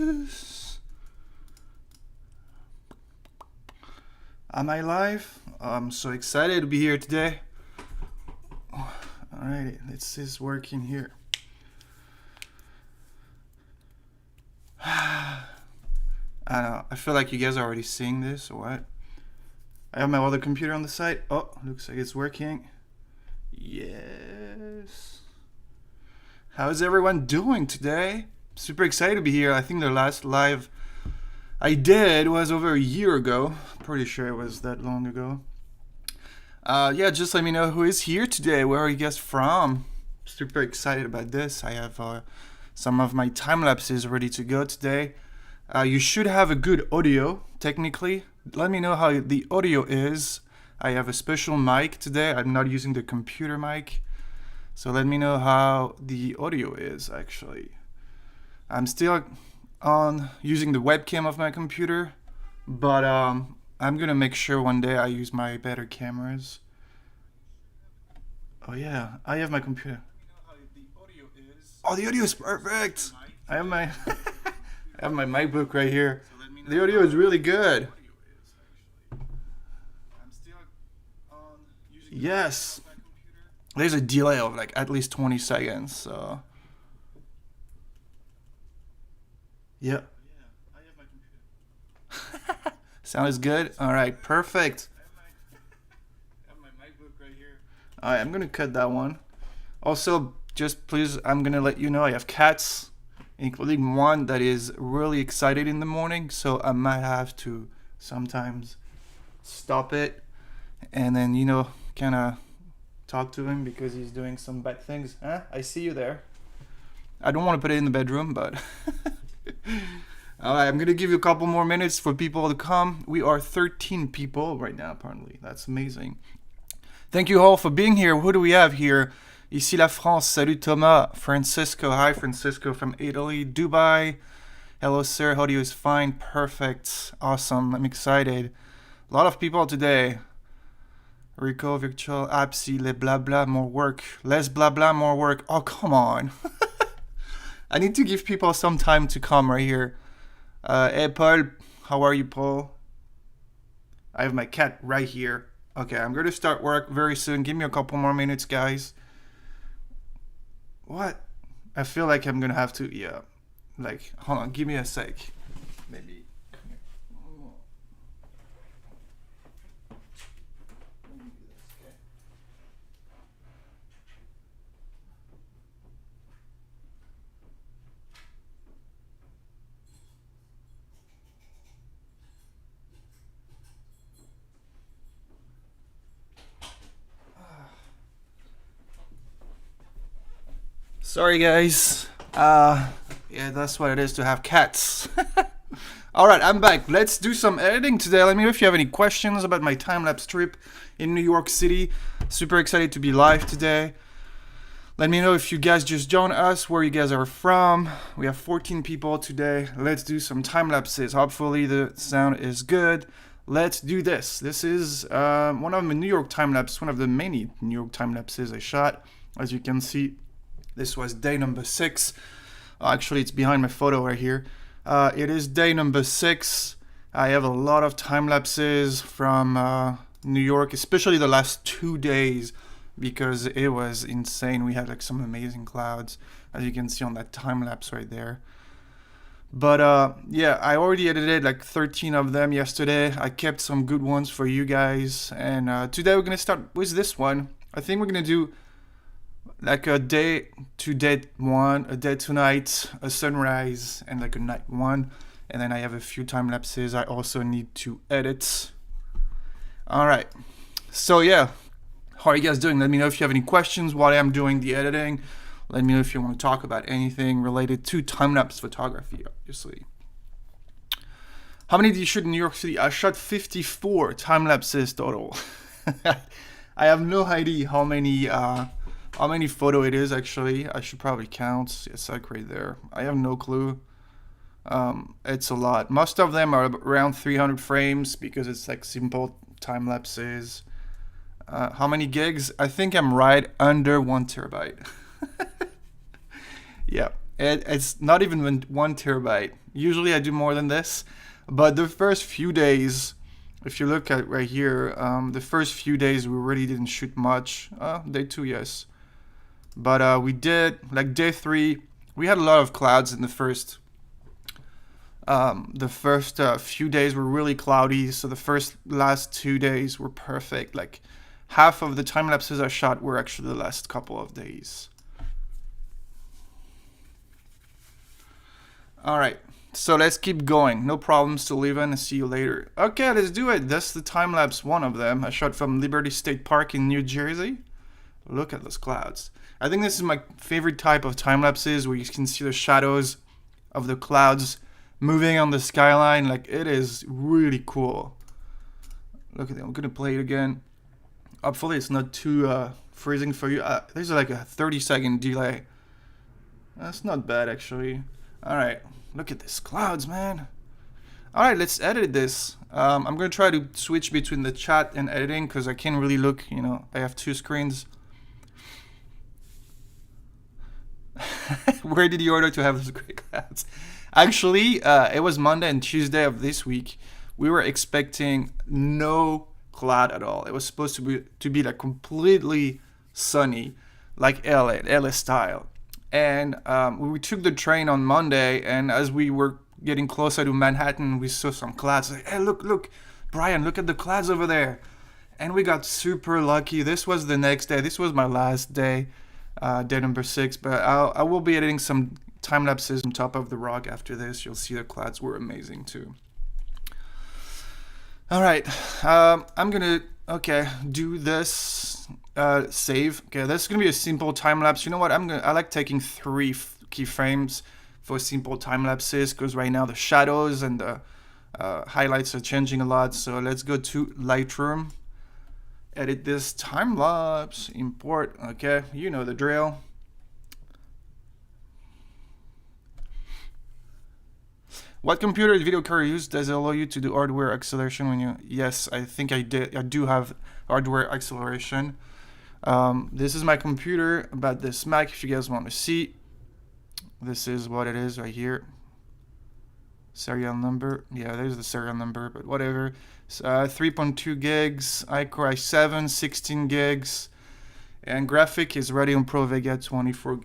Am I live? I'm so excited to be here today. Alright, let's see this working here. I don't know. I feel like you guys are already seeing this or what? I have my other computer on the side. Oh, looks like it's working. Yes. How's everyone doing today? Super excited to be here. I think the last live I did was over a year ago. Pretty sure it was that long ago. Yeah, just let me know who is here today. Where are you guys from? Super excited about this. I have some of my time lapses ready to go today. You should have a good audio, technically. Let me know how the audio is. I have a special mic today. I'm not using the computer mic. So let me know how the audio is, actually. I'm still on using the webcam of my computer, but I'm gonna make sure one day I use my better cameras. Oh yeah, I have my computer. Oh, the audio is perfect. I have my I have my MacBook right here. The audio is really good. Yes. There's a delay of like at least 20 seconds, so yeah. Sounds good. All right, perfect. All right, I'm gonna cut that one. Also, just please, I'm gonna let you know I have cats, including one that is really excited in the morning, so I might have to sometimes stop it and then kind of talk to him because he's doing some bad things. Huh? I see you there. I don't want to put it in the bedroom, but all right, I'm gonna give you a couple more minutes for people to come. We are 13 people right now, apparently. That's amazing. Thank you all for being here. Who do we have here? Ici la France. Salut Thomas. Francisco. Hi, Francisco from Italy. Dubai. Hello, sir. Audio is fine. Perfect. Awesome. I'm excited. A lot of people today. Rico, virtual, Apsi, le blah blah, more work. Less blah blah, more work. Oh, come on. I need to give people some time to come right here. Hey, Paul. How are you, Paul? I have my cat right here. Okay, I'm going to start work very soon. Give me a couple more minutes, guys. What? I feel like I'm going to have to, yeah. Like, hold on, give me a sec. Maybe. Sorry, guys. Yeah, that's what it is to have cats. All right, I'm back. Let's do some editing today. Let me know if you have any questions about my time-lapse trip in New York City. Super excited to be live today. Let me know if you guys just joined us, where you guys are from. We have 14 people today. Let's do some time-lapses. Hopefully the sound is good. Let's do this. This is one of the New York time-lapse, one of the many New York time-lapses I shot. As you can see, this was day number 6. Actually, it's behind my photo right here. It is day number 6. I have a lot of time lapses from New York, especially the last 2 days, because it was insane. We had like some amazing clouds, as you can see on that time lapse right there. But yeah, I already edited like 13 of them yesterday. I kept some good ones for you guys, and today we're gonna start with this one. I think we're gonna do like a day to day one, a day to night, a sunrise, and like a night one. And then I have a few time lapses I also need to edit. All right. So yeah, how are you guys doing? Let me know if you have any questions while I'm doing the editing. Let me know if you want to talk about anything related to time lapse photography, obviously. How many did you shoot in New York City? I shot 54 time lapses total. I have no idea how many photo it is actually. I should probably count. It's like right there. I have no clue. It's a lot. Most of them are around 300 frames because it's like simple time lapses. How many gigs? I think I'm right under 1 terabyte. Yeah. It's not even 1 terabyte. Usually I do more than this, but the first few days, if you look at right here, the first few days we really didn't shoot much. Day 2, yes. But we did, like day 3, we had a lot of clouds in the first few days were really cloudy, so the last 2 days were perfect. Like half of the time lapses I shot were actually the last couple of days. Alright, so let's keep going. No problems to leave in and see you later. Okay, let's do it. That's the time lapse, one of them. I shot from Liberty State Park in New Jersey. Look at those clouds. I think this is my favorite type of time lapses, where you can see the shadows of the clouds moving on the skyline. Like, it is really cool. Look at that. I'm gonna play it again. Hopefully it's not too freezing for you. There's like a 30-second delay. That's not bad, actually. Alright, look at these clouds, man. Alright, let's edit this. I'm gonna try to switch between the chat and editing, because I can't really look, you know, I have 2 screens. Where did you order to have those great clouds? Actually, it was Monday and Tuesday of this week. We were expecting no cloud at all. It was supposed to be like completely sunny, like LA style. And we took the train on Monday, and as we were getting closer to Manhattan, we saw some clouds. Like, hey, look, Brian, look at the clouds over there. And we got super lucky. This was the next day. This was my last day, day number 6. But I will be editing some time lapses on top of the rock after this. You'll see the clouds were amazing too. All right, I'm gonna do this. Save. Okay, this is gonna be a simple time lapse. You know what? I like taking 3 keyframes for simple time lapses, because right now the shadows and the highlights are changing a lot. So let's go to Lightroom, edit this time lapse, import. Okay, you know the drill. What computer video card you use does it allow you to do hardware acceleration when you... Yes, I think I did. I do have hardware acceleration. This is my computer, about this Mac, if you guys want to see. This is what it is right here. Serial number. Yeah, there's the serial number, but whatever. 3.2 gigs, iCore i7, 16 gigs. And graphic is Radeon Pro Vega 24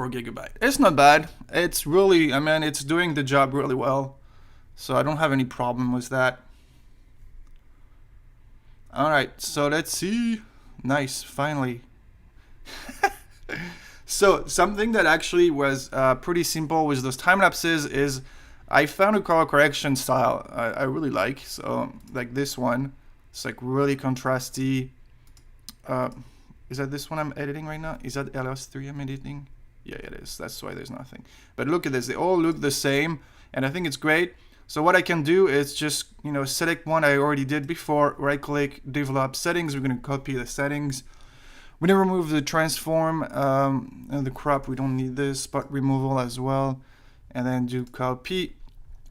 gigabyte. It's not bad. It's really, I mean, it's doing the job really well. So I don't have any problem with that. Alright, so let's see. Nice, finally. So something that actually was pretty simple with those time lapses is I found a color correction style I really like. So like this one, it's like really contrasty. Is that this one I'm editing right now? Is that LS3 I'm editing? Yeah, it is. That's why there's nothing. But look at this. They all look the same, and I think it's great. So what I can do is just, you know, select one I already did before, right-click, develop settings. We're going to copy the settings. We're going to remove the transform and the crop. We don't need this, spot removal as well. And then do copy.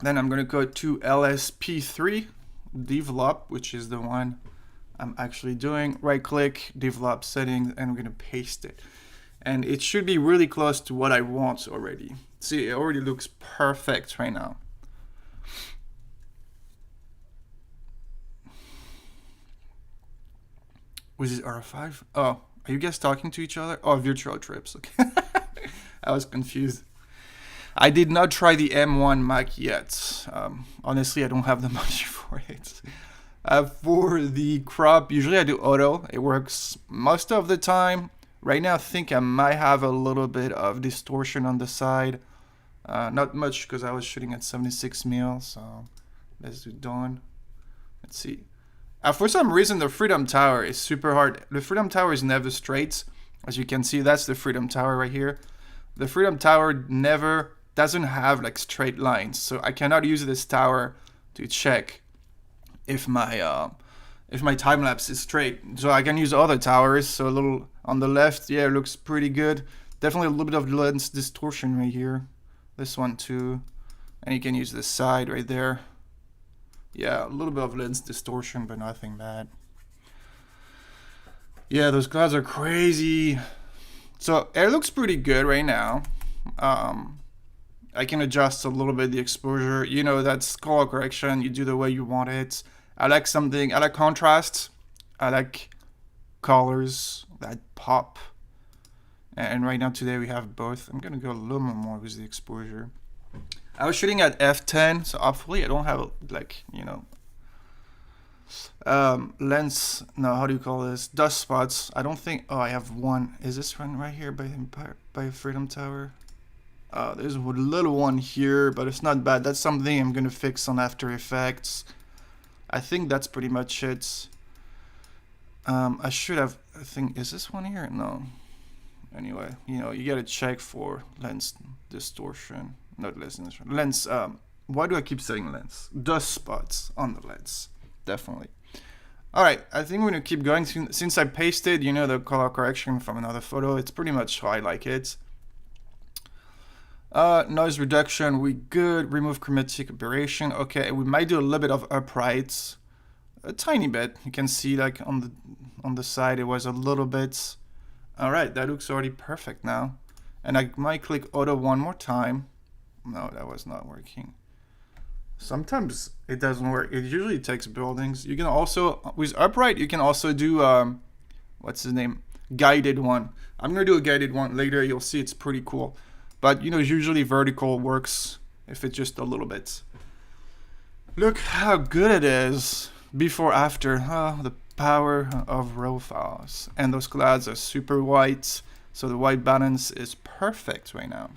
Then I'm going to go to LSP3, develop, which is the one I'm actually doing. Right-click, develop settings, and we're going to paste it. And it should be really close to what I want already. See, it already looks perfect right now. Was it R5? Oh, are you guys talking to each other? Oh, virtual trips. Okay. I was confused. I did not try the M1 Mac yet. Honestly, I don't have the money for it. For the crop, usually I do auto. It works most of the time. Right now, I think I might have a little bit of distortion on the side. Not much, because I was shooting at 76 mil. So let's do done. Let's see. For some reason, the Freedom Tower is super hard. The Freedom Tower is never straight. As you can see, that's the Freedom Tower right here. The Freedom Tower never doesn't have like straight lines. So I cannot use this tower to check if my time lapse is straight. So I can use other towers. So a little on the left, yeah, it looks pretty good. Definitely a little bit of lens distortion right here. This one too. And you can use this side right there. Yeah, a little bit of lens distortion, but nothing bad. Yeah, those clouds are crazy. So it looks pretty good right now. I can adjust a little bit the exposure. You know, that's color correction. You do the way you want it. I like contrast. I like colors that pop. And right now today we have both. I'm gonna go a little more with the exposure. I was shooting at f10, so hopefully I don't have like, you know, lens, no, how do you call this, dust spots. I don't think, oh, I have one. Is this one right here by Freedom Tower? There's a little one here, but it's not bad. That's something I'm gonna fix on After Effects. I think that's pretty much it. I should have, I think, is this one here? No. Anyway, you know, you gotta check for lens distortion. Not lens distortion. Lens, why do I keep saying lens? Dust spots on the lens. Definitely. Alright, I think we're gonna keep going. Since I pasted, you know, the color correction from another photo, it's pretty much how I like it. Noise reduction, we good. Remove chromatic aberration. Okay, we might do a little bit of uprights. A tiny bit. You can see like on the side it was a little bit. Alright, that looks already perfect now. And I might click auto one more time. No, that was not working. Sometimes it doesn't work. It usually takes buildings. You can also, with upright, you can also do, what's his name? Guided one. I'm going to do a guided one later. You'll see it's pretty cool. But, you know, usually vertical works if it's just a little bit. Look how good it is. Before, after. Oh, the power of raw files. And those clouds are super white. So the white balance is perfect right now.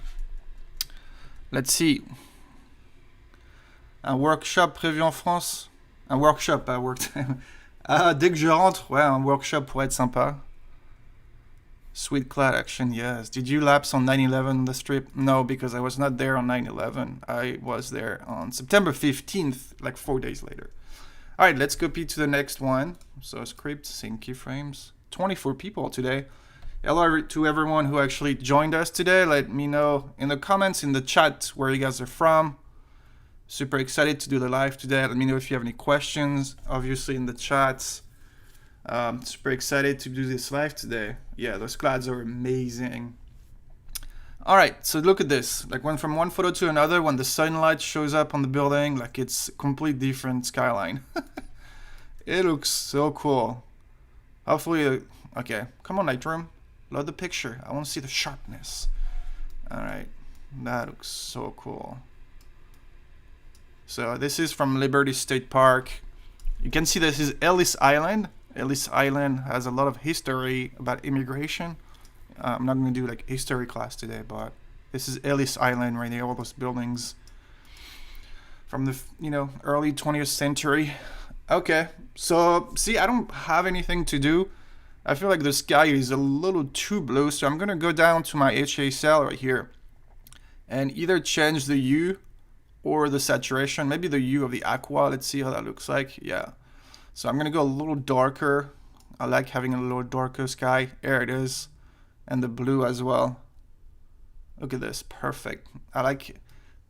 Let's see. Un workshop prévu en France. Un workshop, pas worktime. Dès que je rentre, ouais, un workshop pourrait être sympa. Sweet cloud action, yes. Did you lapse on 9/11 the strip? No, because I was not there on 9/11. I was there on September 15th, like 4 days later. All right, let's copy to the next one. So script, sync keyframes. 24 people today. Hello to everyone who actually joined us today. Let me know in the comments, in the chat, where you guys are from. Super excited to do the live today. Let me know if you have any questions, obviously in the chats. Super excited to do this live today. Yeah, those clouds are amazing. All right, so look at this. Like from one photo to another, when the sunlight shows up on the building, like it's a complete different skyline. It looks so cool. Hopefully, okay, come on Lightroom. Load the picture. I want to see the sharpness. All right, that looks so cool. So this is from Liberty State Park. You can see this is Ellis Island. Ellis Island has a lot of history about immigration. I'm not going to do like history class today, but this is Ellis Island right there. All those buildings from the, you know, early 20th century. Okay, so see, I don't have anything to do. I feel like the sky is a little too blue, so I'm going to go down to my HA cell right here and either change the hue or the saturation, maybe the hue of the aqua. Let's see how that looks like. Yeah. So I'm going to go a little darker. I like having a little darker sky. There it is. And the blue as well. Look at this. Perfect. I like it.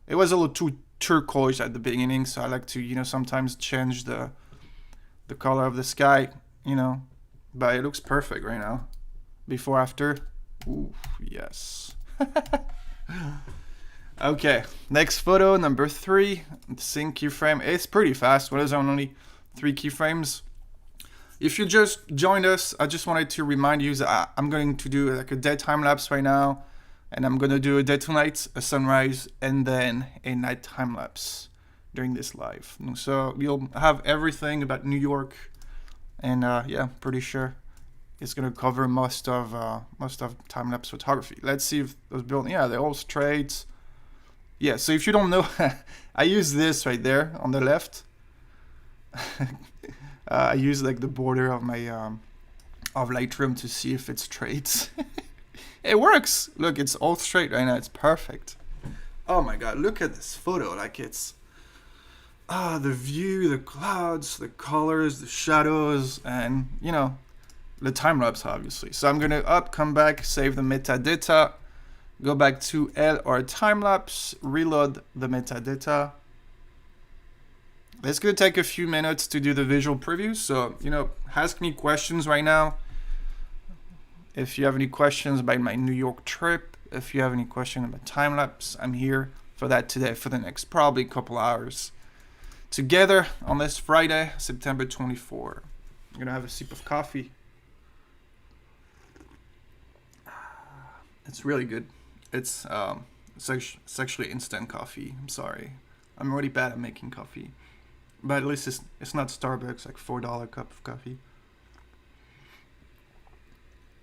It was a little too turquoise at the beginning, so I like to, you know, sometimes change the color of the sky, you know. But it looks perfect right now. Before, after. Ooh, yes. Okay, next photo, number 3. Sync keyframe. It's pretty fast. What is only 3 keyframes? If you just joined us, I just wanted to remind you that I'm going to do like a day time lapse right now, and I'm going to do a day to night, a sunrise, and then a night time lapse during this live. So you'll have everything about New York. And yeah, pretty sure it's gonna cover most of time-lapse photography. Let's see if those buildings, yeah, they're all straight. Yeah, so if you don't know, I use this right there on the left. I use like the border of my of Lightroom to see if it's straight. It works. Look, it's all straight right now. It's perfect. Oh my God, look at this photo. Like it's the view, the clouds, the colors, the shadows, and, you know, the time-lapse, obviously. So I'm going to come back, save the metadata, go back to LR time-lapse, reload the metadata. It's going to take a few minutes to do the visual preview. So, you know, ask me questions right now. If you have any questions about my New York trip, If you have any question about time-lapse, I'm here for that today for the next probably couple hours. Together on this Friday, September 24. I'm gonna have a sip of coffee. It's really good. It's actually instant coffee. I'm sorry. I'm already bad at making coffee. But at least it's not Starbucks, like $4 cup of coffee.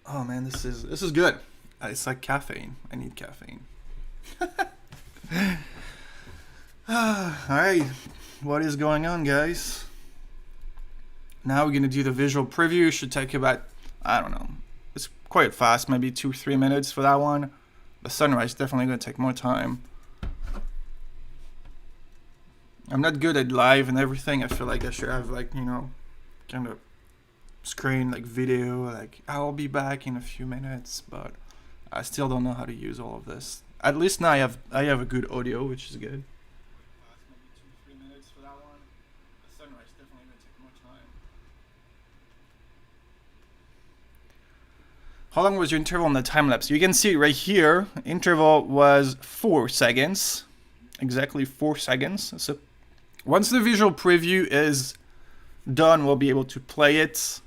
Oh man, this is good. It's like caffeine. I need caffeine. Alright, what is going on, guys? Now we're gonna do the visual preview. It should take about, I don't know, it's quite fast, maybe 2-3 minutes for that one. The sunrise is definitely gonna take more time. I'm not good at live and everything. I feel like I should have, like, you know, kind of screen, like video, like I'll be back in a few minutes, but I still don't know how to use all of this. At least now I have a good audio, which is good. Maybe 2-3 minutes for that one. The sunrise definitely gonna take more time. How long was your interval on the time lapse? You can see right here, interval was 4 seconds. Exactly 4 seconds. So once the visual preview is done, we'll be able to play it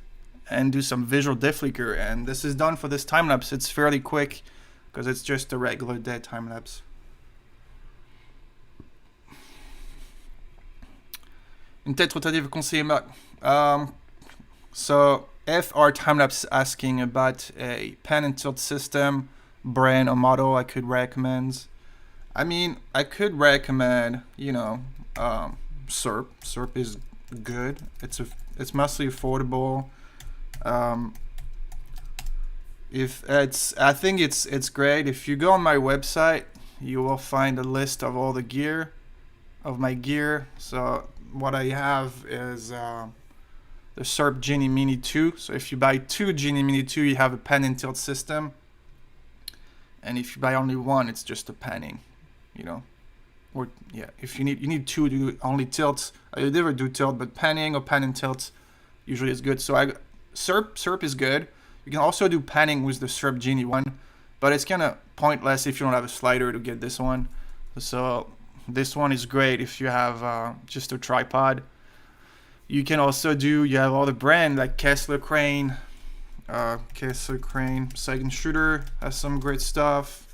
and do some visual deflicker. And this is done for this time lapse. It's fairly quick because it's just a regular dead time lapse. Une tête rotative conseiller Emeric. So if our time lapse is asking about a pan and tilt system, brand or model, I could recommend. I mean, I could recommend, you know, SERP. SERP is good. It's mostly affordable. I think it's great. If you go on my website, you will find a list of all the gear, of my gear. So what I have is the SERP Genie Mini 2. So if you buy 2 Genie Mini 2, you have a pan and tilt system. And if you buy only one, it's just a panning. You know, or yeah, if you need 2 to do only tilts. I never do tilt, but panning or pan and tilt usually is good. So SERP is good. You can also do panning with the SERP Genie one, but it's kind of pointless if you don't have a slider to get this one. So this one is great if you have just a tripod. You can also you have all the brand like Kessler Crane, Second Shooter has some great stuff.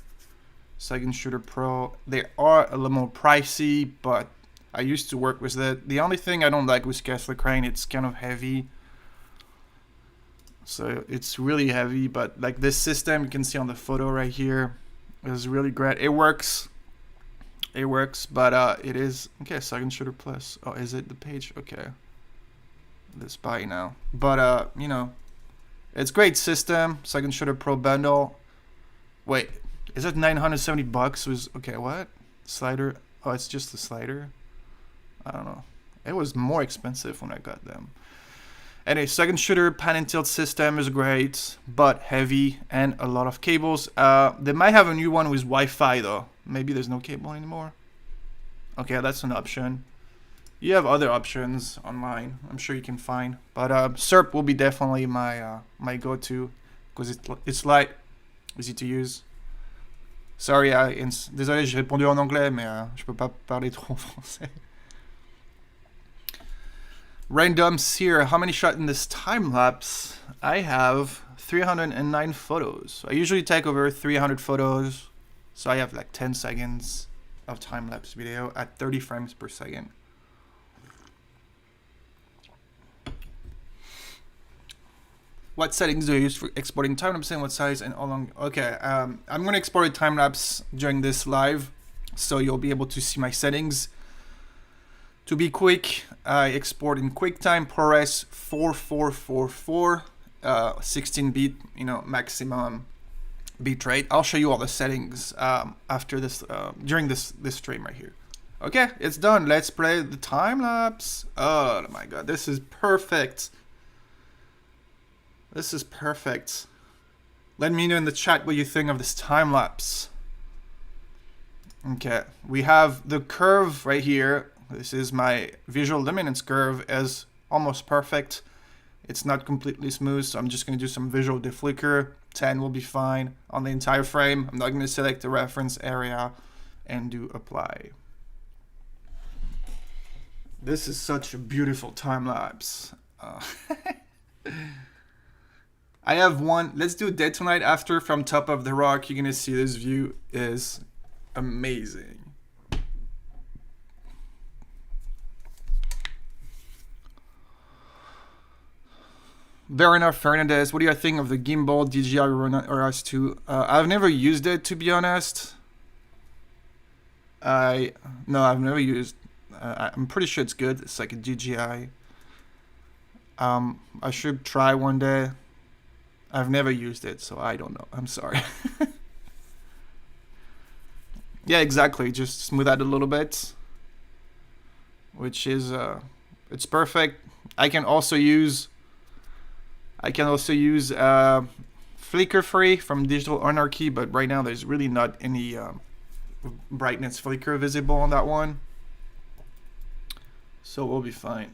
Second Shooter Pro. They are a little more pricey, but I used to work with that. The only thing I don't like with Kessler Crane, it's kind of heavy. So it's really heavy, but like this system, you can see on the photo right here, is really great. It works, but it is, okay, Second Shooter Plus. Oh, is it the page? Okay. Let's buy now. But, you know, it's great system. Second Shooter Pro bundle. Wait. Is it $970? Was okay? What slider? Oh, it's just the slider. I don't know. It was more expensive when I got them. Anyway, Second Shooter pan and tilt system is great, but heavy and a lot of cables. They might have a new one with Wi-Fi though. Maybe there's no cable anymore. Okay, that's an option. You have other options online. I'm sure you can find. But SERP will be definitely my my go-to because it's light, easy to use. Sorry, désolé, j'ai répondu en anglais, mais je peux pas parler trop en français. Randoms here. How many shots in this time lapse? I have 309 photos. I usually take over 300 photos, so I have like 10 seconds of time lapse video at 30 frames per second. What settings do you use for exporting time-lapse and what size and how long? Okay, I'm going to export a time-lapse during this live, so you'll be able to see my settings. To be quick, I export in QuickTime ProRes 4444, 16-bit, you know, maximum bitrate. I'll show you all the settings after this, during this stream right here. Okay, it's done. Let's play the time-lapse. Oh my god, this is perfect. This is perfect. Let me know in the chat what you think of this time-lapse. Okay, we have the curve right here. This is my visual luminance curve, is almost perfect. It's not completely smooth, so I'm just going to do some visual deflicker. 10 will be fine on the entire frame. I'm not going to select the reference area and do apply. This is such a beautiful time lapse. I have one. Let's do Dead Tonight after from top of the rock. You're going to see this view is amazing. Bernard Fernandez, what do you think of the gimbal DJI Ronin RS2? I've never used it, to be honest. No, I've never used. I'm pretty sure it's good. It's like a DJI. I should try one day. I've never used it, so I don't know. I'm sorry. Yeah, exactly. Just smooth out a little bit, which is it's perfect. I can also use flicker free from Digital Anarchy, but right now there's really not any brightness flicker visible on that one, so we'll be fine.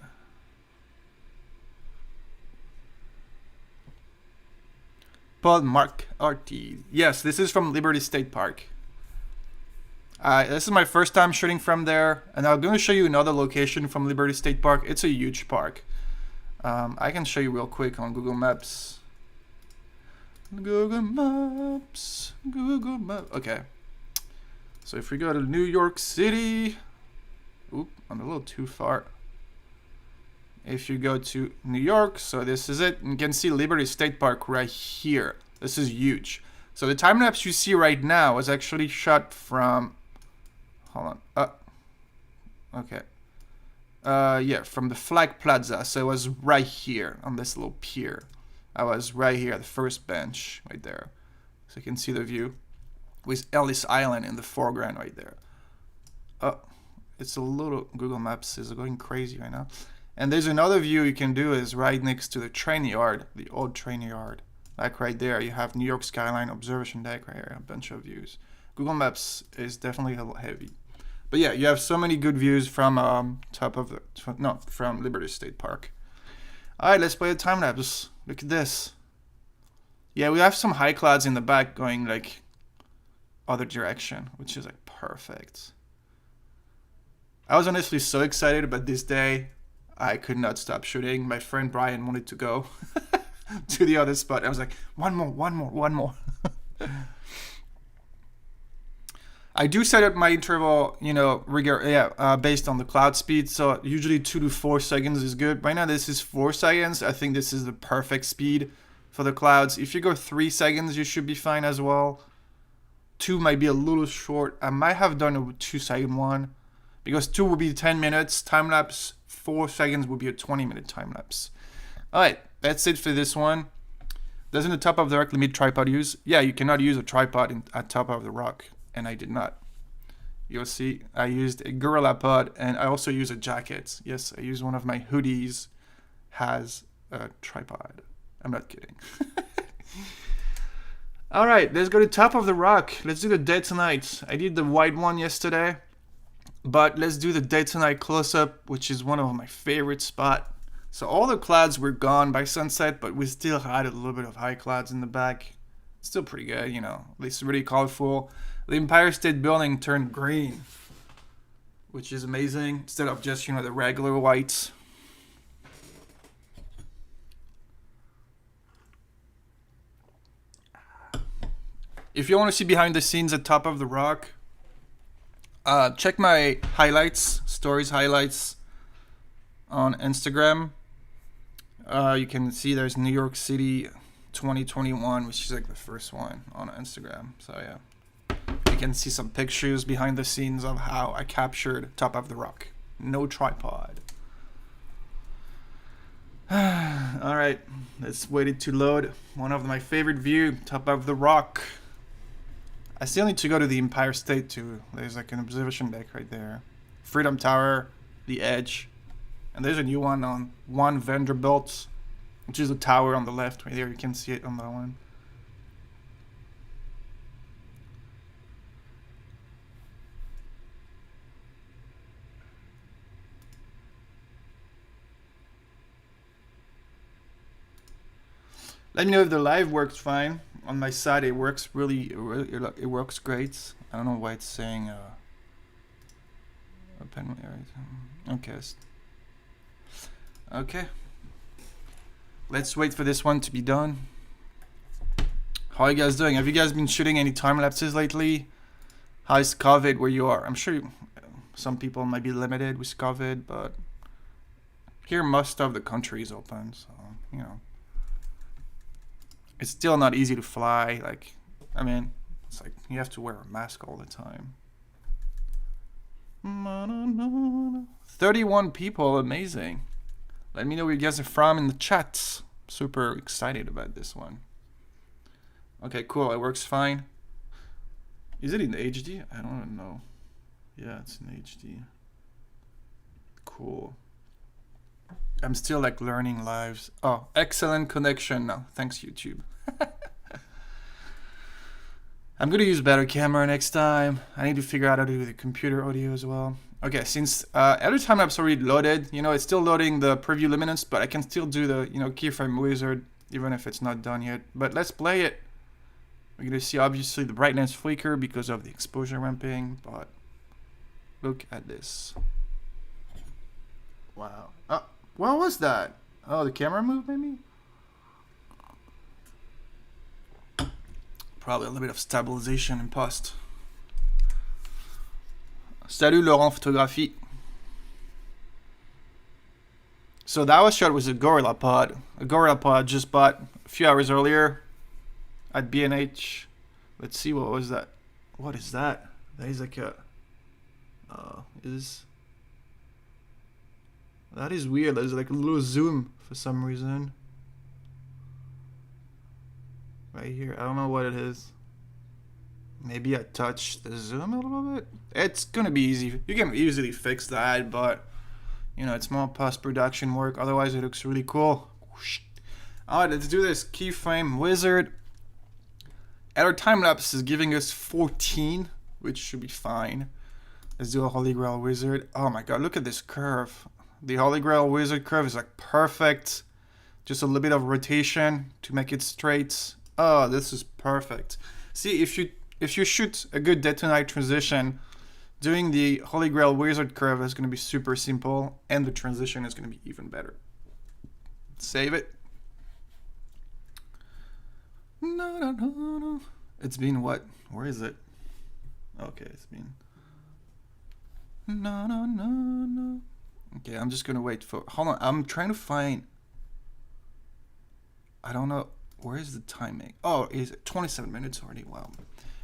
Paul Mark RT. Yes, this is from Liberty State Park. This is my first time shooting from there, and I'm going to show you another location from Liberty State Park. It's a huge park. I can show you real quick on Google Maps. Google Maps. Okay. So if we go to New York City, oop, I'm a little too far. If you go to New York, so this is it. You can see Liberty State Park right here. This is huge. So the time lapse you see right now is actually shot from, hold on. Okay. Yeah, from the Flag Plaza. So it was right here on this little pier. I was right here at the first bench right there. So you can see the view with Ellis Island in the foreground right there. It's a little, Google Maps is going crazy right now. And there's another view you can do is right next to the train yard, the old train yard. Like right there, you have New York skyline, observation deck right here, a bunch of views. Google Maps is definitely a little heavy. But yeah, you have so many good views from from Liberty State Park. All right, let's play a time lapse. Look at this. Yeah, we have some high clouds in the back going like other direction, which is like perfect. I was honestly so excited about this day. I could not stop shooting. My friend Brian wanted to go to the other spot. I was like, one more. I do set up my interval, based on the cloud speed. So usually 2 to 4 seconds is good. Right now this is 4 seconds. I think this is the perfect speed for the clouds. If you go 3 seconds, you should be fine as well. 2 might be a little short. I might have done a 2-second one because 2 would be 10 minutes time lapse. 4 seconds would be a 20-minute time lapse. All right, that's it for this one. Doesn't the top of the rock limit tripod use? Yeah, you cannot use a tripod at top of the rock, and I did not. You'll see I used a Gorilla Pod, and I also use a jacket. Yes, I use one of my hoodies has a tripod. I'm not kidding. All right, let's go to top of the rock. Let's do the Dead Tonight. I did the white one yesterday, but let's do the Dead Tonight close-up, which is one of my favorite spots. So all the clouds were gone by sunset, but we still had a little bit of high clouds in the back. Still pretty good, at least really colorful. The Empire State Building turned green, which is amazing, instead of just, the regular whites. If you want to see behind the scenes at top of the rock, check my highlights, stories highlights on Instagram. You can see there's New York City 2021, which is like the first one on Instagram. So yeah, you can see some pictures behind the scenes of how I captured top of the rock. No tripod. All right, let's wait it to load. One of my favorite view, top of the rock. I still need to go to the Empire State too. There's like an observation deck right there. Freedom Tower, the Edge. And there's a new one on 1 Vanderbilt, which is a tower on the left right there. You can see it on that one. Let me know if the live works fine. On my side, it works it works great. I don't know why it's saying open. Okay. Okay. Let's wait for this one to be done. How are you guys doing? Have you guys been shooting any time lapses lately? How is COVID where you are? I'm sure some people might be limited with COVID, but here most of the country is open, so you know. It's still not easy to fly. Like, I mean, it's like you have to wear a mask all the time. 31 people, amazing. Let me know where you guys are from in the chat. Super excited about this one. Okay, cool. It works fine. Is it in HD? I don't even know. Yeah, it's in HD. Cool. I'm still like learning lives. Oh, excellent connection now. Thanks, YouTube. I'm gonna use better camera next time. I need to figure out how to do the computer audio as well. Okay, since every time lapse already loaded, you know, it's still loading the preview luminance, but I can still do the, you know, keyframe wizard even if it's not done yet. But let's play it. We're gonna see obviously the brightness flicker because of the exposure ramping, but look at this. Wow. Oh, what was that? Oh, the camera moved maybe? Probably a little bit of stabilization in post. Salut Laurent Photographie. So that was shot with a Gorilla Pod. A Gorilla Pod just bought a few hours earlier at B&H. Let's see, what was that? What is that? That is like a... That is weird. There's like a little zoom for some reason. Right here. I don't know what it is. Maybe I touched the zoom a little bit. It's gonna be easy. You can easily fix that, but you know, it's more post-production work. Otherwise, it looks really cool. Alright, let's do this keyframe wizard. Our time-lapse is giving us 14, which should be fine. Let's do a Holy Grail wizard. Oh my god, look at this curve. The Holy Grail wizard curve is like perfect. Just a little bit of rotation to make it straight. Oh, this is perfect. See, if you shoot a good day to night transition, doing the Holy Grail wizard curve is going to be super simple, and the transition is going to be even better. Save it. No. It's been what? Where is it? Okay, it's been... No. Okay, I'm just going to wait for... Hold on, I'm trying to find... I don't know. Where is the timing? Oh, is it 27 minutes already? Wow.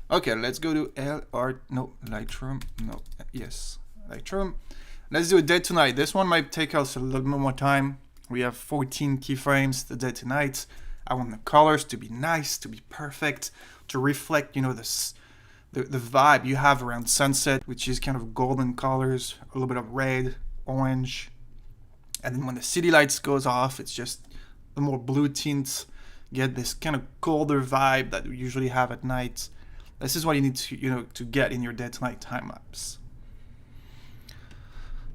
Okay, let's go to Lightroom. No, yes, Lightroom. Let's do a day to night. This one might take us a little bit more time. We have 14 keyframes, the day to night. I want the colors to be nice, to be perfect, to reflect, you know, the vibe you have around sunset, which is kind of golden colors, a little bit of red, orange. And then when the city lights goes off, it's just the more blue tints. Get this kind of colder vibe that we usually have at night. This is what you need to, you know, to get in your day to night time lapse.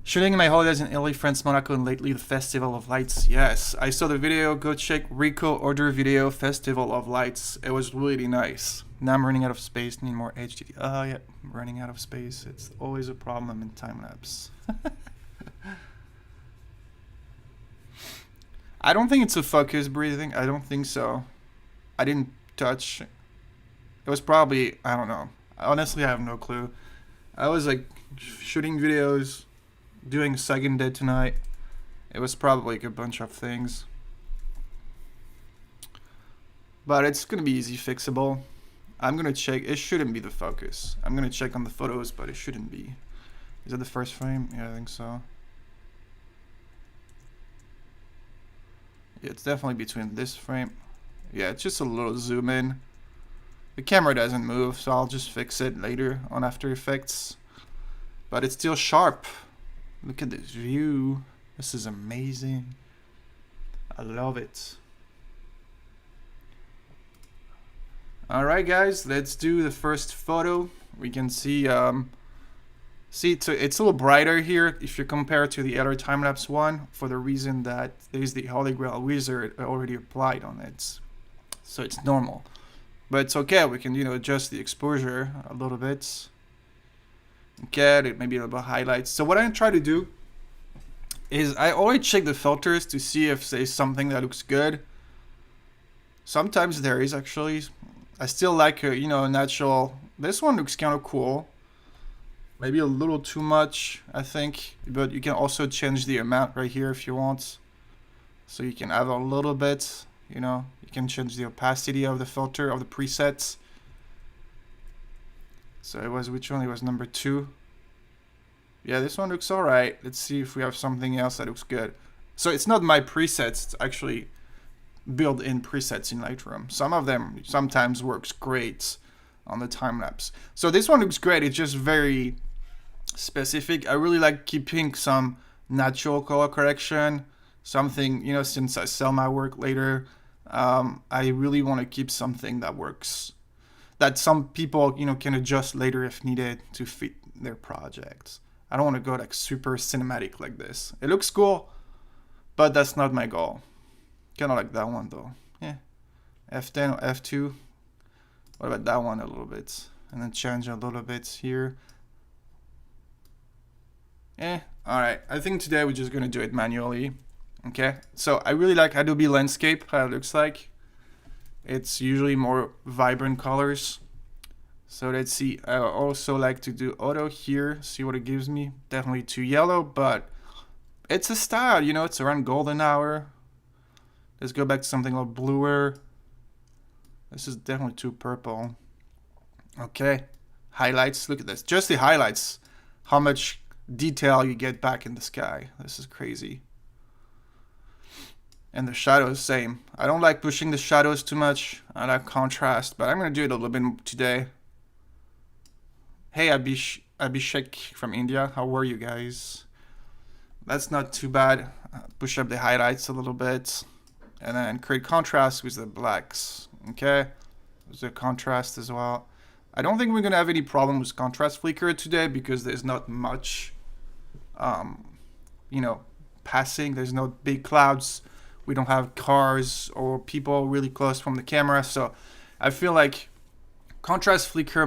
Shooting my holidays in Italy, France, Monaco, and lately the Festival of Lights. Yes, I saw the video. Go check Rico order video, Festival of Lights. It was really nice. Now I'm running out of space. Need more HDD. Oh yeah, I'm running out of space. It's always a problem in time lapse. I don't think it's a focus breathing. I don't think so. I didn't touch. It was probably, I don't know. Honestly, I have no clue. I was like shooting videos, doing second day tonight. It was probably like a bunch of things. But it's gonna be easy fixable. I'm gonna check. It shouldn't be the focus. I'm gonna check on the photos, but it shouldn't be. Is that the first frame? Yeah, I think so. Yeah, it's definitely between this frame. Yeah, it's just a little zoom in. The camera doesn't move, so I'll just fix it later on After Effects. But it's still sharp. Look at this view. This is amazing. I love it. Alright guys, let's do the first photo. We can see it's a little brighter here if you compare to the other time-lapse one, for the reason that there's the Holy Grail wizard already applied on it. so it's normal. But it's okay, we can, adjust the exposure a little bit. Okay, maybe a little bit of highlights. So what I try to do is I always check the filters to see if there's something that looks good. Sometimes there is actually. I still like a natural. This one looks kind of cool. Maybe a little too much, I think. But you can also change the amount right here if you want. So you can have a little bit, you can change the opacity of the filter, of the presets. So it was, which one? It was number 2. Yeah, this one looks alright. Let's see if we have something else that looks good. So it's not my presets, it's actually built-in presets in Lightroom. Some of them sometimes works great on the time-lapse. So this one looks great, it's just very specific. I really like keeping some natural color correction, something, since I sell my work later, I really want to keep something that works, that some people, can adjust later if needed to fit their projects. I don't want to go like super cinematic like this. It looks cool, but that's not my goal. Kind of like that one though. Yeah. F10 or F2. What about that one a little bit? And then change a little bit here. Alright. I think today we're just going to do it manually. Okay. So I really like Adobe Landscape, how it looks like. It's usually more vibrant colors. So let's see. I also like to do auto here, see what it gives me. Definitely too yellow, but it's a style, it's around golden hour. Let's go back to something a little bluer. This is definitely too purple. Okay, highlights, look at this. Just the highlights, how much detail you get back in the sky. This is crazy. And the shadows, same. I don't like pushing the shadows too much. I like contrast, but I'm gonna do it a little bit today. Hey, Abhishek from India. How are you guys? That's not too bad. Push up the highlights a little bit. And then create contrast with the blacks. Okay? There's a contrast as well. I don't think we're going to have any problem with contrast flicker today because there's not much, passing. There's no big clouds. We don't have cars or people really close from the camera. So I feel like contrast flicker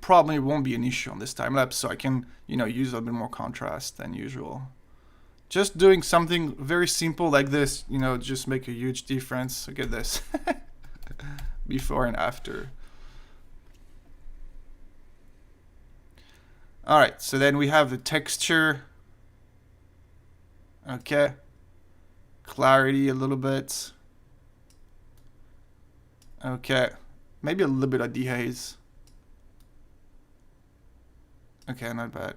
probably won't be an issue on this time lapse, so I can, use a little bit more contrast than usual. Just doing something very simple like this, just make a huge difference. Look at this. Before and after. Alright, so then we have the texture. Okay. Clarity a little bit. Okay. Maybe a little bit of dehaze. Okay, not bad.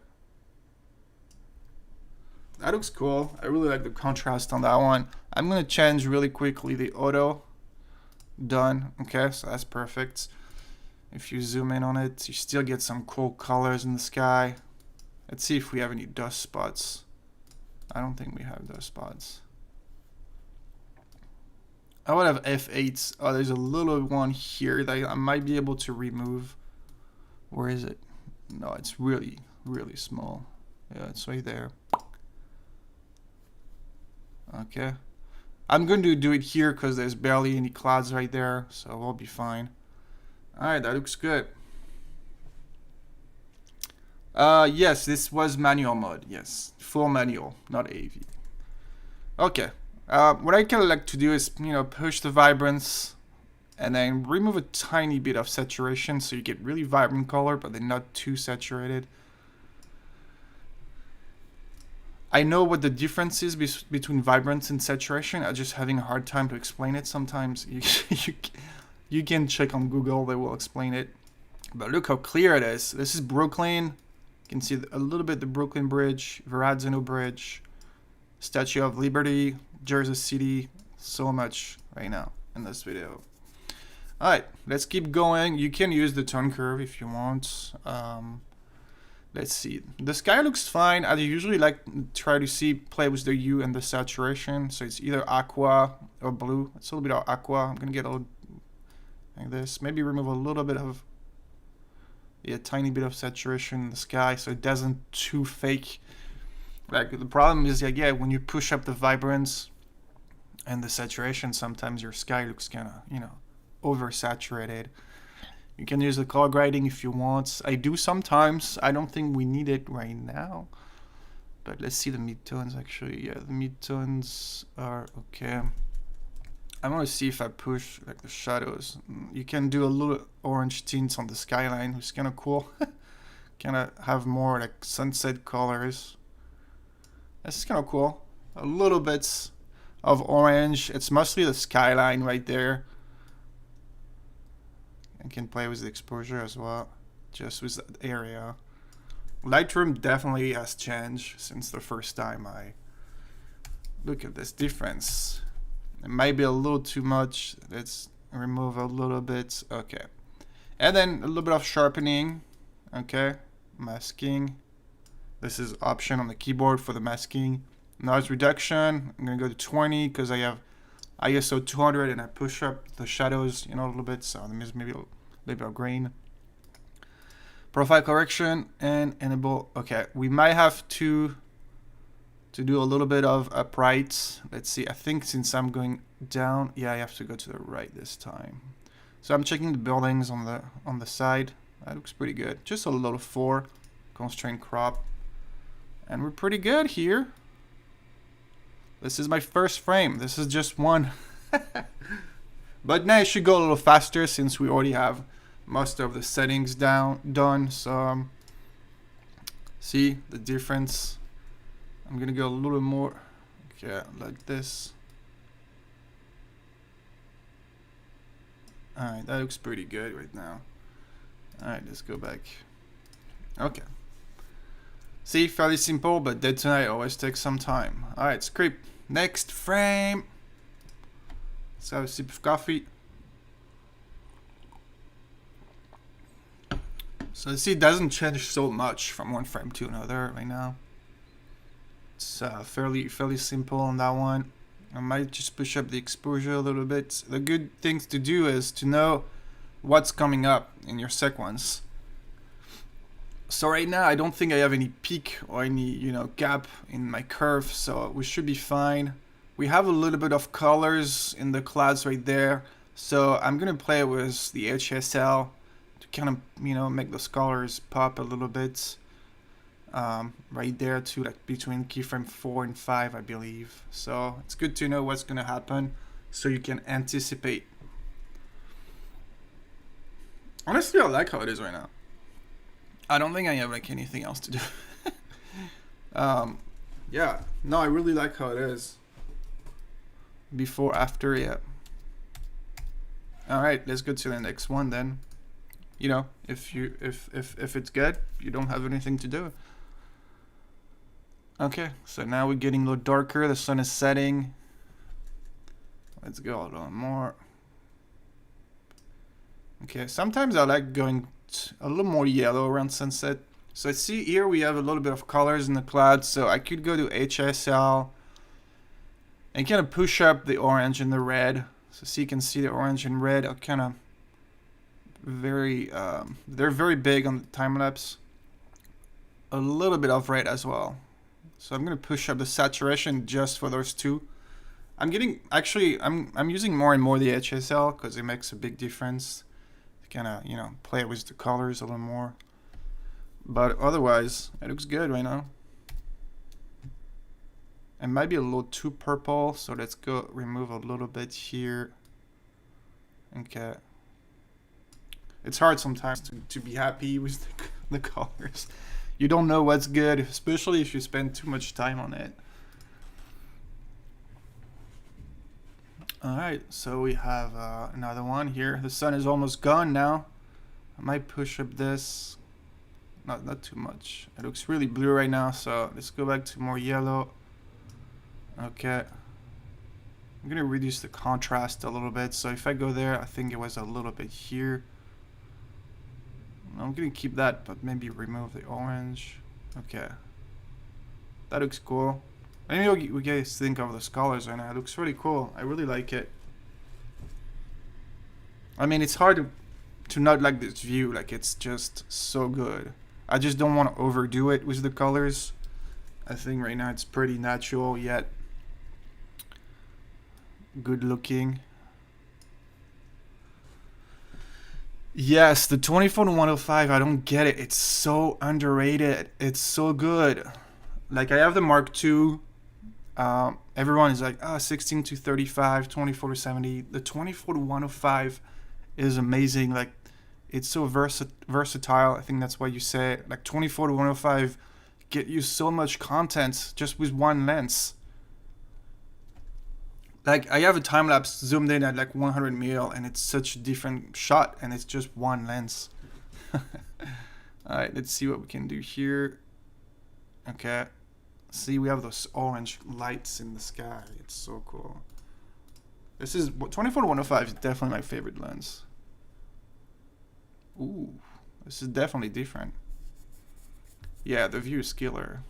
That looks cool. I really like the contrast on that one. I'm going to change really quickly the auto. Done. Okay, so that's perfect. If you zoom in on it, you still get some cool colors in the sky. Let's see if we have any dust spots. I don't think we have dust spots. I would have F8s. Oh, there's a little one here that I might be able to remove. Where is it? No, it's really, really small. Yeah, it's right there. Okay. I'm going to do it here because there's barely any clouds right there, so we'll be fine. Alright, that looks good. Yes, this was manual mode. Yes, full manual, not AV. Okay. What I kind of like to do is, push the vibrance and then remove a tiny bit of saturation so you get really vibrant color, but they're not too saturated. I know what the difference is between vibrance and saturation. I'm just having a hard time to explain it sometimes. You can check on Google, they will explain it. But look how clear it is. This is Brooklyn. You can see a little bit the Brooklyn Bridge, Verrazzano Bridge, Statue of Liberty, Jersey City. So much right now in this video. Alright, let's keep going. You can use the tone curve if you want. Let's see. The sky looks fine. I usually try to play with the hue and the saturation. So it's either aqua or blue. It's a little bit of aqua. I'm gonna get a little like this. Maybe remove a little bit of a tiny bit of saturation in the sky so it doesn't too fake. Like the problem is when you push up the vibrance and the saturation, sometimes your sky looks kinda, oversaturated. You can use the color grading if you want. I do sometimes. I don't think we need it right now. But let's see the midtones actually. Yeah, the midtones are okay. I want to see if I push like the shadows. You can do a little orange tints on the skyline, which is kind of cool. Kind of have more like sunset colors. This is kind of cool. A little bit of orange. It's mostly the skyline right there. I can play with the exposure as well, just with that area. Lightroom definitely has changed since the first time I look at this difference. It might be a little too much. Let's remove a little bit. Okay. And then a little bit of sharpening. Okay. Masking. This is option on the keyboard for the masking. Noise reduction. I'm going to go to 20 because I have ISO 200 and I push up the shadows, you know, a little bit. So there's maybe a little bit of green. Profile correction and enable. Okay. We might have to do a little bit of upright. Let's see. I think since I'm going down, yeah, I have to go to the right this time. So I'm checking the buildings on the side. That looks pretty good. Just a little 4 constraint crop, and we're pretty good here. This is my first frame. This is just one. But now it should go a little faster since we already have most of the settings done. So see the difference. I'm gonna go a little more, okay, like this. Alright, that looks pretty good right now. Alright, let's go back. Okay. See, fairly simple, but Dead Tonight always takes some time. Alright, script. Next frame. Let's have a sip of coffee. So see, it doesn't change so much from one frame to another right now. It's fairly simple on that one. I might just push up the exposure a little bit. The good things to do is to know what's coming up in your sequence. So right now I don't think I have any peak or any, you know, gap in my curve, so we should be fine. We have a little bit of colors in the clouds right there, so I'm gonna play with the HSL to kind of, you know, make those colors pop a little bit. Right there too, like between keyframe 4 and 5, I believe. So it's good to know what's gonna happen so you can anticipate. Honestly, I like how it is right now. I don't think I have like anything else to do. Yeah, no, I really like how it is. Before, after, yeah. All right, let's go to the next one then. You know, if it's good, you don't have anything to do. Okay, so now we're getting a little darker. The sun is setting. Let's go a little more. Okay, sometimes I like going a little more yellow around sunset. So I see here we have a little bit of colors in the clouds. So I could go to HSL and kind of push up the orange and the red. So you can see the orange and red are kind of very, they're very big on the time lapse. A little bit of red as well. So I'm going to push up the saturation just for those two. I'm using more and more the HSL because it makes a big difference. Kind of, you know, play with the colors a little more. But otherwise, it looks good right now. It might be a little too purple, so let's go remove a little bit here. Okay. It's hard sometimes to be happy with the colors. You don't know what's good, especially if you spend too much time on it. Alright, so we have another one here. The sun is almost gone now. I might push up this. Not too much. It looks really blue right now, so let's go back to more yellow. Okay. I'm going to reduce the contrast a little bit. So if I go there, I think it was a little bit here. I'm going to keep that, but maybe remove the orange. Okay. That looks cool. Maybe what you guys think of the colors right now. It looks really cool. I really like it. I mean, it's hard to not like this view. Like, it's just so good. I just don't want to overdo it with the colors. I think right now it's pretty natural yet good looking. Yes, the 24 to 105, I don't get it. It's so underrated. It's so good. Like I have the Mark II. Everyone is like, 16 to 35, 24 to 70. The 24 to 105 is amazing. Like it's so versatile. I think that's why you say it. Like 24 to 105 get you so much content just with one lens. Like I have a time lapse zoomed in at like 100 mil, and it's such a different shot, and it's just one lens. All right, let's see what we can do here. Okay, see, we have those orange lights in the sky. It's so cool. This is 24 to 105 is definitely my favorite lens. Ooh, this is definitely different. Yeah, the view is killer.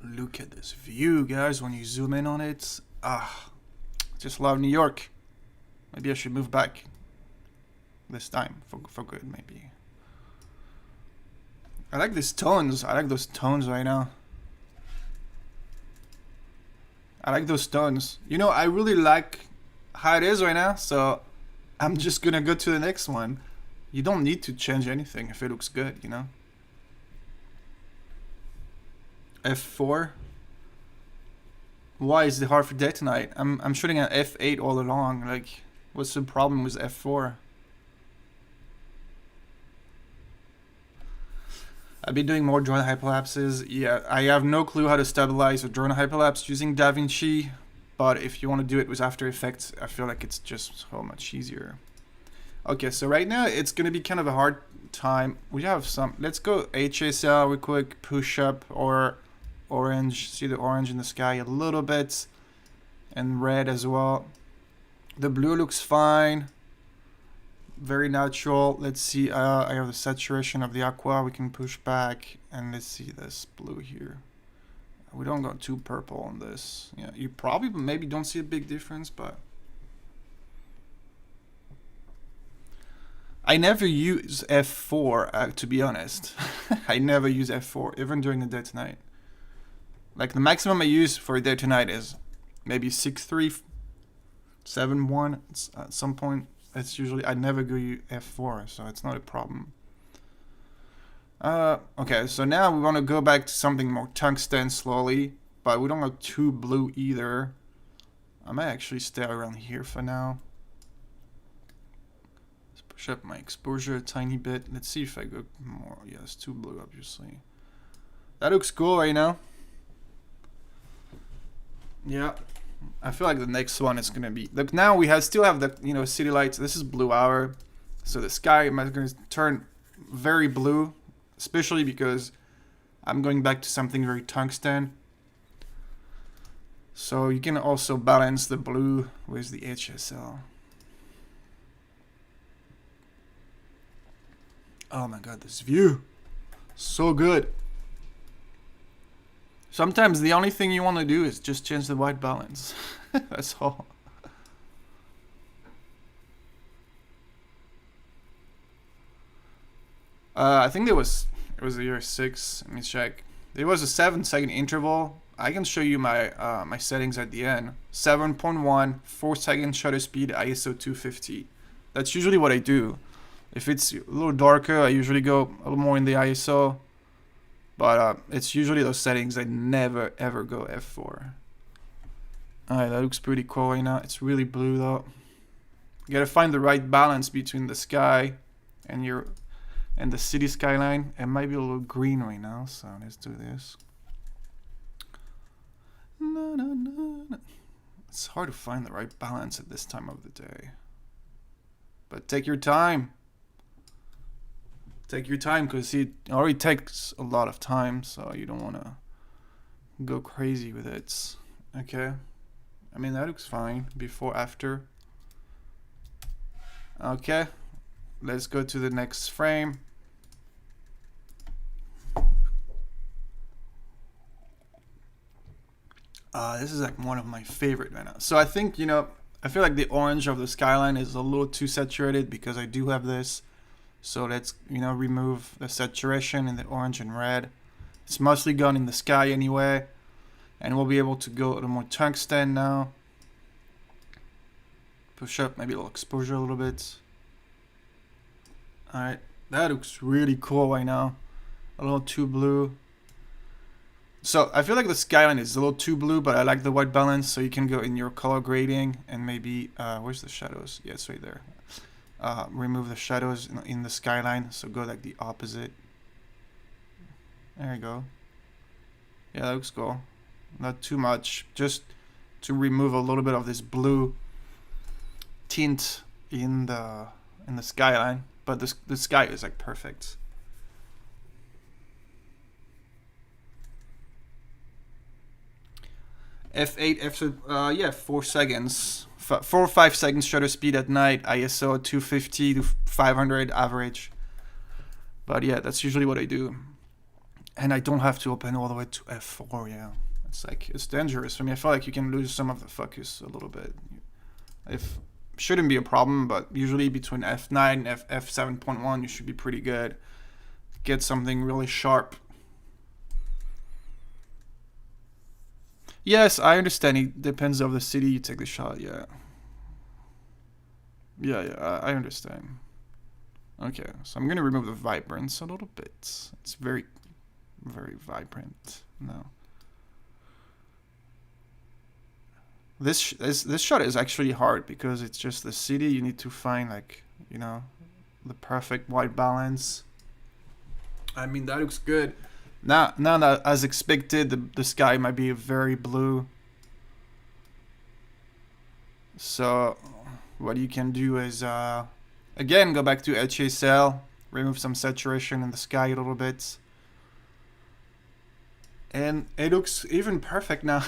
Look at this view, guys, when you zoom in on it. Just love New York. Maybe I should move back this time for good, maybe. I like these tones. I like those tones right now. I like those tones. You know, I really like how it is right now, so I'm just gonna go to the next one. You don't need to change anything if it looks good, you know? F4. Why is it hard for day tonight? I'm shooting at F8 all along. Like, what's the problem with F4? I've been doing more drone hyperlapses. Yeah, I have no clue how to stabilize a drone hyperlapse using DaVinci, but if you want to do it with After Effects, I feel like it's just so much easier. Okay, so right now it's gonna be kind of a hard time. We have some. Let's go HSL real quick. Push up or orange. See the orange in the sky a little bit, and red as well. The blue looks fine. Very natural. Let's see. I have the saturation of the aqua. We can push back, and let's see this blue here. We don't go too purple on this. Yeah, you probably maybe don't see a big difference, but I never use F4 to be honest. I never use F4 even during the day to night. Like the maximum I use for a day to night is maybe 6.3, 7.1 at some point. It's usually, I never go F4, so it's not a problem. Okay, so now we want to go back to something more tungsten slowly, but we don't go too blue either. I might actually stay around here for now. Let's push up my exposure a tiny bit. Let's see if I go more. Yeah, it's too blue, obviously. That looks cool right now. Yeah. I feel like the next one is gonna be. Look, now we still have the city lights. This is blue hour, so the sky is gonna turn very blue, especially because I'm going back to something very tungsten. So you can also balance the blue with the HSL. Oh my god, this view, so good. Sometimes the only thing you want to do is just change the white balance. That's all. I think it was a year 6. Let me check. There was a 7-second interval. I can show you my my settings at the end. 7.1, 4-second shutter speed, ISO 250. That's usually what I do. If it's a little darker, I usually go a little more in the ISO. But it's usually those settings. I never ever go F4. Alright, that looks pretty cool right now. It's really blue though. You gotta find the right balance between the sky and the city skyline. It might be a little green right now, so let's do this. It's hard to find the right balance at this time of the day. But take your time. Take your time, because it already takes a lot of time, so you don't want to go crazy with it. Okay. I mean, that looks fine. Before, after. Okay. Let's go to the next frame. This is like one of my favorite right now. So I think, I feel like the orange of the skyline is a little too saturated because I do have this. So let's, remove the saturation in the orange and red. It's mostly gone in the sky anyway. And we'll be able to go a little more tungsten now. Push up maybe a little exposure a little bit. Alright, that looks really cool right now. A little too blue. So I feel like the skyline is a little too blue, but I like the white balance, so you can go in your color grading and maybe, where's the shadows? Yeah, it's right there. Remove the shadows in the skyline, so go like the opposite. There you go. Yeah, that looks cool. Not too much, just to remove a little bit of this blue tint in the skyline, but the sky is like perfect. F8, yeah, 4 seconds. 4 or 5 seconds shutter speed at night, ISO 250 to 500 average. But yeah, that's usually what I do. And I don't have to open all the way to F4, yeah. It's dangerous. I mean, I feel like you can lose some of the focus a little bit. Shouldn't be a problem, but usually between F9 and F7.1, you should be pretty good. Get something really sharp. Yes, I understand. It depends on the city you take the shot. Yeah. Yeah, I understand. Okay, so I'm gonna remove the vibrance a little bit. It's very, very vibrant now. This shot is actually hard because it's just the city. You need to find, like, you know, the perfect white balance. I mean, that looks good. Now that, as expected, the sky might be very blue. So what you can do is, again, go back to HSL, remove some saturation in the sky a little bit. And it looks even perfect now.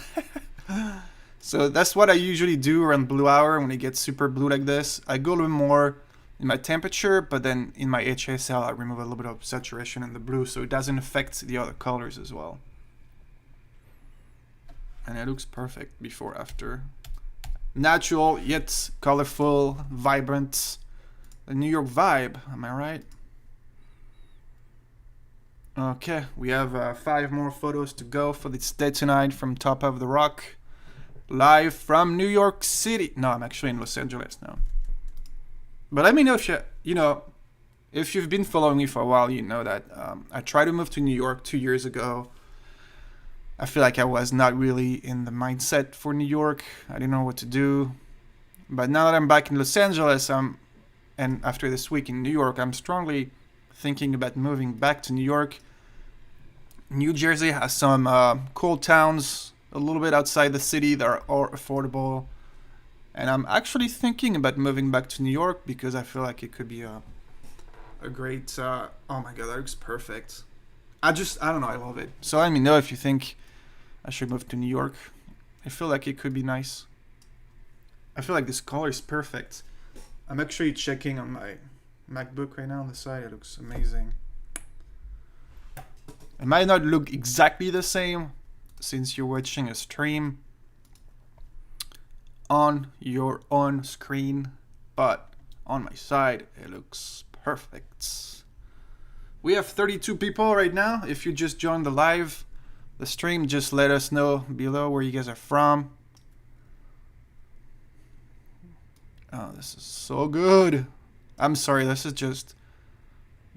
So that's what I usually do around blue hour when it gets super blue like this. I go a little more in my temperature, but then in my HSL I remove a little bit of saturation in the blue so it doesn't affect the other colors as well. And it looks perfect before, after. Natural yet colorful, vibrant. The New York vibe, am I right? Okay, we have 5 more photos to go for this day tonight from Top of the Rock. Live from New York City. No, I'm actually in Los Angeles now. But let me know if if you've been following me for a while, you know that I tried to move to New York 2 years ago. I feel like I was not really in the mindset for New York. I didn't know what to do. But now that I'm back in Los Angeles, and after this week in New York, I'm strongly thinking about moving back to New York. New Jersey has some cool towns a little bit outside the city that are all affordable. And I'm actually thinking about moving back to New York because I feel like it could be a great... oh my god, that looks perfect. I don't know, I love it. So let me know if you think I should move to New York. I feel like it could be nice. I feel like this color is perfect. I'm actually checking on my MacBook right now on the side. It looks amazing. It might not look exactly the same since you're watching a stream on your own screen, but on my side it looks perfect. We have 32 people right now. If you just joined the stream, just let us know below where you guys are from. Oh, this is so good. I'm sorry, this is just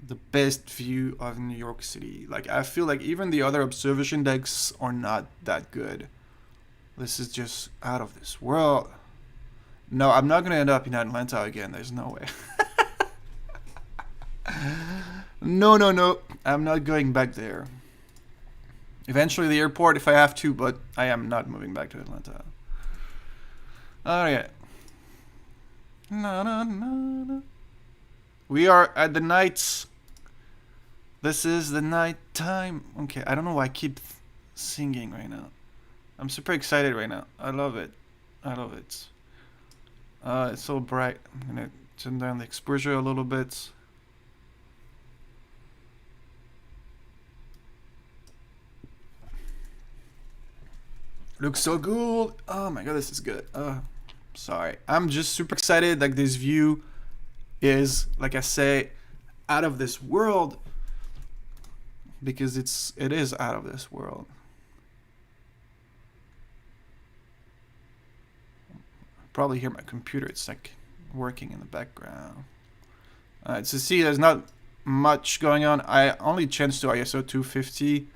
the best view of New York City. Like, I feel like even the other observation decks are not that good. This is just out of this world. No, I'm not gonna end up in Atlanta again. There's no way. No. I'm not going back there. Eventually the airport if I have to, but I am not moving back to Atlanta. Alright. No. We are at the night. This is the night time. Okay, I don't know why I keep singing right now. I'm super excited right now. I love it. It's so bright. I'm gonna turn down the exposure a little bit. Looks so good. Oh my god, this is good. Sorry. I'm just super excited. Like, this view is, like I say, out of this world. Because it is out of this world. probably hear my computer. It's like working in the background. Alright, so see, there's not much going on. I only changed to ISO 250.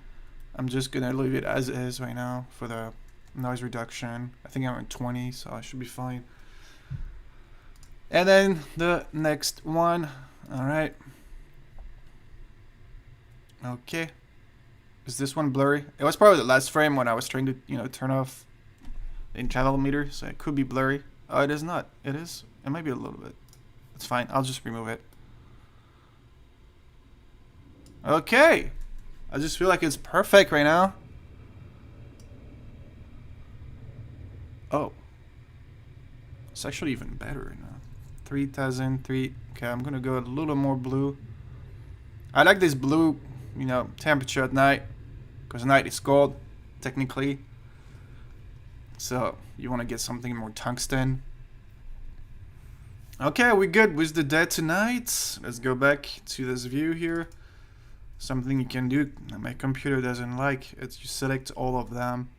I'm just gonna leave it as is right now for the noise reduction. I think I'm at 20, so I should be fine. And then the next one. Alright. Okay. Is this one blurry? It was probably the last frame when I was trying to, you know, turn off the interval meter, so it could be blurry. Oh, it is not. It is. It might be a little bit. It's fine. I'll just remove it. Okay. I just feel like it's perfect right now. Oh. It's actually even better right now. 3003. Okay, I'm gonna go a little more blue. I like this blue, you know, temperature at night, because night is cold, technically. So you want to get something more tungsten. Okay, we're good with the day tonight. Let's go back to this view here. Something you can do that my computer doesn't like, it's you select all of them,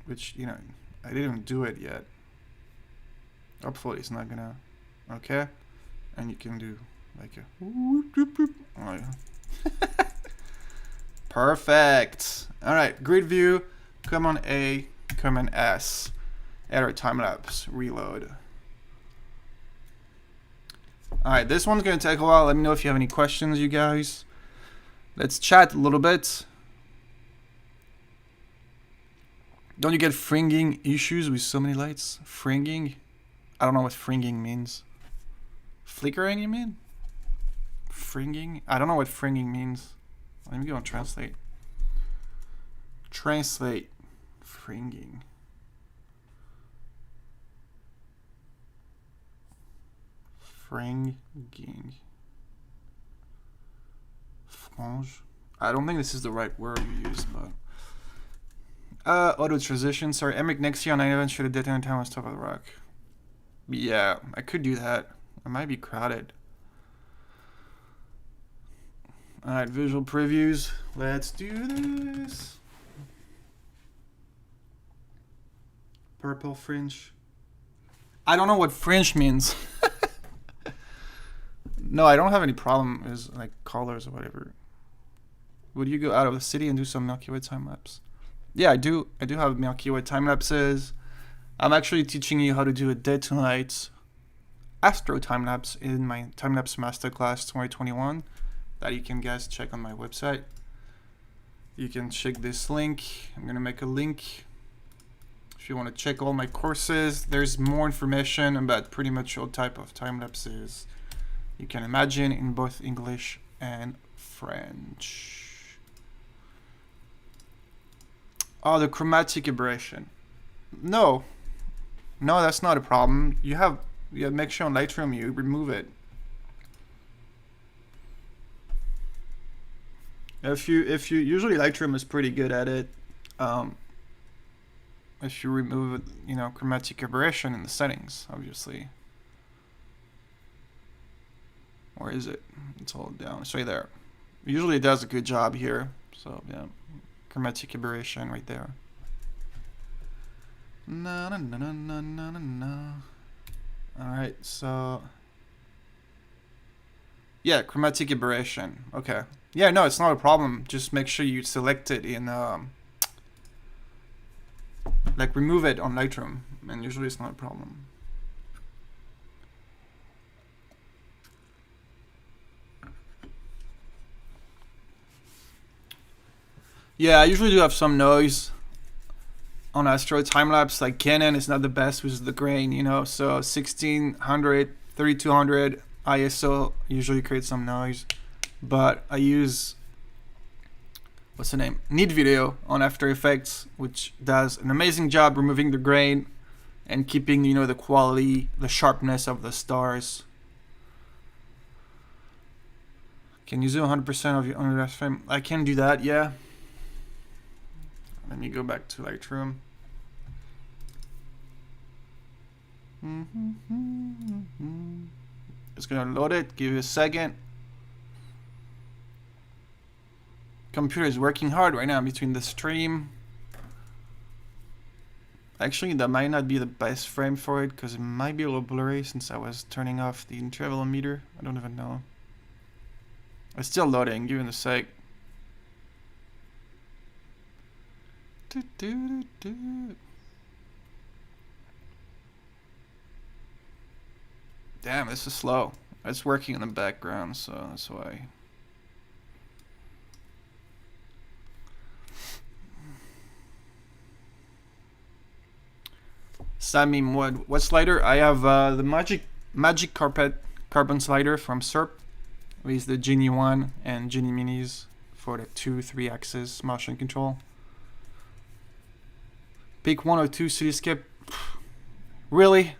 which, you know, I didn't do it yet. Hopefully it's not gonna. Okay, and you can do like a oh, yeah. Perfect. All right, grid view, command A, command S, enter time lapse, reload. All right, this one's gonna take a while. Let me know if you have any questions, you guys. Let's chat a little bit. Don't you get fringing issues with so many lights? Fringing? I don't know what fringing means. Flickering, you mean? Fringing? I don't know what fringing means. Let me go and translate. Translate. Fringing. Fringing. Frange. I don't think this is the right word you use, but. Auto transition. Sorry, Emeric, next year on 9/11 should have daytime time on top of the rock. Yeah, I could do that. I might be crowded. Alright, visual previews. Let's do this. Purple fringe. I don't know what fringe means. No, I don't have any problem with like colors or whatever. Would you go out of the city and do some Milky Way time lapse? Yeah, I do. I do have Milky Way time lapses. I'm actually teaching you how to do a day to night astro time lapse in my time lapse masterclass 2021 that you can guys check on my website. You can check this link. I'm gonna make a link if you want to check all my courses. There's more information about pretty much all type of time lapses you can imagine in both English and French. Oh, the chromatic aberration. No, that's not a problem. You have make sure on Lightroom you remove it. If you usually Lightroom is pretty good at it. If you remove, you know, chromatic aberration in the settings, obviously. Or is it? It's all down. It's right there. Usually it does a good job here. So yeah, chromatic aberration right there. No. All right, so yeah, chromatic aberration. Okay. Yeah, no, it's not a problem. Just make sure you select it in like remove it on Lightroom, and usually it's not a problem. Yeah, I usually do have some noise on Astro time-lapse. Like Canon is not the best with the grain, you know, so 1600, 3200 ISO usually creates some noise. But I use, what's the name? Neat Video on After Effects, which does an amazing job removing the grain and keeping, you know, the quality, the sharpness of the stars. Can you zoom 100% of your on your frame? I can do that, yeah. Let me go back to Lightroom. It's gonna load it, give you a second. Computer is working hard right now between the stream Actually, that might not be the best frame for it because it might be a little blurry since I was turning off the intervalometer. I don't even know. It's still loading, give it a sec. Damn, this is slow. It's working in the background, so that's why. Sammy, what slider? I have the magic carpet carbon slider from SERP with the Genie 1 and Genie Minis for the 2-3 axis motion control. Pick 1 or 2 cityscape. Really?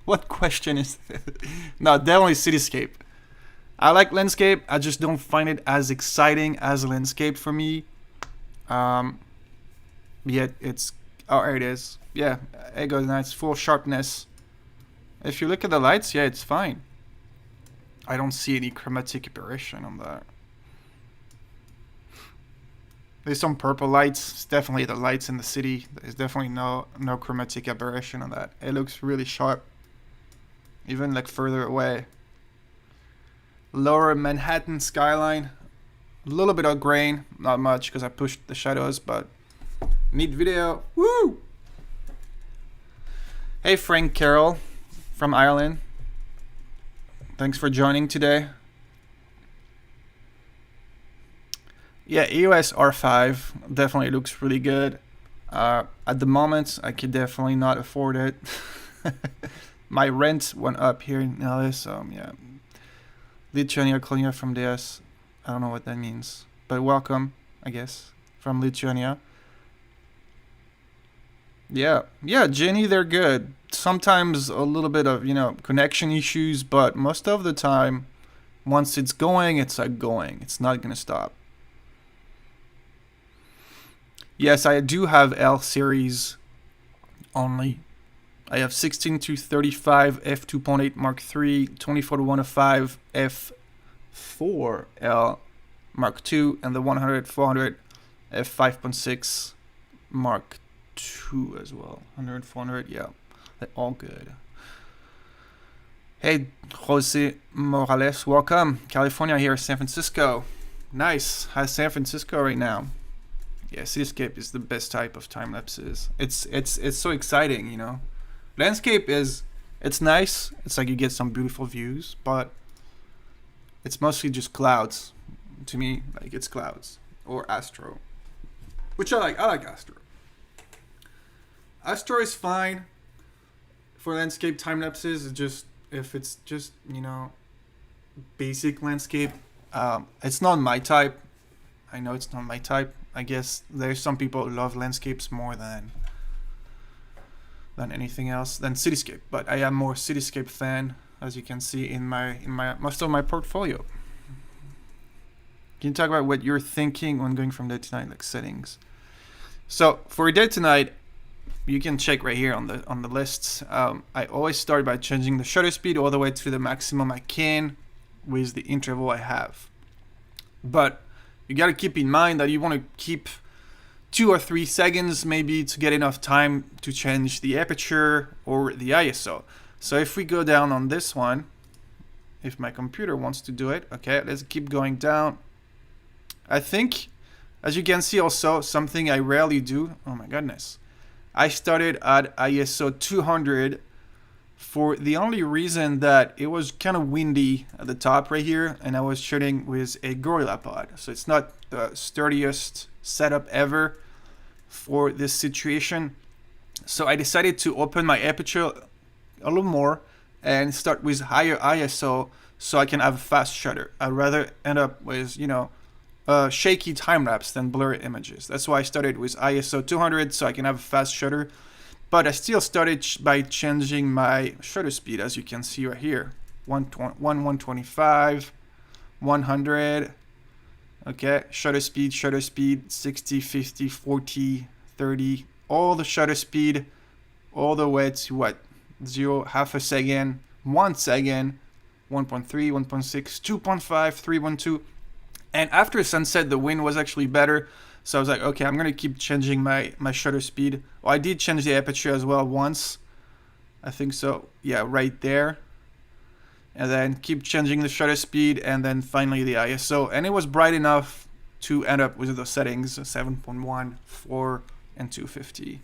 What question is that? No, definitely cityscape. I like landscape. I just don't find it as exciting as a landscape for me. Yet it's... Oh, there it is. Yeah, it goes nice. Full sharpness. If you look at the lights, yeah, it's fine. I don't see any chromatic aberration on that. There's some purple lights. It's definitely the lights in the city. There's definitely no chromatic aberration on that. It looks really sharp. Even like further away. Lower Manhattan skyline. A little bit of grain. Not much because I pushed the shadows, but neat video. Woo! Hey Frank Carroll from Ireland. Thanks for joining today. Yeah, EOS R5 definitely looks really good. At the moment, I could definitely not afford it. My rent went up here in LA, so yeah. Lithuania Colonia from DS. I don't know what that means, but welcome, I guess, from Lithuania. Yeah, Jenny, they're good. Sometimes a little bit of, connection issues, but most of the time, once it's going, it's like going. It's not gonna stop. Yes, I do have L series only. I have 16 to 35 f2.8 Mark III, 24 to 105 f4L Mark II, and the 100-400 f5.6 Mark II as well. 100-400, yeah, they're all good. Hey, Jose Morales, welcome. California here, San Francisco. Nice. How's San Francisco right now? Yeah, cityscape is the best type of time lapses. It's so exciting, Landscape it's nice. It's like you get some beautiful views, but it's mostly just clouds. To me, like it's clouds or astro, which I like. I like astro. Astro is fine for landscape time lapses. It's just if it's just basic landscape. It's not my type. I know it's not my type. I guess there's some people who love landscapes more than anything else, than cityscape. But I am more cityscape fan, as you can see in my most of my portfolio. Can you talk about what you're thinking when going from day to night, like settings? So for day to night, you can check right here on the lists. I always start by changing the shutter speed all the way to the maximum I can with the interval I have. But you got to keep in mind that you want to keep 2 or 3 seconds maybe to get enough time to change the aperture or the ISO. So if we go down on this one, if my computer wants to do it, okay, let's keep going down. I think, as you can see also, something I rarely do, oh my goodness, I started at ISO 200 for the only reason that it was kind of windy at the top right here, and I was shooting with a Gorilla Pod. So it's not the sturdiest setup ever for this situation. So I decided to open my aperture a little more and start with higher ISO so I can have a fast shutter. I'd rather end up with, shaky time lapse than blurry images. That's why I started with ISO 200 so I can have a fast shutter. But I still started by changing my shutter speed, as you can see right here. 125, 100. Okay, shutter speed, 60, 50, 40, 30. All the shutter speed, all the way to what? 0, half a second, 1 second, 1.3, 1.6, 2.5, 3.12. And after sunset, the wind was actually better. So I was like, okay, I'm gonna keep changing my shutter speed. Well, I did change the aperture as well once, I think so. Yeah, right there. And then keep changing the shutter speed, and then finally the ISO. And it was bright enough to end up with the settings 7.1, 4, and 250.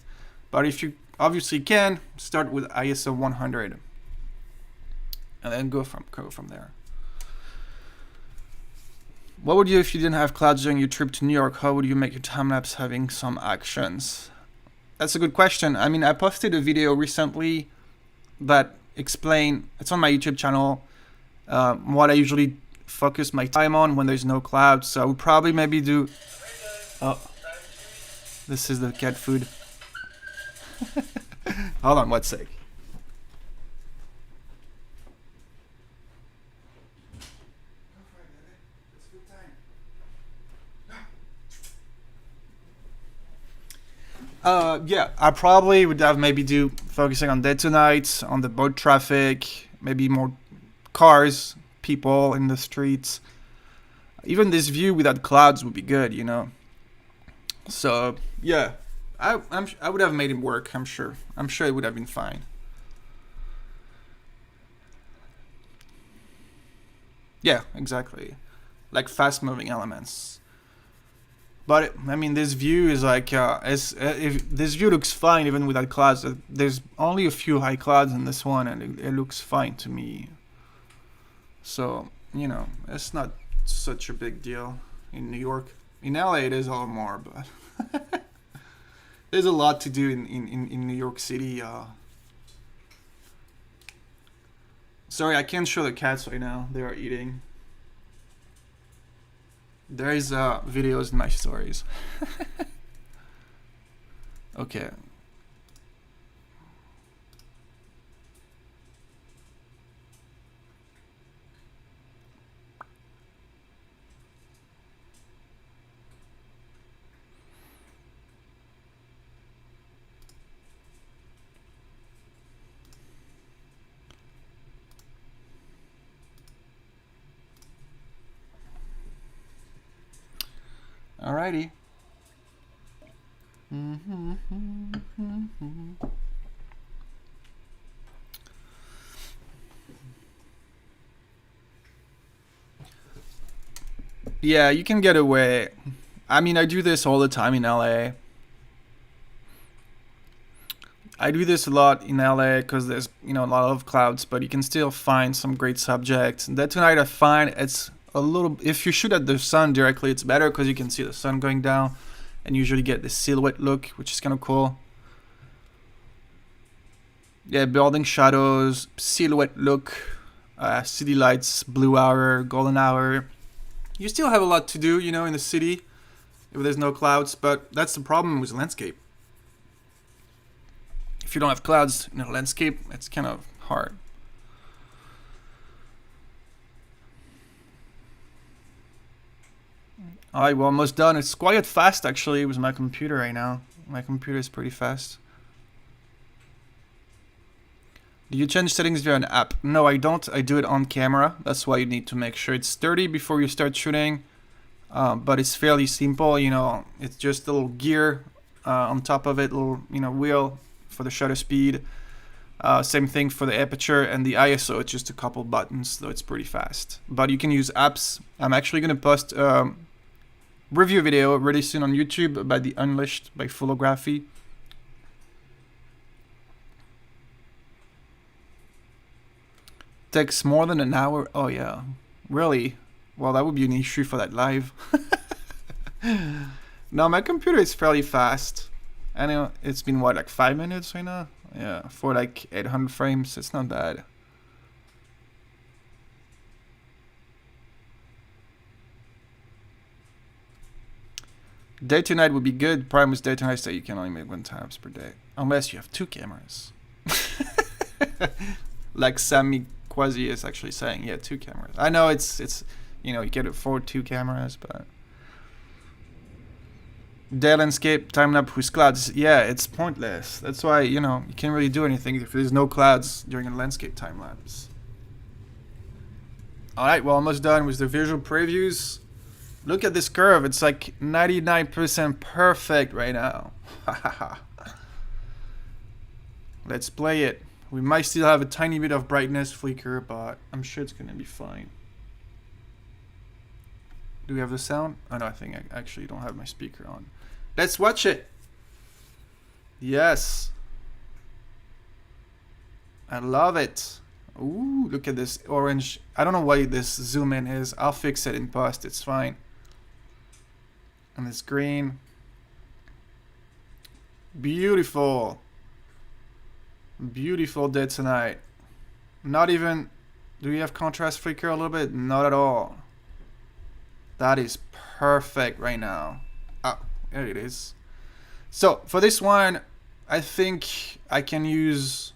But if you obviously can, start with ISO 100. And then go from there. What would you do if you didn't have clouds during your trip to New York? How would you make your time-lapse having some actions? That's a good question. I mean, I posted a video recently that explain, it's on my YouTube channel, what I usually focus my time on when there's no clouds. So I would probably maybe do, oh, this is the cat food. Hold on one sec. Yeah, I probably would have maybe do focusing on day to night, on the boat traffic, maybe more cars, people in the streets. Even this view without clouds would be good, you know. So yeah, I would have made it work. I'm sure it would have been fine. Yeah, exactly, like fast moving elements. But I mean, this view is like, if this view looks fine even without clouds. There's only a few high clouds in this one, and it looks fine to me. So you know, it's not such a big deal in New York. In LA, it is a lot more, but there's a lot to do in New York City. Sorry, I can't show the cats right now. They are eating. There is videos in my stories. Okay. Alrighty. Yeah, you can get away. I mean, I do this all the time in LA. I do this a lot in LA because there's, you know, a lot of clouds, but you can still find some great subjects. And that tonight I find it's a little, if you shoot at the sun directly, it's better because you can see the sun going down and usually get the silhouette look, which is kind of cool. Yeah, building shadows, silhouette look, city lights, blue hour, golden hour. You still have a lot to do, you know, in the city if there's no clouds, but that's the problem with landscape. If you don't have clouds in a landscape, it's kind of hard. Alright, we're almost done. It's quite fast actually with my computer right now. My computer is pretty fast. Do you change settings via an app? No, I don't. I do it on camera. That's why you need to make sure it's sturdy before you start shooting. But it's fairly simple, you know. It's just a little gear on top of it, little, you know, wheel for the shutter speed. Same thing for the aperture and the ISO. It's just a couple buttons, so it's pretty fast. But you can use apps. I'm actually going to post a review video really soon on YouTube about the Unleashed by Photography. Takes more than an hour. Oh yeah, really? Well, that would be an issue for that live. No, my computer is fairly fast. I know it's been what, like 5 minutes right now? Yeah, for like 800 frames, it's not bad. Day to night would be good. Problem with day to night that you can only make 1 time-lapse per day, unless you have 2 cameras. Like Sammy Quasi is actually saying, yeah, 2 cameras. I know it's you know, you can afford 2 cameras, but day landscape time-lapse with clouds, yeah, it's pointless. That's why, you know, you can't really do anything if there's no clouds during a landscape time-lapse. Alright, well, almost done with the visual previews. Look at this curve. It's like 99% perfect right now. Let's play it. We might still have a tiny bit of brightness flicker, but I'm sure it's gonna be fine. Do we have the sound? Oh no, I think I actually don't have my speaker on. Let's watch it. Yes. I love it. Ooh, look at this orange. I don't know why this zoom in is. I'll fix it in post. It's fine. And this green. Beautiful. Beautiful day tonight. Not even... Do we have contrast flicker a little bit? Not at all. That is perfect right now. Ah, there it is. So, for this one, I think I can use...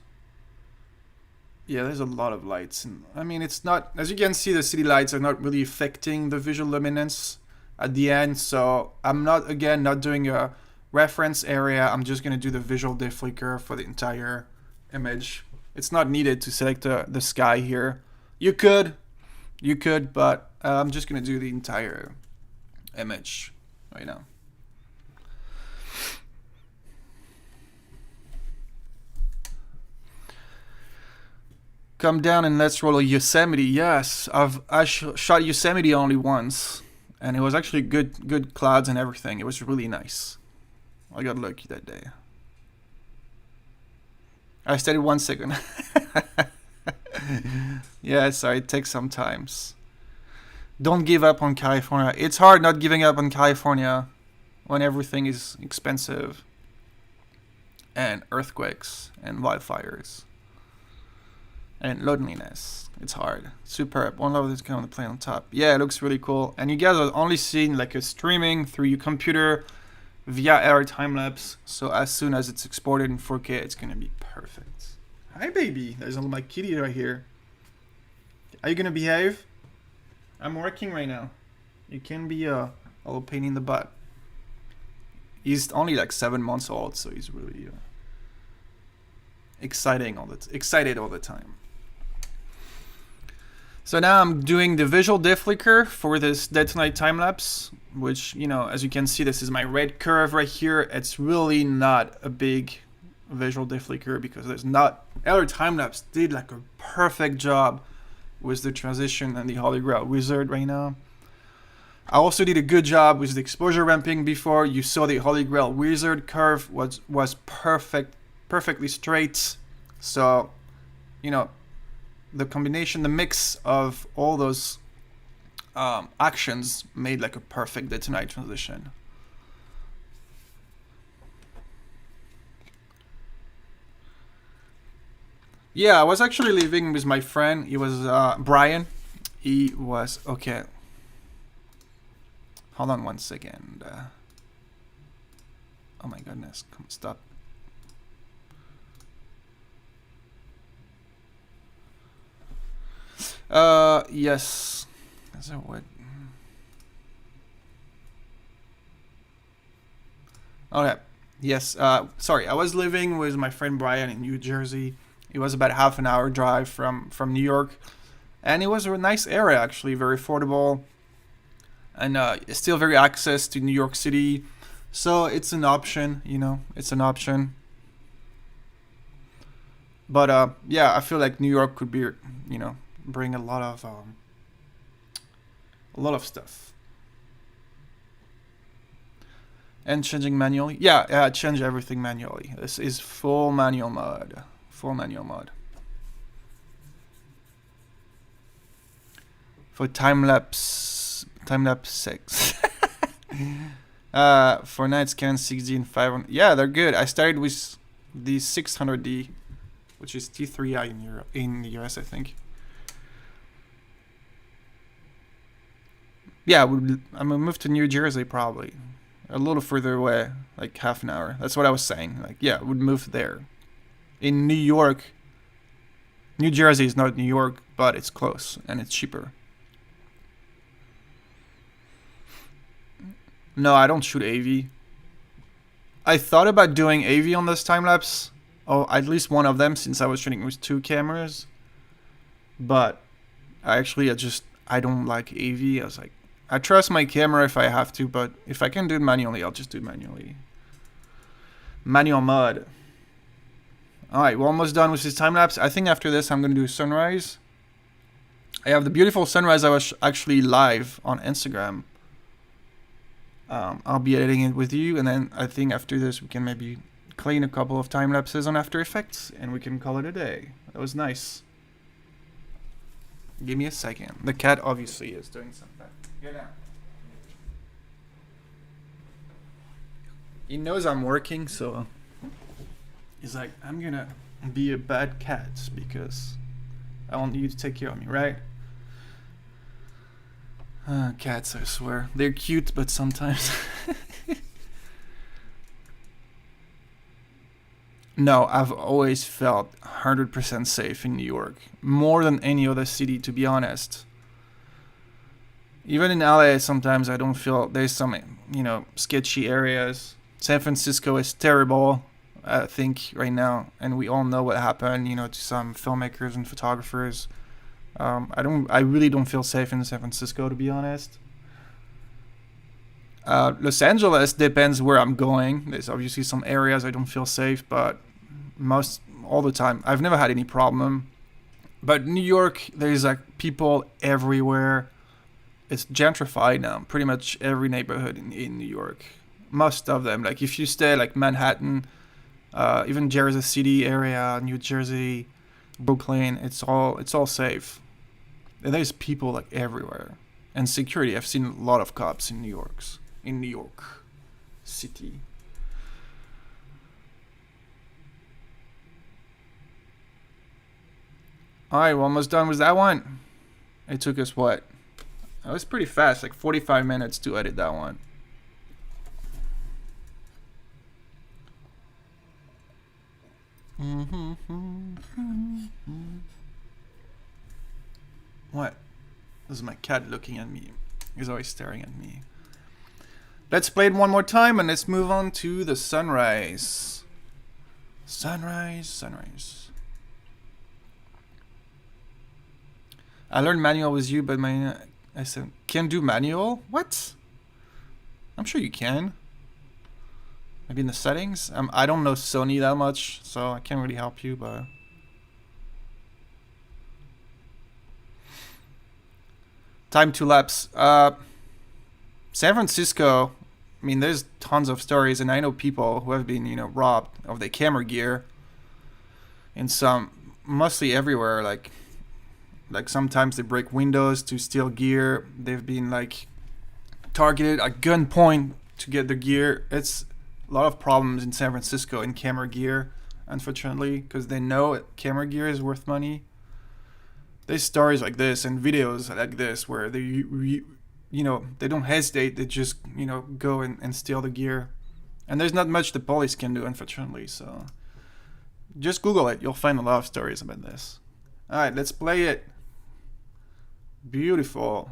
Yeah, there's a lot of lights. And I mean, it's not... As you can see, the city lights are not really affecting the visual luminance at the end. So, I'm not, again, not doing a reference area. I'm just going to do the visual deflicker for the entire image. It's not needed to select the sky here. You could, but I'm just gonna do the entire image right now. Come down and let's roll a Yosemite. Yes, I shot Yosemite only once, and it was actually good clouds and everything. It was really nice. I got lucky that day. I stayed 1 second. Yeah, sorry, it takes some times. Don't give up on California. It's hard not giving up on California when everything is expensive. And earthquakes and wildfires. And loneliness. It's hard. Superb. One level is going to play on top. Yeah, it looks really cool. And you guys are only seeing like a streaming through your computer via our time-lapse, so as soon as it's exported in 4K, it's gonna be perfect. Hi, baby. There's all my kitty right here. Are you gonna behave? I'm working right now. You can be a little pain in the butt. He's only like 7 months old, so he's really excited all the time. So now I'm doing the visual deflicker for this Dead Tonight time-lapse, which, you know, as you can see, this is my red curve right here. It's really not a big visual deflicker because there's not... Other time-lapse did like a perfect job with the transition and the Holy Grail Wizard right now. I also did a good job with the exposure ramping before. You saw the Holy Grail Wizard curve was perfectly straight. So, you know, the combination, the mix of all those actions made like a perfect day to night transition. Yeah, I was actually living with my friend. He was Brian. He was okay. Hold on 1 second. Oh my goodness! Come stop. Yes. Is that what? Okay. Yes. Sorry, I was living with my friend Brian in New Jersey. It was about half an hour drive from New York, and it was a nice area actually, very affordable, and still very access to New York City. So it's an option, you know. It's an option. But yeah, I feel like New York could be, you know, bring a lot of stuff. And changing manually. Yeah, change everything manually. This is full manual mode. Full manual mode. For time-lapse 6. For night scan 6D and 500. Yeah, they're good. I started with the 600D, which is T3i in Europe, in the US, I think. Yeah, I'm gonna move to New Jersey probably. A little further away, like half an hour. That's what I was saying. Like, yeah, would move there. In New York, New Jersey is not New York, but it's close and it's cheaper. No, I don't shoot AV. I thought about doing AV on this time lapse. Oh, at least one of them, since I was shooting with 2 cameras. But I don't like AV. I was like, I trust my camera if I have to, but if I can do it manually, I'll just do it manually. Manual mode. Alright, we're almost done with this time lapse. I think after this I'm going to do sunrise. I have the beautiful sunrise I was actually live on Instagram. I'll be editing it with you, and then I think after this we can maybe clean a couple of time lapses on After Effects, and we can call it a day. That was nice. Give me a second. The cat obviously is doing something. Get out. He knows I'm working, so he's like, I'm gonna be a bad cat because I want you to take care of me, right? Cats, I swear. They're cute, but sometimes... No, I've always felt 100% safe in New York. More than any other city, to be honest. Even in LA, sometimes I don't feel... There's some, sketchy areas. San Francisco is terrible, I think, right now. And we all know what happened, to some filmmakers and photographers. I really don't feel safe in San Francisco, to be honest. Los Angeles depends where I'm going. There's obviously some areas I don't feel safe, but all the time I've never had any problem. But New York, there's like people everywhere. It's gentrified now. Pretty much every neighborhood in New York, most of them. Like if you stay like Manhattan, even Jersey City area, New Jersey, Brooklyn, it's all safe. And there's people like everywhere. And security, I've seen a lot of cops in New York City. Alright, we're almost done with that one. It took us what? It was pretty fast, like 45 minutes to edit that one. What? This is my cat looking at me. He's always staring at me. Let's play it one more time and let's move on to the sunrise. Sunrise. I learned manual with you, but I said, can't do manual? What? I'm sure you can. Maybe in the settings? I don't know Sony that much, so I can't really help you, but... Time to lapse. San Francisco, I mean, there's tons of stories, and I know people who have been, robbed of their camera gear in mostly everywhere, like sometimes they break windows to steal gear. They've been like targeted at gunpoint to get the gear. It's a lot of problems in San Francisco in camera gear, unfortunately, because they know camera gear is worth money. There's stories like this and videos like this where they don't hesitate. They just, go and steal the gear. And there's not much the police can do, unfortunately. So just Google it. You'll find a lot of stories about this. All right, let's play it. Beautiful.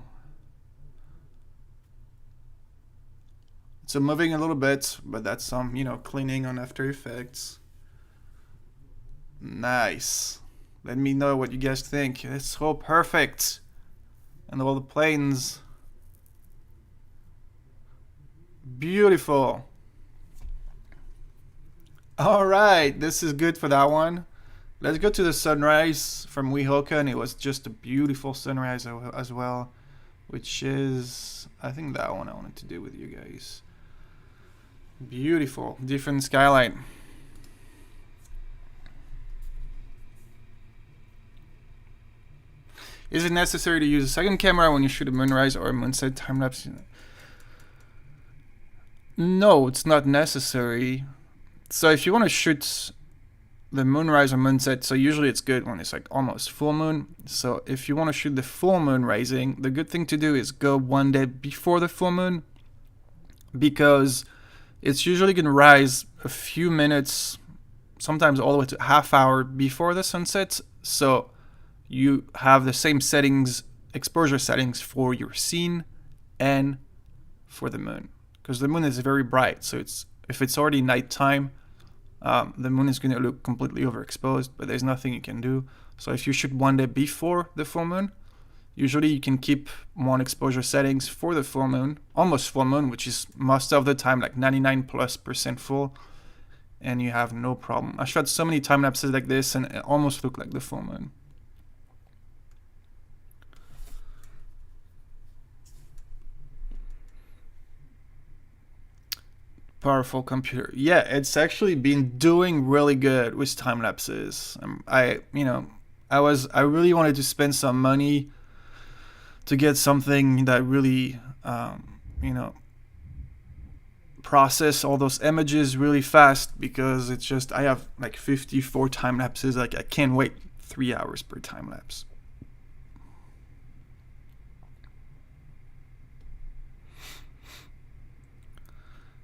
So moving a little bit, but that's some, cleaning on After Effects. Nice. Let me know what you guys think. It's so perfect. And all the planes. Beautiful. Alright, this is good for that one. Let's go to the sunrise from Weehawken, and it was just a beautiful sunrise as well. Which is, I think that one I wanted to do with you guys. Beautiful. Different skyline. Is it necessary to use a second camera when you shoot a moonrise or a moonset time-lapse? No, it's not necessary. So if you want to shoot the moonrise or moonset, so usually it's good when it's like almost full moon. So if you want to shoot the full moon rising, the good thing to do is go one day before the full moon, because it's usually going to rise a few minutes, sometimes all the way to half hour before the sunset. So you have the same settings, exposure settings for your scene and for the moon, because the moon is very bright. So if it's already nighttime, the moon is going to look completely overexposed, but there's nothing you can do. So if you shoot one day before the full moon, Usually you can keep one exposure settings for the full moon, almost full moon, which is most of the time like 99+% full, and you have no problem. I shot so many time lapses like this and it almost looked like the full moon. Powerful computer. Yeah, it's actually been doing really good with time lapses. I really wanted to spend some money to get something that really, process all those images really fast, because it's just, I have like 54 time lapses. Like I can't wait 3 hours per time lapse.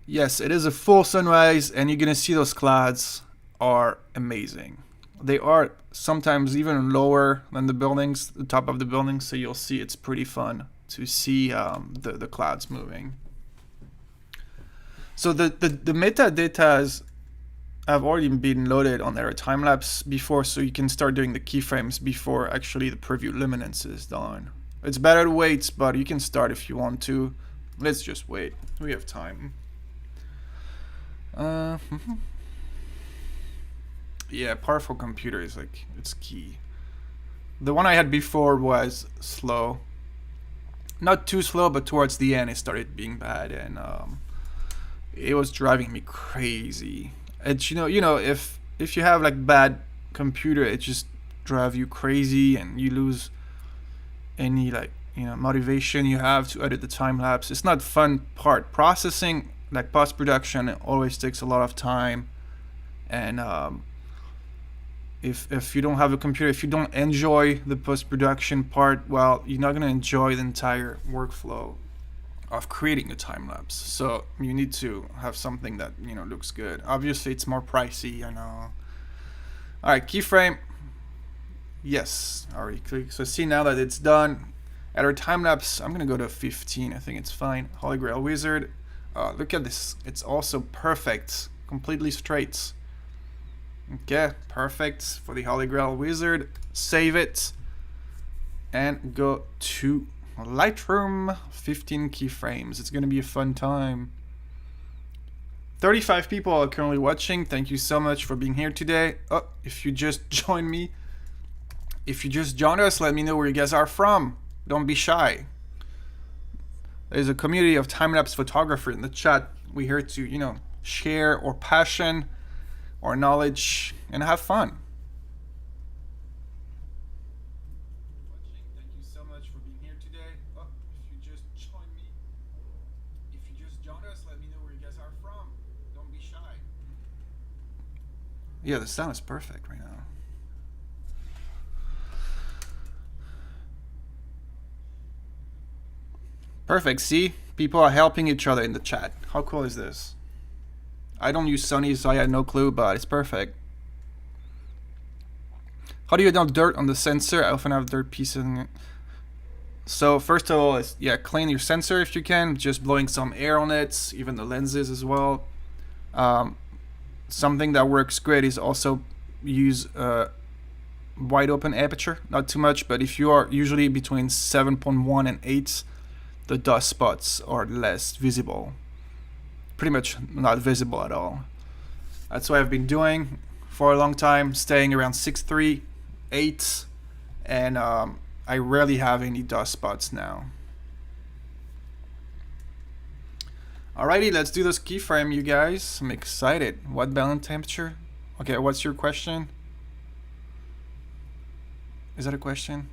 Yes, it is a full sunrise, and you're gonna see those clouds are amazing. They are sometimes even lower than the buildings, the top of the building, so you'll see it's pretty fun to see the clouds moving. So the metadata have already been loaded on their time lapse before, so you can start doing the keyframes before actually the preview luminance is done. It's better to wait, but you can start if you want to. Let's just wait. We have time. Yeah, powerful computer is like, it's key. The one I had before was slow. Not too slow, but towards the end it started being bad, and it was driving me crazy. It's, if you have like bad computer, it just drive you crazy and you lose any motivation you have to edit the time lapse. It's not fun part. Processing, like post-production, it always takes a lot of time, and if you don't have a computer, if you don't enjoy the post-production part, well, you're not going to enjoy the entire workflow of creating a time lapse. So you need to have something that looks good. Obviously it's more pricey, I know. All right, keyframe. Yes, already click. So see, now that it's done, at our time lapse, I'm gonna go to 15. I think it's fine. Holy Grail Wizard. Look at this. It's also perfect, completely straight. Okay, perfect for the Holy Grail Wizard. Save it and go to Lightroom. 15 keyframes. It's gonna be a fun time. 35 people are currently watching. Thank you so much for being here today. Oh, if you just joined me, if you just joined us, let me know where you guys are from. Don't be shy. There's a community of time-lapse photographers in the chat. We're here to, share our passion, our knowledge, and have fun. Thank you so much for being here today. Oh, if you just joined me, if you just joined us, let me know where you guys are from. Don't be shy. Yeah, the sound is perfect right now. Perfect. See, people are helping each other in the chat. How cool is this? I don't use Sony, so I had no clue, but it's perfect. How do you dump dirt on the sensor? I often have dirt pieces in it. So first of all, is clean your sensor if you can, just blowing some air on it, even the lenses as well. Something that works great is also use wide open aperture, not too much, but if you are usually between 7.1 and 8, the dust spots are less visible. Pretty much not visible at all. That's what I've been doing for a long time, staying around 6.3, 8, and I rarely have any dust spots now. Alrighty, let's do this keyframe, you guys. I'm excited. What balance temperature? Okay, what's your question? Is that a question?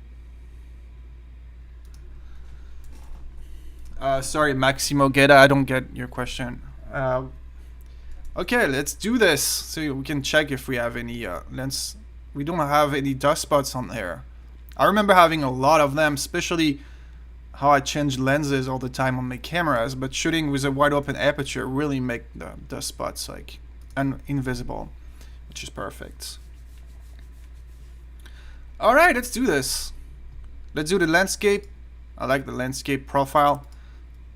Sorry, Maximo Guetta, I don't get your question. Okay, let's do this so we can check if we have any lens. We don't have any dust spots on there. I remember having a lot of them, especially how I change lenses all the time on my cameras, but shooting with a wide open aperture really make the dust spots like invisible, which is perfect. All right, let's do this. Let's do the landscape. I like the landscape profile.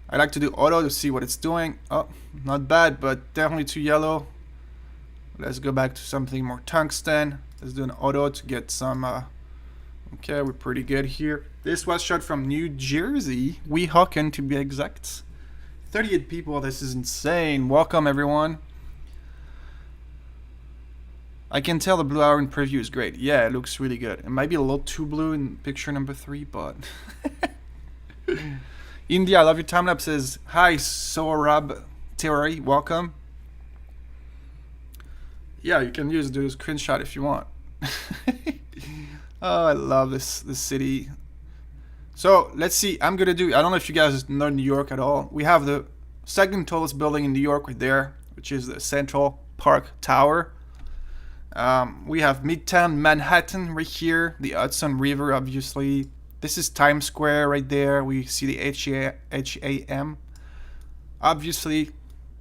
I like to do auto to see what it's doing. Oh, not bad, but definitely too yellow. Let's go back to something more tungsten. Let's do an auto to get some Okay, we're pretty good here. This was shot from New Jersey, Weehawken to be exact. 38 people, this is insane. Welcome everyone. I can tell the blue hour in preview is great. Yeah, it looks really good. It might be a little too blue in picture number 3, but... India, I love your time lapses. Hi, Sohrab Theory, welcome. Yeah, you can use the screenshot if you want. Oh, I love this city. So let's see. I don't know if you guys know New York at all. We have the second tallest building in New York right there, which is the Central Park Tower. We have Midtown Manhattan right here, the Hudson River, obviously. This is Times Square right there. We see the HAM. Obviously,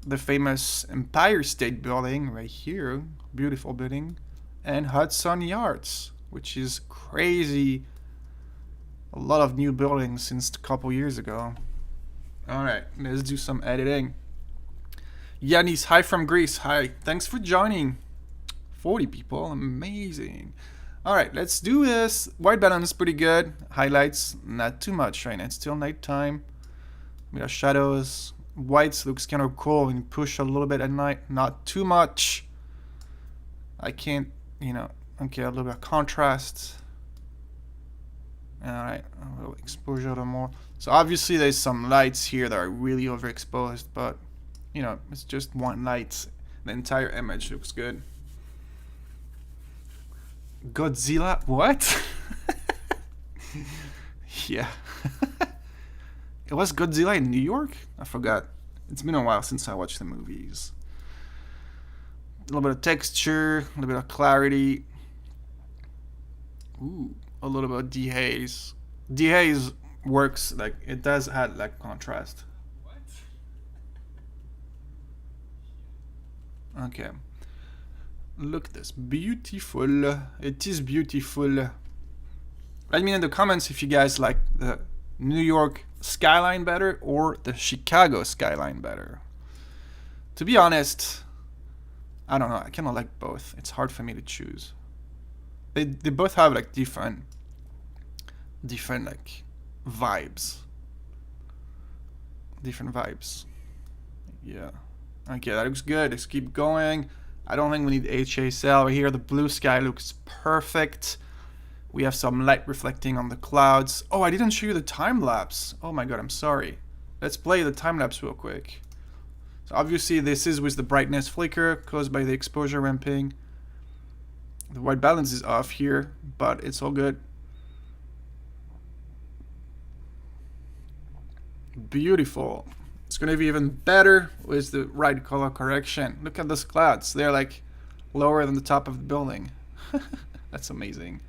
the famous Empire State Building right here, beautiful building, and Hudson Yards, which is crazy. A lot of new buildings since a couple years ago. Alright, let's do some editing. Yanis, hi from Greece. Hi, thanks for joining. 40 people, amazing. Alright, let's do this. White balance is pretty good. Highlights, not too much right now. It's still nighttime. We have shadows. Whites looks kind of cool when you push a little bit at night. Not too much. I can't, okay, a little bit of contrast. Alright, a little exposure a little more. So obviously there's some lights here that are really overexposed, but it's just one light. The entire image looks good. Godzilla, what? Yeah. It was Godzilla in New York? I forgot. It's been a while since I watched the movies. A little bit of texture, a little bit of clarity. Ooh, a little bit of dehaze. Dehaze works, like, it does add, like, contrast. Okay. Look at this. Beautiful. It is beautiful. Let me know in the comments if you guys like the New York skyline better or the Chicago skyline better. To be honest, I don't know. I kind of like both. It's hard for me to choose. They both have like different like vibes. Different vibes. Yeah. Okay, that looks good. Let's keep going. I don't think we need HSL over here. The blue sky looks perfect. We have some light reflecting on the clouds. Oh, I didn't show you the time lapse. Oh my god, I'm sorry. Let's play the time lapse real quick. So obviously this is with the brightness flicker caused by the exposure ramping. The white balance is off here, but it's all good. Beautiful. It's gonna be even better with the right color correction. Look at those clouds. They're like lower than the top of the building. That's amazing.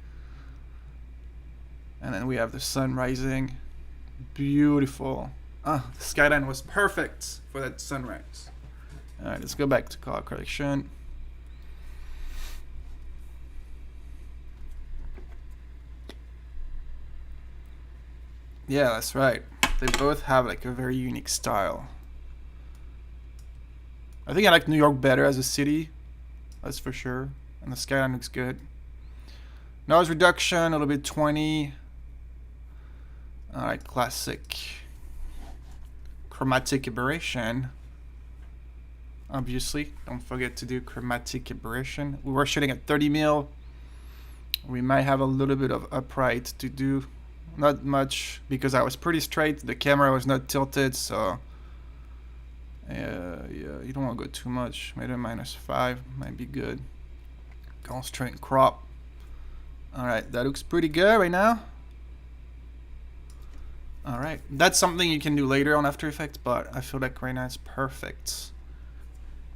And then we have the sun rising. Beautiful. Ah, the skyline was perfect for that sunrise. Alright, let's go back to color correction. Yeah, that's right. They both have like a very unique style. I think I like New York better as a city. That's for sure. And the skyline looks good. Noise reduction, a little bit 20. Alright, classic. Chromatic aberration. Obviously, don't forget to do chromatic aberration. We were shooting at 30 mil. We might have a little bit of upright to do. Not much, because I was pretty straight. The camera was not tilted, so yeah, you don't want to go too much. Maybe -5 might be good. Constraint crop. Alright, that looks pretty good right now. Alright, that's something you can do later on After Effects, but I feel like right now it's perfect.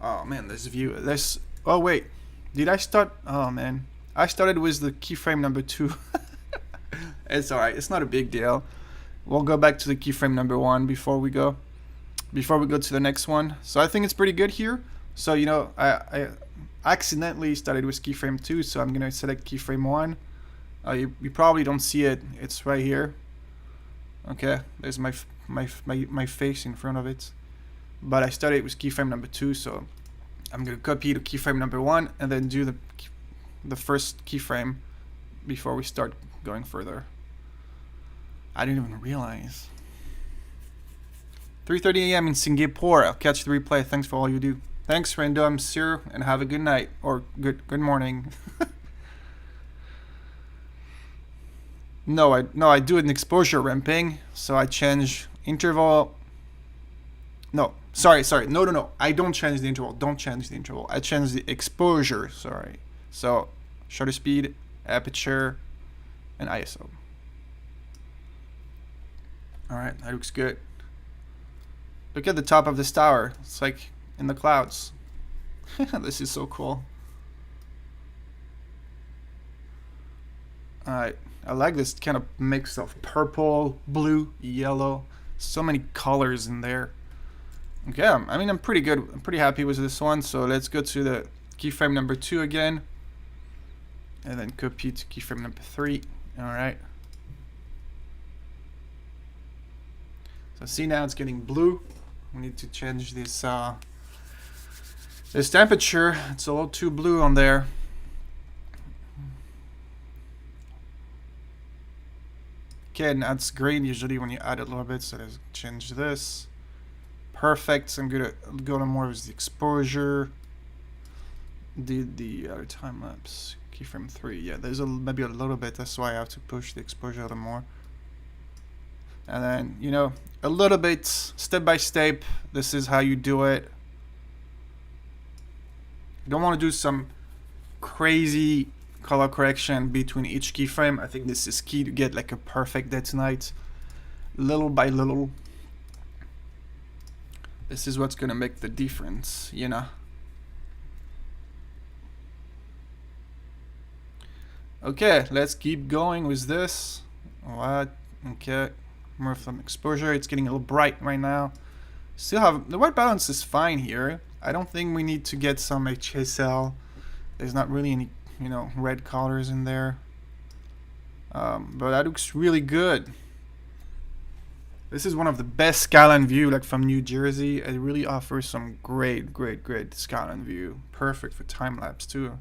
Oh man, this view, this, oh wait, did I start, oh man, I started with the keyframe number 2. It's alright, it's not a big deal. We'll go back to the keyframe number 1 before we go to the next one. So I think it's pretty good here. So I accidentally started with keyframe 2, so I'm gonna select keyframe 1. You probably don't see it, it's right here. Okay, there's my face in front of it. But I started with keyframe number 2, so I'm gonna copy the keyframe number 1 and then do the first keyframe before we start going further. I didn't even realize. 3:30 a.m. in Singapore. I'll catch the replay. Thanks for all you do. Thanks, Random Sir, and have a good night or good morning. No, I do an exposure ramping, so I change interval. No, sorry. No. I don't change the interval. Don't change the interval. I change the exposure. Sorry. So shutter speed, aperture, and ISO. All right, that looks good. Look at the top of this tower. It's like in the clouds. This is so cool. Alright, I like this kind of mix of purple, blue, yellow. So many colors in there. Okay, I mean, I'm pretty good. I'm pretty happy with this one. So let's go to the keyframe number 2 again. And then copy to keyframe number 3. Alright. So see, now it's getting blue. We need to change this this temperature. It's a little too blue on there. Okay, and that's green usually when you add a little bit. So let's change this. Perfect. So I'm gonna go to more with the exposure. The other time lapse keyframe 3. Yeah, there's maybe a little bit. That's why I have to push the exposure a little more. And then, you know, a little bit step by step. This is how you do it. You don't want to do some crazy color correction between each keyframe. I think this is key to get like a perfect day tonight. Little by little. This is what's gonna make the difference, you know. Okay, let's keep going with this. What? Okay. More from exposure. It's getting a little bright right now. Still have the white balance is fine here. I don't think we need to get some HSL. There's not really any, you know, red colors in there. But that looks really good. This is one of the best skyline view, like from New Jersey. It really offers some great skyline view. Perfect for time lapse too.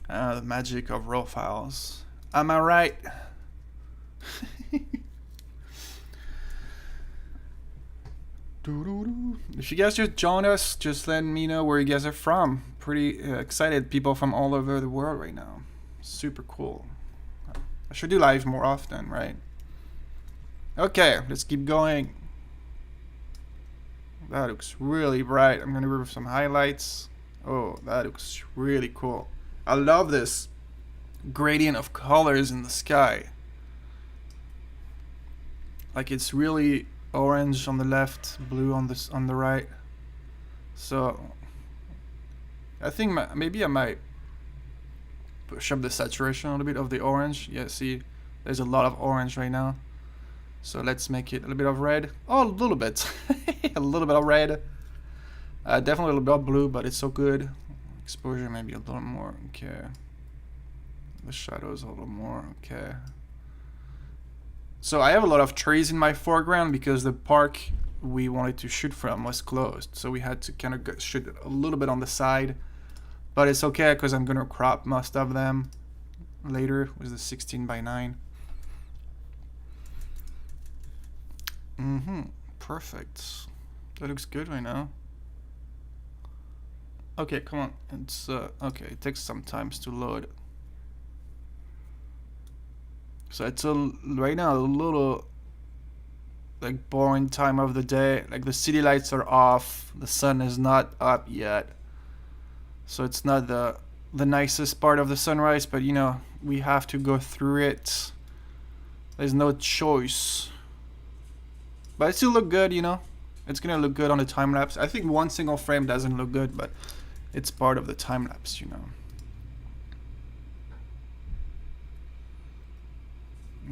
The magic of raw files. Am I right? If you guys just join us, just let me know where you guys are from. Pretty excited people from all over the world right now. Super cool. I should do live more often, right? Okay, let's keep going. That looks really bright. I'm gonna remove some highlights. Oh, that looks really cool. I love this gradient of colors in the sky. Like it's really orange on the left, blue on the right. So I think maybe I might push up the saturation a little bit of the orange. Yeah, see, there's a lot of orange right now. So let's make it a little bit of red. Oh, a little bit. A little bit of red. Definitely a little bit of blue, but it's so good. Exposure maybe a little more. Okay. The shadows a little more. Okay. So I have a lot of trees in my foreground because the park we wanted to shoot from was closed. So we had to kind of shoot a little bit on the side. But it's okay because I'm going to crop most of them later with the 16:9. Perfect. That looks good right now. Okay, come on. It's okay, it takes some time to load. So it's right now a little like boring time of the day. Like the city lights are off, the sun is not up yet, so it's not the nicest part of the sunrise. But you know, we have to go through it. There's no choice. But it still look good, you know. It's gonna look good on the time lapse. I think one single frame doesn't look good, but it's part of the time lapse, you know.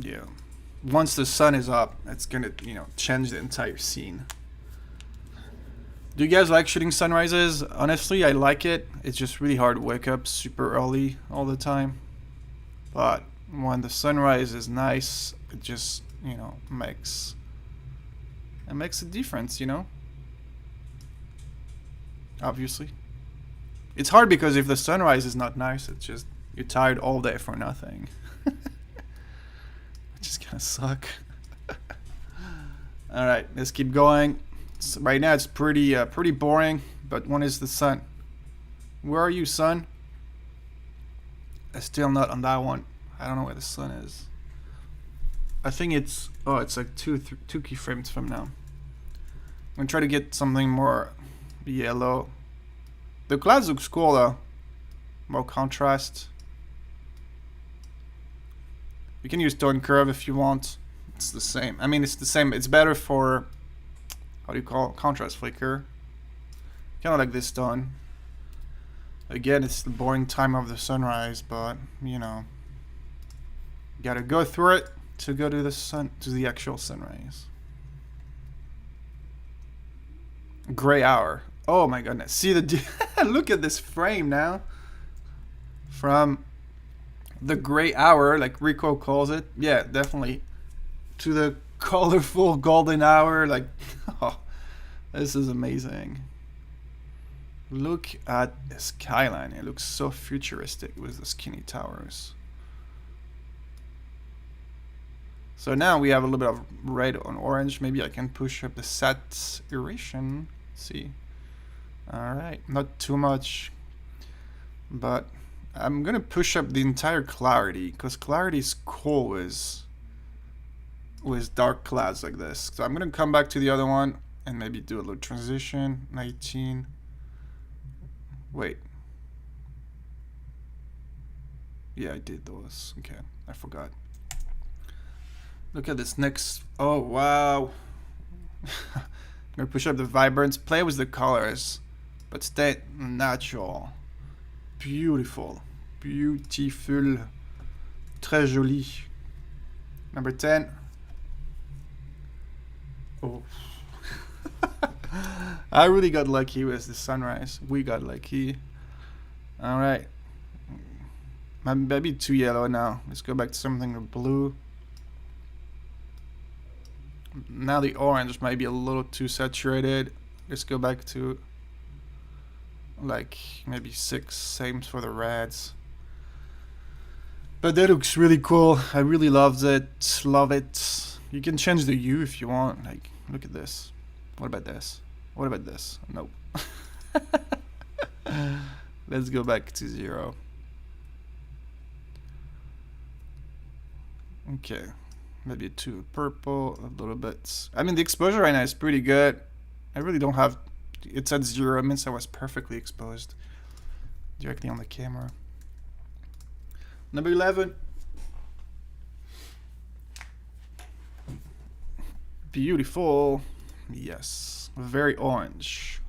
Yeah, once the sun is up, it's gonna, you know, change the entire scene. Do you guys like shooting sunrises? Honestly, I like it. It's just really hard to wake up super early all the time. But when the sunrise is nice, it just, you know, makes a difference, you know. Obviously, it's hard because if the sunrise is not nice, it's just, you're tired all day for nothing. Which is gonna suck. Alright, let's keep going. So right now it's pretty boring, but when is the sun? Where are you, sun? I'm still not on that one. I don't know where the sun is. I think it's, oh, it's like two keyframes from now. I'm gonna try to get something more yellow. The clouds looks cool though. More contrast. You can use tone curve if you want. It's the same. I mean, it's the same. It's better for, how do you call it? Contrast flicker. Kind of like this tone. Again, it's the boring time of the sunrise, but you know, you gotta go through it to go to the sun, to the actual sunrise. Gray hour. Oh my goodness! See the look at this frame now. From the gray hour, like Rico calls it, yeah, definitely, to the colorful golden hour. Like, oh, this is amazing. Look at the skyline. It looks so futuristic with the skinny towers. So now we have a little bit of red on orange. Maybe I can push up the saturation. Let's see. Alright, not too much. But I'm gonna push up the entire clarity, because clarity is cool with dark clouds like this. So I'm gonna come back to the other one and maybe do a little transition. 19. Wait. Yeah, I did those. Okay, I forgot. Look at this next. Oh, wow. I'm gonna push up the vibrance, play with the colors, but stay natural. Beautiful. Beautiful. Très joli. Number 10. Oh. I really got lucky with the sunrise. We got lucky. Alright. Maybe too yellow now. Let's go back to something with blue. Now the orange might be a little too saturated. Let's go back to like maybe 6. Same for the reds. But that looks really cool. I really loved it. Love it. You can change the hue if you want. Like, look at this. What about this? What about this? Nope. Let's go back to 0. Okay. Maybe to purple a little bit. I mean, the exposure right now is pretty good. I really don't have... It's at 0. It means I was perfectly exposed directly on the camera. Number 11. Beautiful. Yes. Very orange.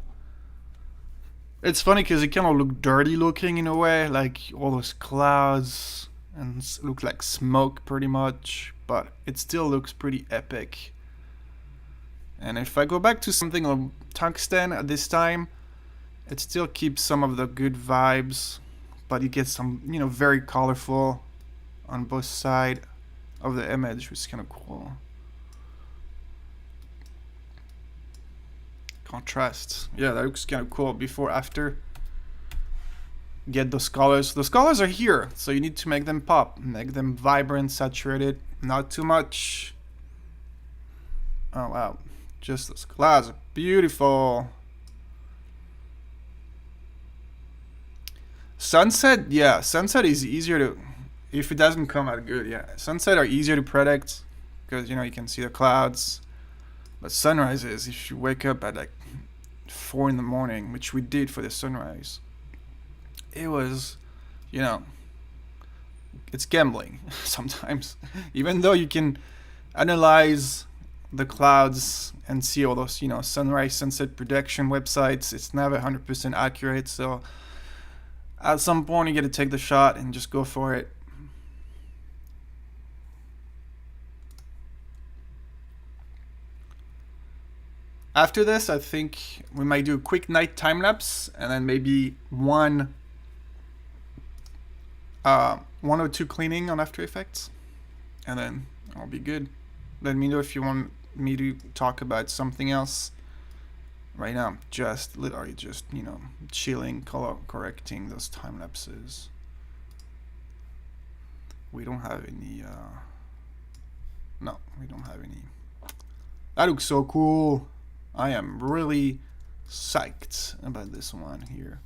It's funny because it kind of look dirty looking in a way. Like all those clouds and look like smoke pretty much. But it still looks pretty epic. And if I go back to something on tungsten at this time, it still keeps some of the good vibes, but you get some, you know, very colorful on both sides of the image, which is kind of cool. Contrast. Yeah, that looks kind of cool. Before, after. Get those colors. Those colors are here, so you need to make them pop. Make them vibrant, saturated. Not too much. Oh, wow. Just those clouds are beautiful. Sunset, yeah. Sunset is easier to... If it doesn't come out good, yeah. Sunset are easier to predict because, you know, you can see the clouds. But sunrises, if you wake up at like 4 in the morning, which we did for the sunrise, it was, you know, it's gambling sometimes. Even though you can analyze the clouds and see all those, you know, sunrise, sunset prediction websites, it's never 100% accurate. So at some point you got to take the shot and just go for it. After this, I think we might do a quick night time lapse and then maybe one or two cleaning on After Effects, and then I'll be good. Let me know if you want me to talk about something else. Right now, just literally just, you know, chilling, color correcting those time lapses. We don't have any, no, we don't have any. That looks so cool. I am really psyched about this one here.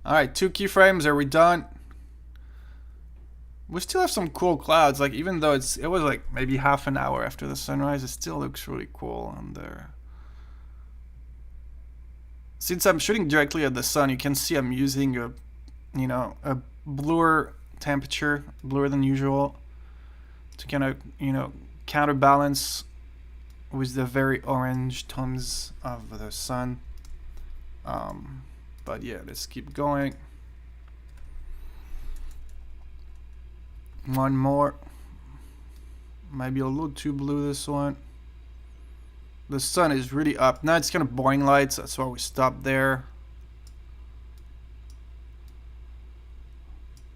Alright, 2 keyframes, are we done? We still have some cool clouds, like even though it was like maybe half an hour after the sunrise, it still looks really cool on there. Since I'm shooting directly at the sun, you can see I'm using a, you know, a bluer temperature, bluer than usual, to kind of, you know, counterbalance with the very orange tones of the sun. But yeah, let's keep going. One more. Maybe a little too blue, this one. The sun is really up. Now it's kind of boring lights, that's why we stopped there.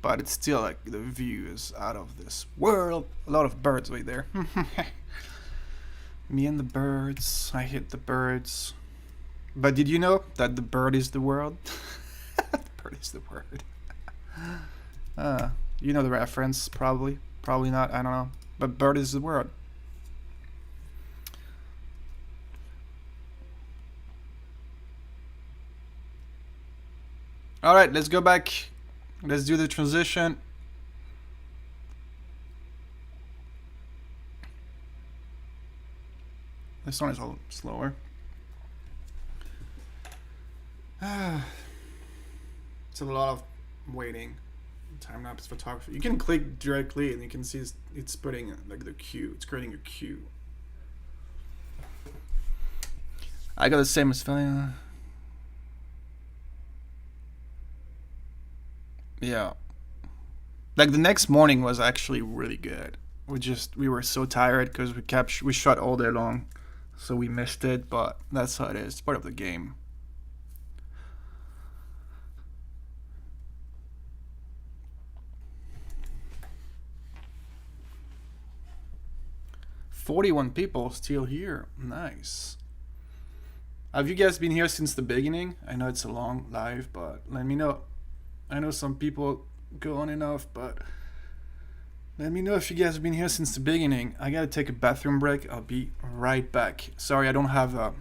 But it's still like the view is out of this world. A lot of birds right there. Me and the birds. I hit the birds. But did you know that the bird is the world? The bird is the word. You know the reference, probably. Probably not, I don't know. But bird is the word. Alright, let's go back. Let's do the transition. This one is a little slower. It's a lot of waiting. Time-lapse photography. You can click directly and you can see it's putting like the queue. It's creating a queue. I got the same as feeling. Yeah. Like the next morning was actually really good. We were so tired because we shot all day long, so we missed it. But that's how it is. It's part of the game. "41 people still here. Nice. Have you guys been here since the beginning? I know it's a long live, but let me know. I know some people go on and off, but let me know if you guys have been here since the beginning. I gotta take a bathroom break. I'll be right back. Sorry, I don't have a,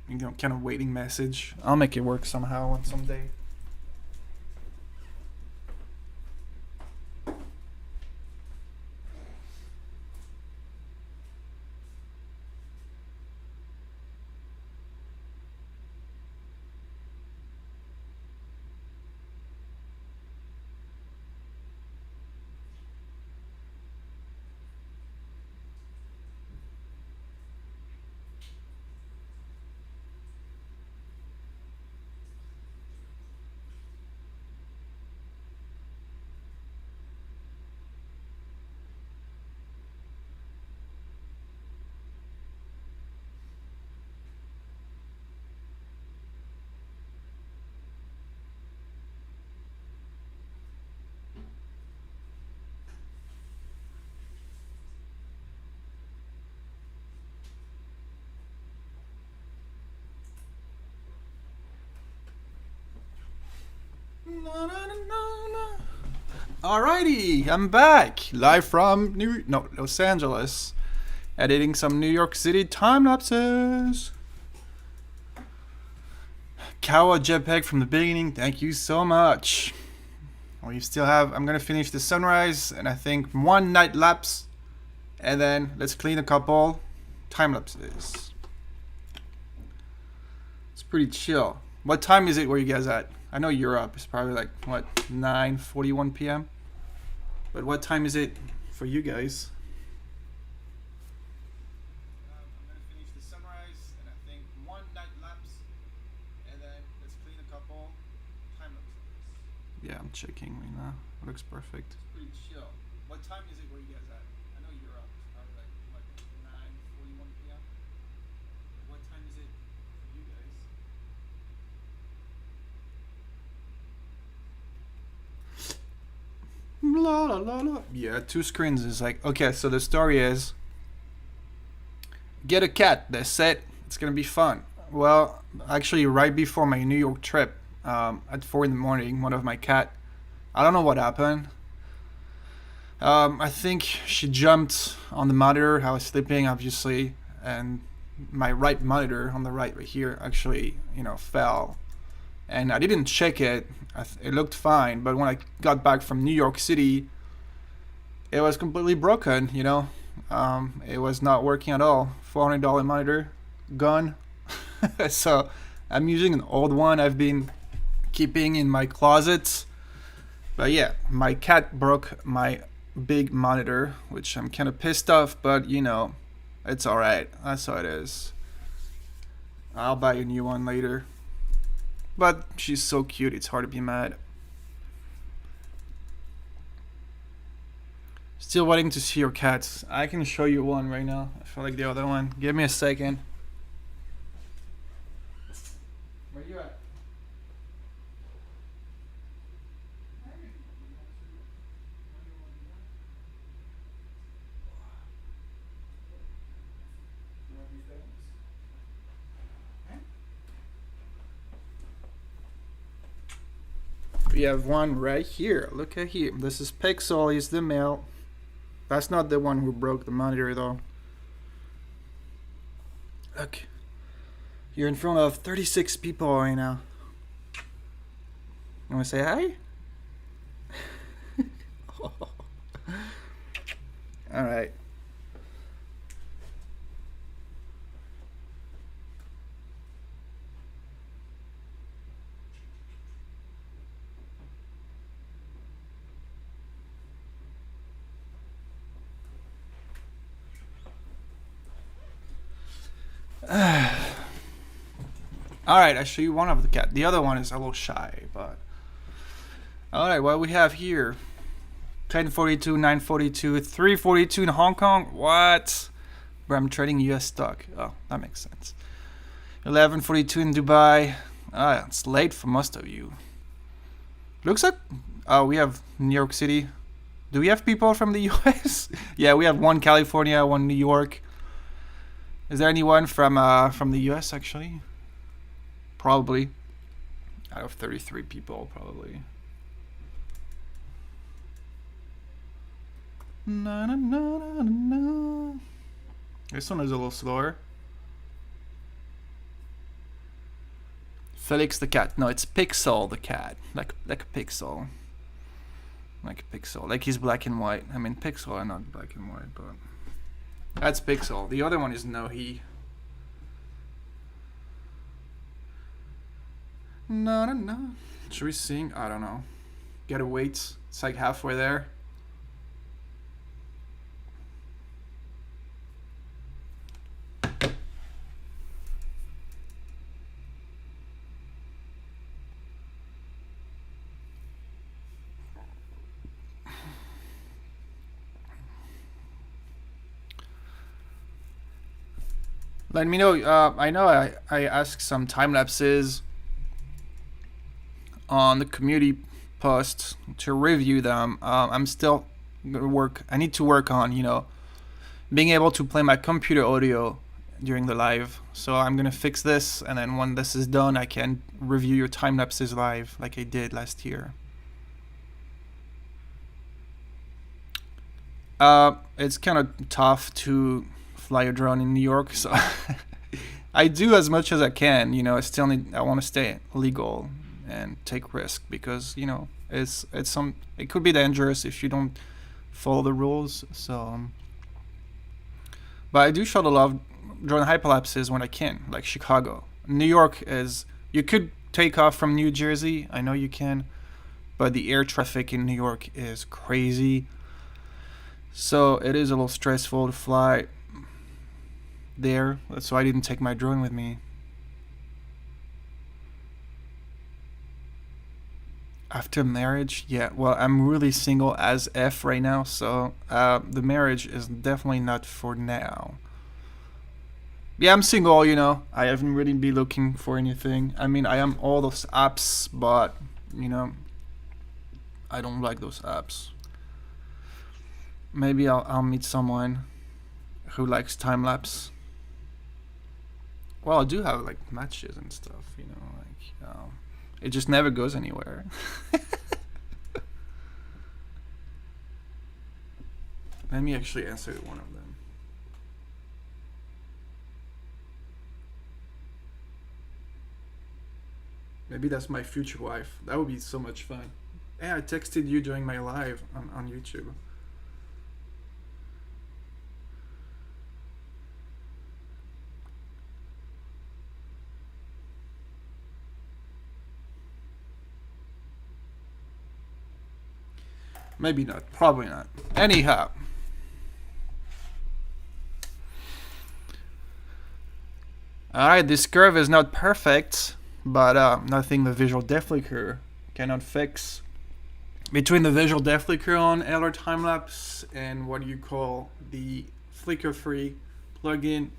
you know, kind of waiting message. I'll make it work somehow on some day. Alrighty, I'm back, live from Los Angeles, editing some New York City time lapses. Kawa JPEG from the beginning, thank you so much. We still have, I'm gonna finish the sunrise and I think one night lapse, and then let's clean a couple time lapses. It's pretty chill. What time is it where you guys at? I know Europe is probably like, what, 9:41 p.m.? But what time is it for you guys? I'm going to finish the sunrise and I think one night lapse, and then let's clean a couple time lapses. Yeah, I'm checking right now. It looks perfect. It's pretty chill. What time is it where you guys at? I know Europe is probably like, what, 9:41 p.m.? What time is it for you guys? La, la, la, la. Yeah, 2 screens is like, okay, so the story is get a cat. That's it. It's gonna be fun. Well, actually, right before my New York trip, at 4 in the morning, one of my cat, I don't know what happened. I think she jumped on the monitor. I was sleeping, obviously, and my right monitor on the right here actually, fell. And I didn't check it. It looked fine, but when I got back from New York City, it was completely broken. It was not working at all. $400 monitor, gone. So I'm using an old one I've been keeping in my closet. But yeah, my cat broke my big monitor, which I'm kind of pissed off, but it's alright. That's how it is. I'll buy a new one later. But she's so cute, it's hard to be mad. Still waiting to see your cats. I can show you one right now. I feel like the other one. Give me a second. Where you at? We have one right here. Look at here. This is Pixel. He's the male. That's not the one who broke the monitor though. Look. You're in front of 36 people right now. You want to say hi? Alright. Alright, I show you one of the cat. The other one is a little shy, but alright, what we have here. 1042, 942, 342 in Hong Kong. What? But I'm trading US stock. Oh, that makes sense. 1142 in Dubai. Ah, it's late for most of you. Looks like we have New York City. Do we have people from the US? Yeah, we have one California, one New York. Is there anyone from the US actually? Probably. Out of 33 people, probably. Na, na, na, na, na. This one is a little slower. Felix the cat. No, it's Pixel the cat. Like a pixel. Like a pixel. Like he's black and white. I mean, Pixel are not black and white, but that's Pixel. The other one is no he. No, no, no. Should we sing? I don't know. Gotta wait. It's like halfway there. Let me know. I know I asked some time lapses on the community post to review them. I'm still gonna work. I need to work on being able to play my computer audio during the live. So I'm gonna fix this, and then when this is done, I can review your time lapses live like I did last year. It's kind of tough to fly a drone in New York, so I do as much as I can. I want to stay legal and take risk because it could be dangerous if you don't follow the rules. So, but I do shuttle off drone hyperlapses when I can, like Chicago. New York is you could take off from New Jersey. I know you can, but the air traffic in New York is crazy. So it is a little stressful to fly there, so I didn't take my drone with me. After marriage, yeah, well, I'm really single as F right now, so the marriage is definitely not for now. Yeah, I'm single, I haven't really been looking for anything. I mean, I am all those apps, but I don't like those apps. Maybe I'll meet someone who likes time-lapse. Well, I do have like matches and stuff, it just never goes anywhere. Let me actually answer one of them. Maybe that's my future wife. That would be so much fun. Yeah, I texted you during my live on YouTube. Maybe not. Probably not. Anyhow. Alright, this curve is not perfect, but nothing the visual depth flicker cannot fix. Between the visual depth flicker on Eller Timelapse and what you call the flicker-free plugin,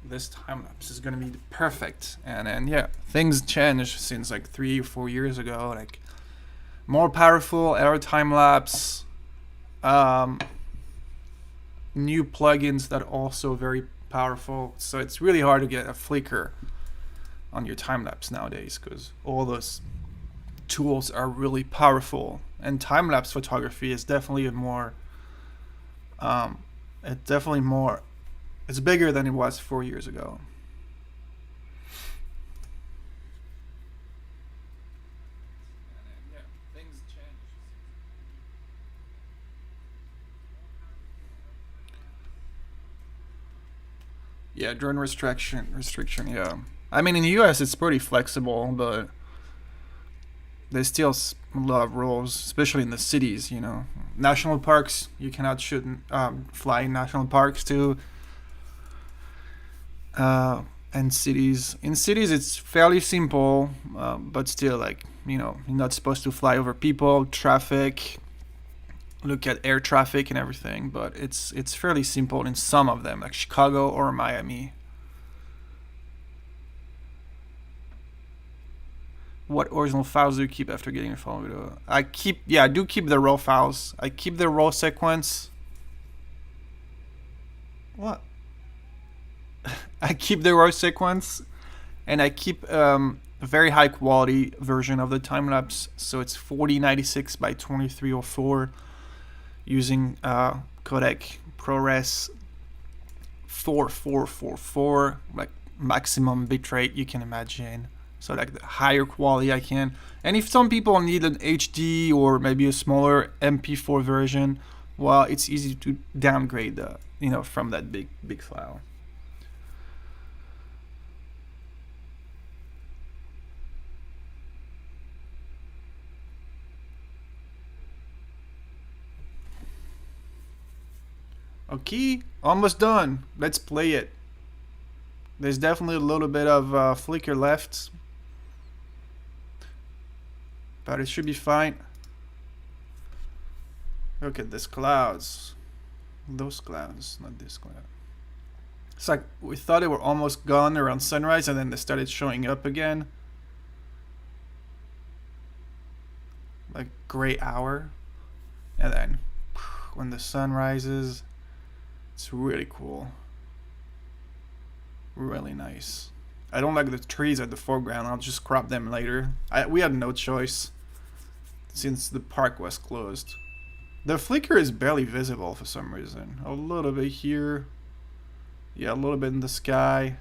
this Timelapse is gonna be perfect. And yeah, things changed since like 3 or 4 years ago. Like more powerful Eller Timelapse, new plugins that are also very powerful. So it's really hard to get a flicker on your time-lapse nowadays because all those tools are really powerful, and time-lapse photography is definitely it's bigger than it was 4 years ago. Yeah, drone restriction, yeah. I mean, in the US it's pretty flexible, but there's still a lot of rules, especially in the cities, you know. National parks, you cannot shoot, fly in national parks too. And cities. In cities it's fairly simple, but still, like, you know, you're not supposed to fly over people, traffic, look at air traffic and everything, but it's fairly simple in some of them, like Chicago or Miami. What original files do you keep after getting a follow video? I do keep the raw files. I keep the raw sequence. What? I keep the raw sequence, and I keep a very high quality version of the time lapse. So it's 4096 by 2304 using codec ProRes 4444, like maximum bitrate you can imagine. So like the higher quality I can. And if some people need an HD or maybe a smaller MP4 version, well, it's easy to downgrade from that big file. Okay, almost done. Let's play it. There's definitely a little bit of flicker left, but it should be fine. Look at these clouds. Those clouds, not this cloud. It's like we thought they were almost gone around sunrise, and then they started showing up again. Like gray hour. And then when the sun rises, it's really cool. Really nice. I don't like the trees at the foreground. I'll just crop them later. We had no choice since the park was closed. The flicker is barely visible for some reason. A little bit here. Yeah, a little bit in the sky.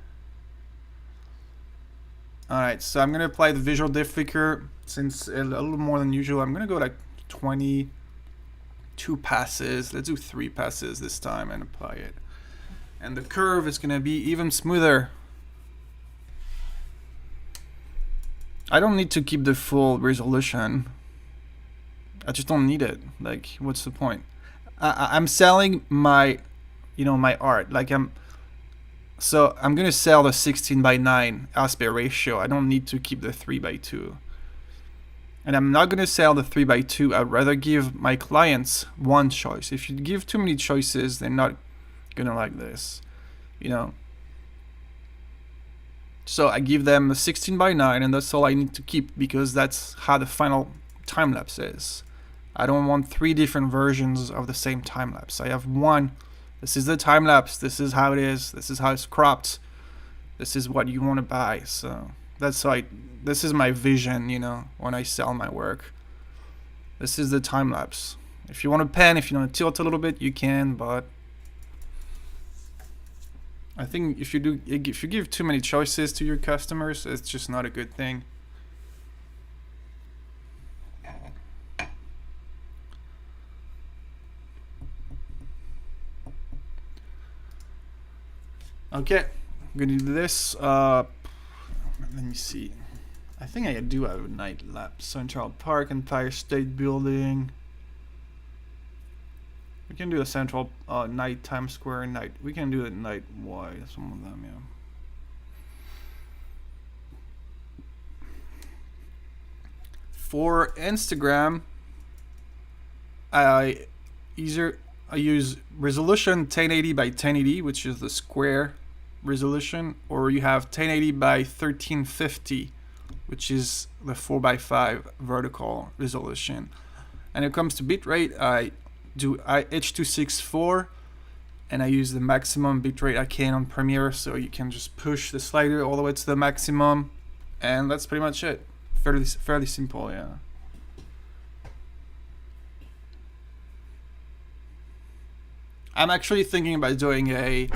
Alright, so I'm going to apply the visual depth flicker. Since a little more than usual, I'm going to go like 22 passes. Let's do 3 passes this time and apply it. And the curve is going to be even smoother. I don't need to keep the full resolution. I just don't need it. Like, what's the point? I'm selling my, my art. Like so I'm gonna sell the 16:9 aspect ratio. I don't need to keep the 3:2. And I'm not gonna sell the 3:2. I'd rather give my clients one choice. If you give too many choices, they're not gonna like this, So I give them a 16:9, and that's all I need to keep, because that's how the final time lapse is. I don't want 3 different versions of the same time lapse. I have one. This is the time lapse. This is how it is. This is how it's cropped. This is what you want to buy. So that's why. This is my vision. When I sell my work. This is the time lapse. If you want to pan, if you want to tilt a little bit, you can, but I think if you give too many choices to your customers, it's just not a good thing. Okay, I'm gonna do this. Let me see. I think I do have a night lapse. Central Park, Empire State Building. We can do a central night, Times Square night. We can do it night wide, some of them, yeah. For Instagram, I use resolution 1080 by 1080, which is the square resolution, or you have 1080 by 1350, which is the 4x5 vertical resolution. And when it comes to bitrate, I do H.264, and I use the maximum bitrate I can on Premiere, so you can just push the slider all the way to the maximum, and that's pretty much it. Fairly simple, yeah. I'm actually thinking about doing a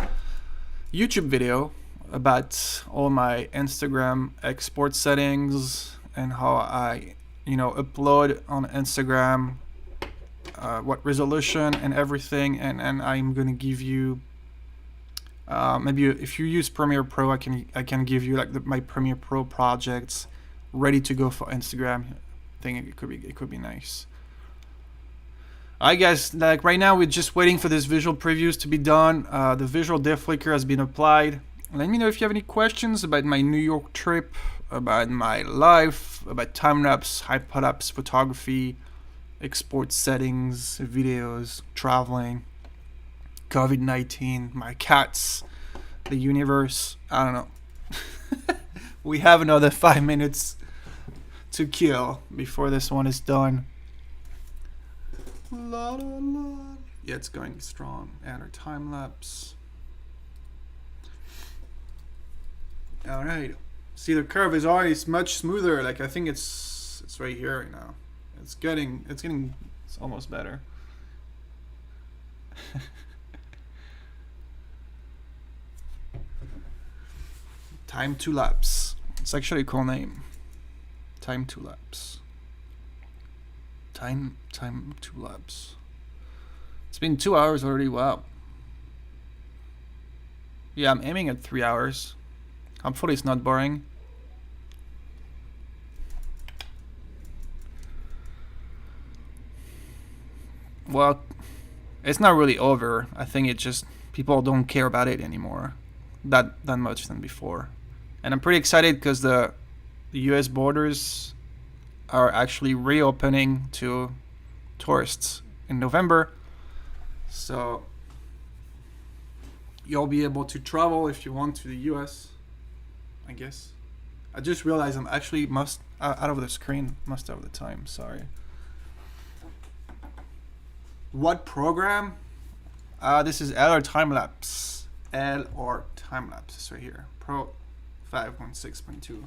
YouTube video about all my Instagram export settings and how I, upload on Instagram, what resolution and everything, and I'm gonna give you maybe if you use Premiere Pro, I can give you like my Premiere Pro projects ready to go for Instagram. I think it could be nice. Alright guys, like right now we're just waiting for this visual previews to be done. The visual deflicker has been applied. Let me know if you have any questions about my New York trip, about my life, about time-lapse, hyperlapse photography, export settings, videos, traveling, COVID-19, my cats, the universe. I don't know. We have another 5 minutes to kill before this one is done. La, la, la. Yeah, it's going strong. Add our time lapse. All right. See, the curve is already much smoother. Like I think it's right here right now. It's almost better. Time to lapse. It's actually a cool name. Time to lapse. Time to lapse. It's been 2 hours already. Wow. Yeah, I'm aiming at 3 hours. Hopefully it's not boring. Well, it's not really over. I think it just people don't care about it anymore that much than before. And I'm pretty excited because the US borders are actually reopening to tourists in November, so you'll be able to travel if you want to the US, I guess. I just realized I'm actually out of the screen most of the time, sorry. What program? This is L or Timelapse. L or Timelapse, it's right here. Pro 5.6.2.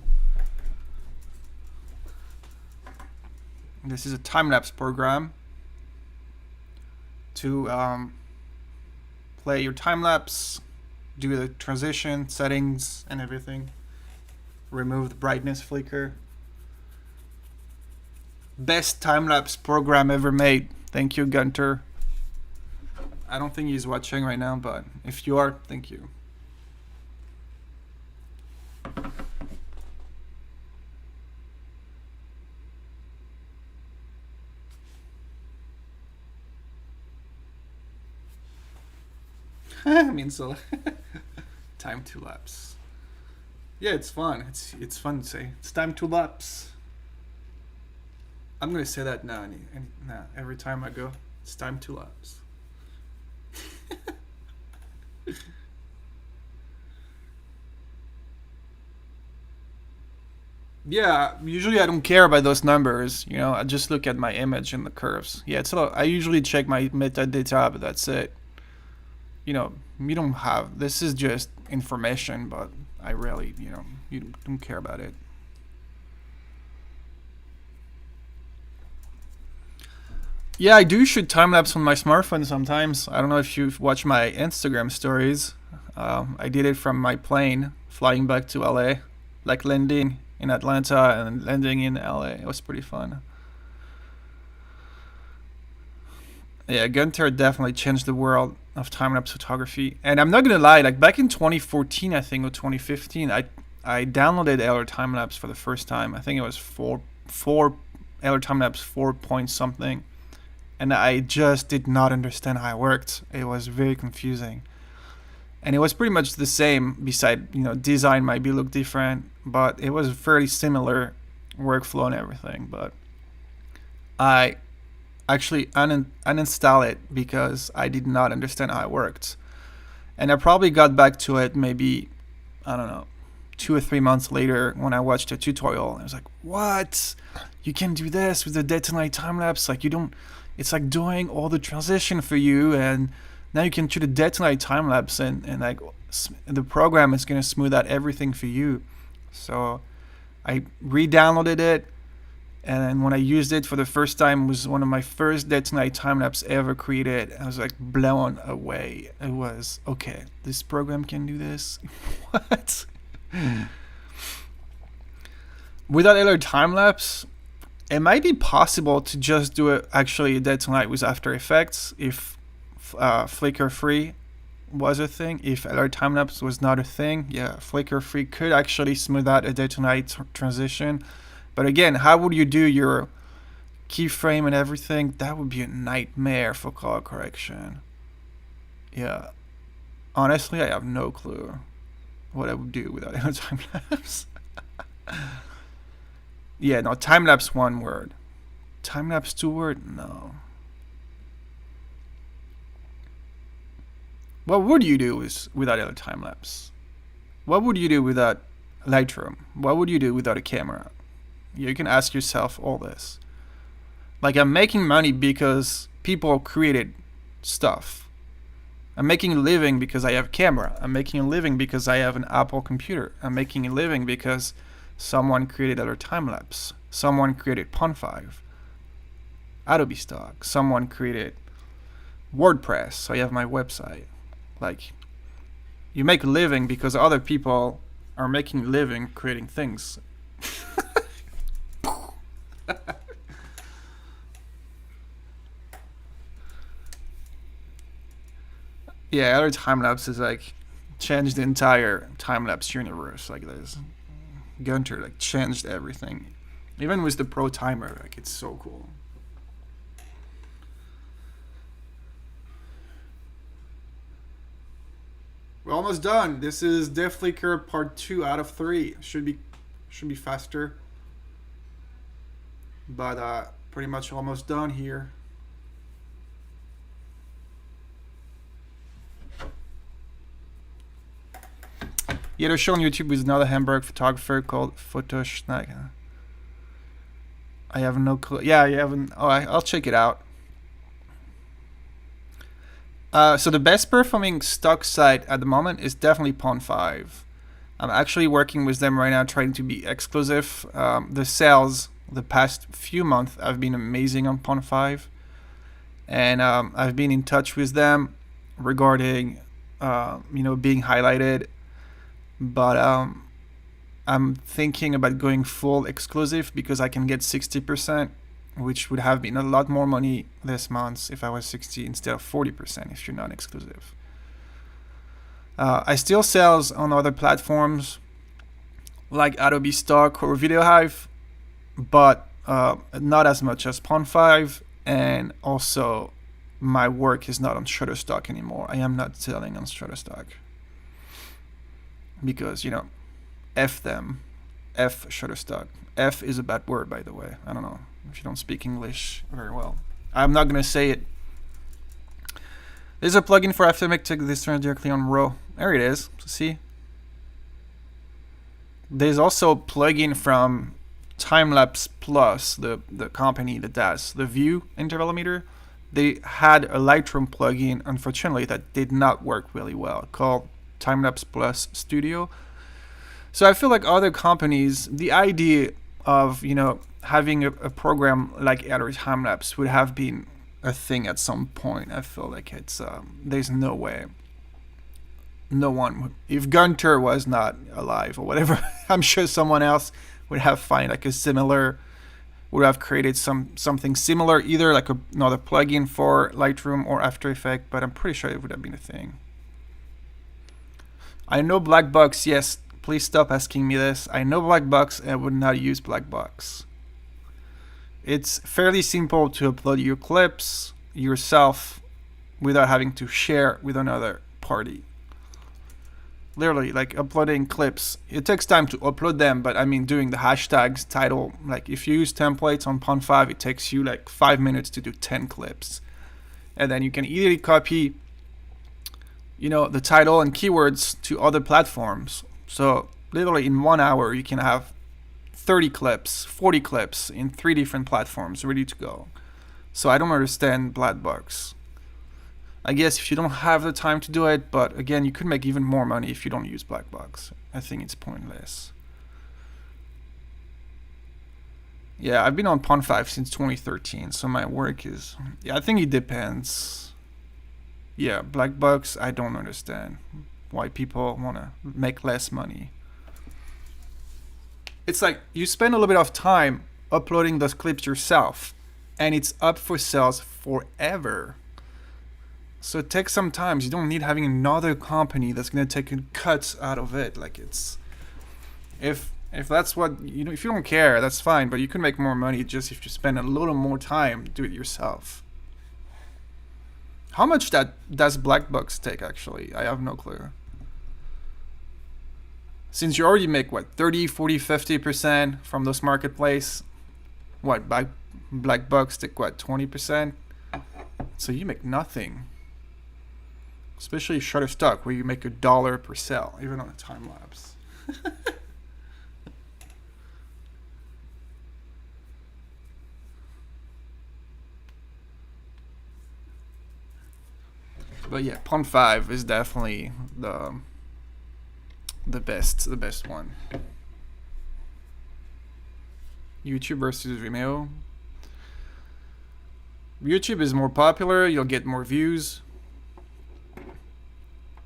This is a time-lapse program to play your time-lapse, do the transition, settings, and everything. Remove the brightness flicker. Best time-lapse program ever made. Thank you, Gunter. I don't think he's watching right now, but if you are, thank you. I mean, so time to lapse. Yeah, it's fun. It's fun to say. It's time to lapse. I'm gonna say that now. Now every time I go, it's time to lapse. Yeah, usually I don't care about those numbers. I just look at my image and the curves. Yeah, I usually check my metadata, but that's it. You don't have, this is just information, but I really, you don't care about it. Yeah, I do shoot time lapse on my smartphone sometimes. I don't know if you've watched my Instagram stories. I did it from my plane flying back to LA, like landing in Atlanta and landing in LA. It was pretty fun. Yeah, Gunter definitely changed the world of time lapse photography. And I'm not gonna lie, like back in 2014, I think, or 2015, I downloaded Eller time lapse for the first time. I think it was four Eller time lapse 4 point something, and I just did not understand how it worked. It was very confusing, and it was pretty much the same. Beside, design might be look different, but it was fairly similar workflow and everything. But I actually uninstall it because I did not understand how it worked. And I probably got back to it maybe, I don't know, 2 or 3 months later when I watched a tutorial. I was like, what? You can do this with the day to night time lapse? Like, you don't, it's like doing all the transition for you, and now you can shoot a day to night time lapse, and like the program is going to smooth out everything for you. So I re-downloaded it, and when I used it for the first time, it was one of my first day to night time lapse ever created. I was like blown away. It was, okay, this program can do this. What? Without Eller time lapse, it might be possible to just do it actually a day to night with After Effects if flicker free was a thing. If Eller time lapse was not a thing, yeah, flicker free could actually smooth out a day to night transition. But again, how would you do your keyframe and everything? That would be a nightmare for color correction. Yeah. Honestly, I have no clue what I would do without a time lapse. Yeah, no, time lapse 1 word. Time lapse 2 word? No. What would you do without a time lapse? What would you do without Lightroom? What would you do without a camera? You can ask yourself all this. Like, I'm making money because people created stuff. I'm making a living because I have a camera. I'm making a living because I have an Apple computer. I'm making a living because someone created other time-lapse. Someone created Pond5, Adobe Stock. Someone created WordPress, so I have my website. Like, you make a living because other people are making a living creating things. Yeah, other time lapse is like changed the entire time lapse universe. Like this, Gunter like changed everything, even with the pro timer. Like, it's so cool. We're almost done. This is DevFlicker part 2 out of 3. Should be faster, but pretty much almost done here. Yeah, there's a show on YouTube with another Hamburg photographer called Photoschnag. I have no clue. Yeah, you haven't. Oh, I'll check it out. So the best performing stock site at the moment is definitely Pond5. I'm actually working with them right now, trying to be exclusive. The sales the past few months have been amazing on Pond5, and I've been in touch with them regarding, being highlighted. But I'm thinking about going full exclusive because I can get 60%, which would have been a lot more money this month if I was 60 instead of 40% if you're not exclusive. I still sell on other platforms like Adobe Stock or Video Hive, but not as much as Pond5, and also my work is not on Shutterstock anymore. I am not selling on Shutterstock because, F them. F Shutterstock. F is a bad word, by the way. I don't know if you don't speak English very well. I'm not going to say it. There's a plugin for After Effects to take this directly on RAW. There it is. See? There's also a plugin from Timelapse Plus, the company that does the view intervalometer. They had a Lightroom plugin, unfortunately, that did not work really well, called Timelapse Plus Studio. So I feel like other companies, the idea of having a program like Eller Timelapse would have been a thing at some point. I feel like it's there's no way. No one would, if Gunter was not alive or whatever, I'm sure someone else would have find like a similar, would have created something similar, either like another plugin for Lightroom or After Effects, but I'm pretty sure it would have been a thing. I know black box, yes, please stop asking me this. I know black box and I would not use black box. It's fairly simple to upload your clips yourself without having to share with another party. Literally, like uploading clips, it takes time to upload them, but I mean doing the hashtags, title, like if you use templates on Pond 5, it takes you like 5 minutes to do 10 clips. And then you can easily copy, you know, the title and keywords to other platforms. So literally in 1 hour, you can have 30 clips, 40 clips in 3 different platforms ready to go. So I don't understand black box. I guess if you don't have the time to do it, but again, you could make even more money if you don't use black box. I think it's pointless. Yeah, I've been on Pond 5 since 2013, so my work is, yeah, I think it depends. Yeah, black box, I don't understand why people want to make less money. It's like you spend a little bit of time uploading those clips yourself, and it's up for sales forever. So it takes some time. You don't need having another company that's gonna take cuts out of it. Like it's, if that's what you know, if you don't care, that's fine. But you can make more money just if you spend a little more time do it yourself. How much does black box take actually? I have no clue. Since you already make what 30, 40, 50% from those marketplace, what black box take what 20%? So you make nothing. Especially Shutterstock, where you make $1 per sale, even on a time lapse. But yeah, Pond 5 is definitely the best one. YouTube versus Vimeo. YouTube is more popular. You'll get more views.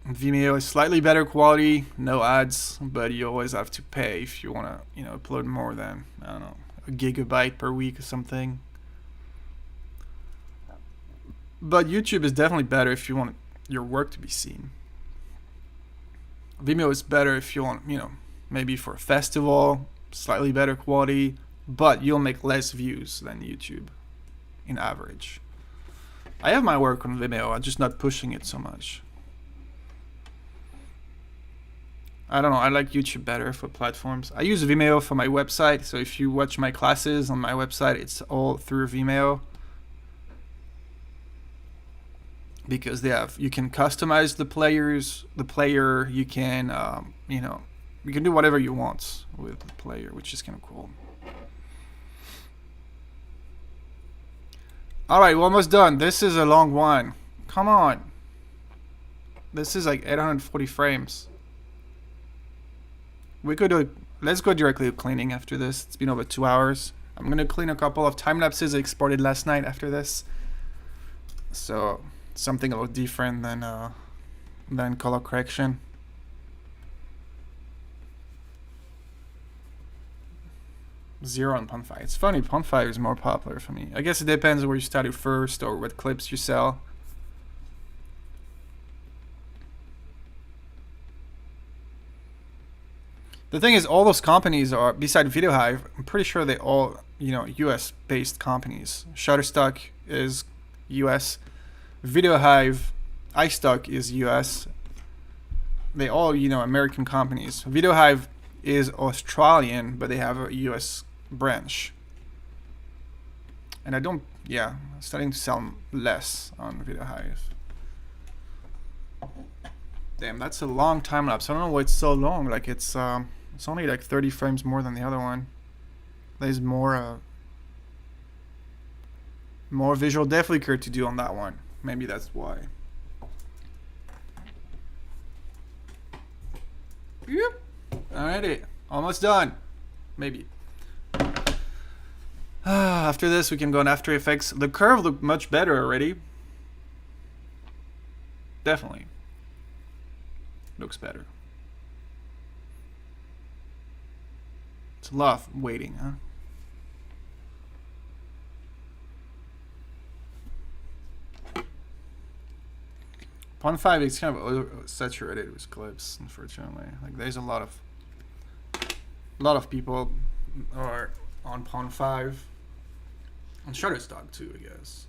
Vimeo is slightly better quality, no ads, but you always have to pay if you want to, you know, upload more than, I don't know, a gigabyte per week or something. But YouTube is definitely better if you want your work to be seen. Vimeo is better if you want, you know, maybe for a festival, slightly better quality, but you'll make less views than YouTube in average. I have my work on Vimeo, I'm just not pushing it so much. I don't know, I like YouTube better for platforms. I use Vimeo for my website, so if you watch my classes on my website, it's all through Vimeo. Because they have, you can customize the player, you can, you know, you can do whatever you want with the player, which is kind of cool. Alright, we're almost done. This is a long one. Come on. This is like 840 frames. We could do it. Let's go directly to cleaning after this. It's been over 2 hours. I'm gonna clean a couple of time lapses I exported last night after this. So something a little different than color correction. Zero on Pond 5. It's funny, Pond 5 is more popular for me. I guess it depends where you started first or what clips you sell. The thing is, all those companies are, beside VideoHive, I'm pretty sure they all, you know, US based companies. Shutterstock is US. VideoHive, iStock is US. They all, you know, American companies. VideoHive is Australian, but they have a US branch. And I don't, yeah, starting to sell less on VideoHive. Damn, that's a long time lapse. I don't know why it's so long. Like it's only like 30 frames more than the other one. There's more visual depth flicker to do on that one. Maybe that's why. Yep. Alrighty, almost done. Maybe. After this, we can go on After Effects. The curve looked much better already. Definitely. Looks better. It's a lot of waiting, huh? Pawn 5 is kind of saturated with clips, unfortunately. Like, there's a lot of people are on Pawn 5. On Shutterstock too, I guess.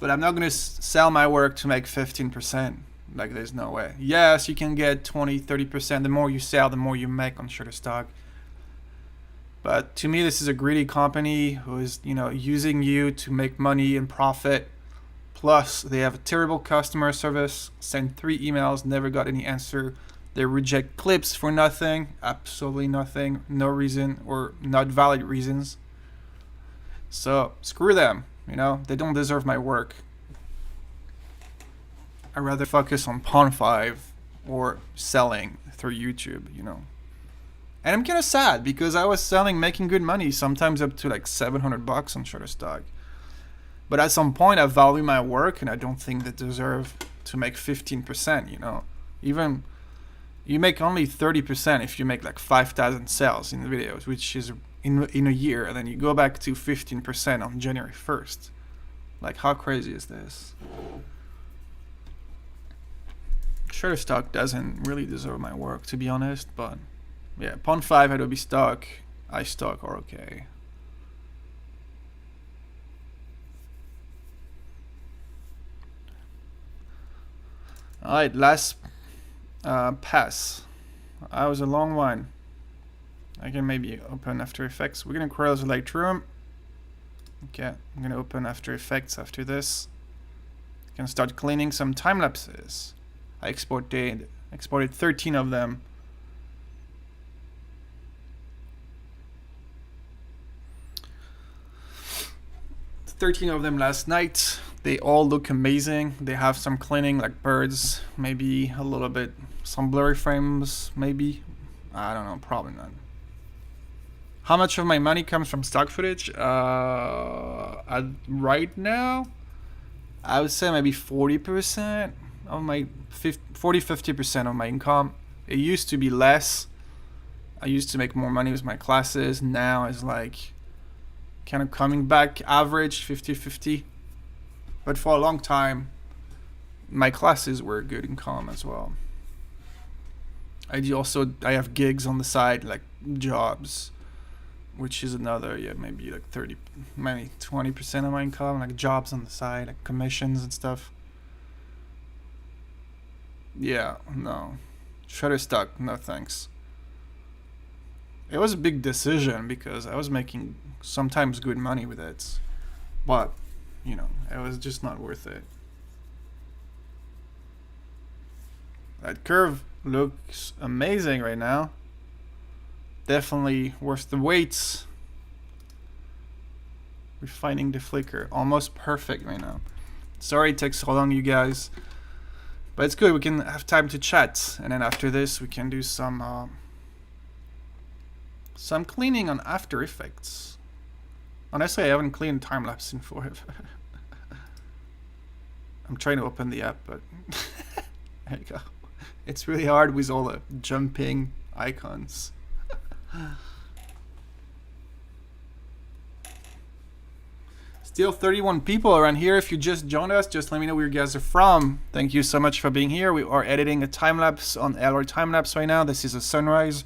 But I'm not gonna sell my work to make 15%. Like, there's no way. Yes, you can get 20, 30%. The more you sell, the more you make on Shutterstock. But to me, this is a greedy company who is, you know, using you to make money and profit. Plus, they have a terrible customer service. Sent 3 emails, never got any answer. They reject clips for nothing, absolutely nothing, no reason or not valid reasons. So screw them, you know, they don't deserve my work. I'd rather focus on Pawn 5 or selling through YouTube, you know. And I'm kind of sad because I was selling, making good money, sometimes up to like $700 on Shutterstock. But at some point, I value my work, and I don't think they deserve to make 15%, you know. Even you make only 30% if you make like 5,000 sales in the videos, which is in a year, and then you go back to 15% on January 1st. Like, how crazy is this? Shutterstock doesn't really deserve my work, to be honest, but yeah, Pawn 5, Adobe Stock, iStock are okay. Alright, last pass. That was a long one. I can maybe open After Effects. We're gonna close Lightroom. Okay, I'm gonna open After Effects after this. I can start cleaning some time lapses. I exported 13 of them. Last night. They all look amazing. They have some cleaning like birds, maybe a little bit, some blurry frames, maybe. I don't know, probably not. How much of my money comes from stock footage? Right now, I would say maybe 40% of my 50% of my income. It used to be less. I used to make more money with my classes. Now it's like kind of coming back average 50-50. But for a long time, my classes were good income as well. I have gigs on the side, like jobs, which is another, yeah, maybe like 30, maybe 20% of my income, like jobs on the side, like commissions and stuff. Yeah, no. Shutterstock, no thanks. It was a big decision because I was making sometimes good money with it. But, you know, it was just not worth it. That curve looks amazing right now. Definitely worth the wait. Refining the flicker. Almost perfect right now. Sorry it takes so long, you guys. But it's good, we can have time to chat. And then after this, we can do some cleaning on After Effects. Honestly, I haven't cleaned time-lapse in forever. I'm trying to open the app, but there you go. It's really hard with all the jumping icons. Still 31 people around here. If you just joined us, just let me know where you guys are from. Thank you so much for being here. We are editing a time-lapse on LR Time-lapse right now. This is a sunrise.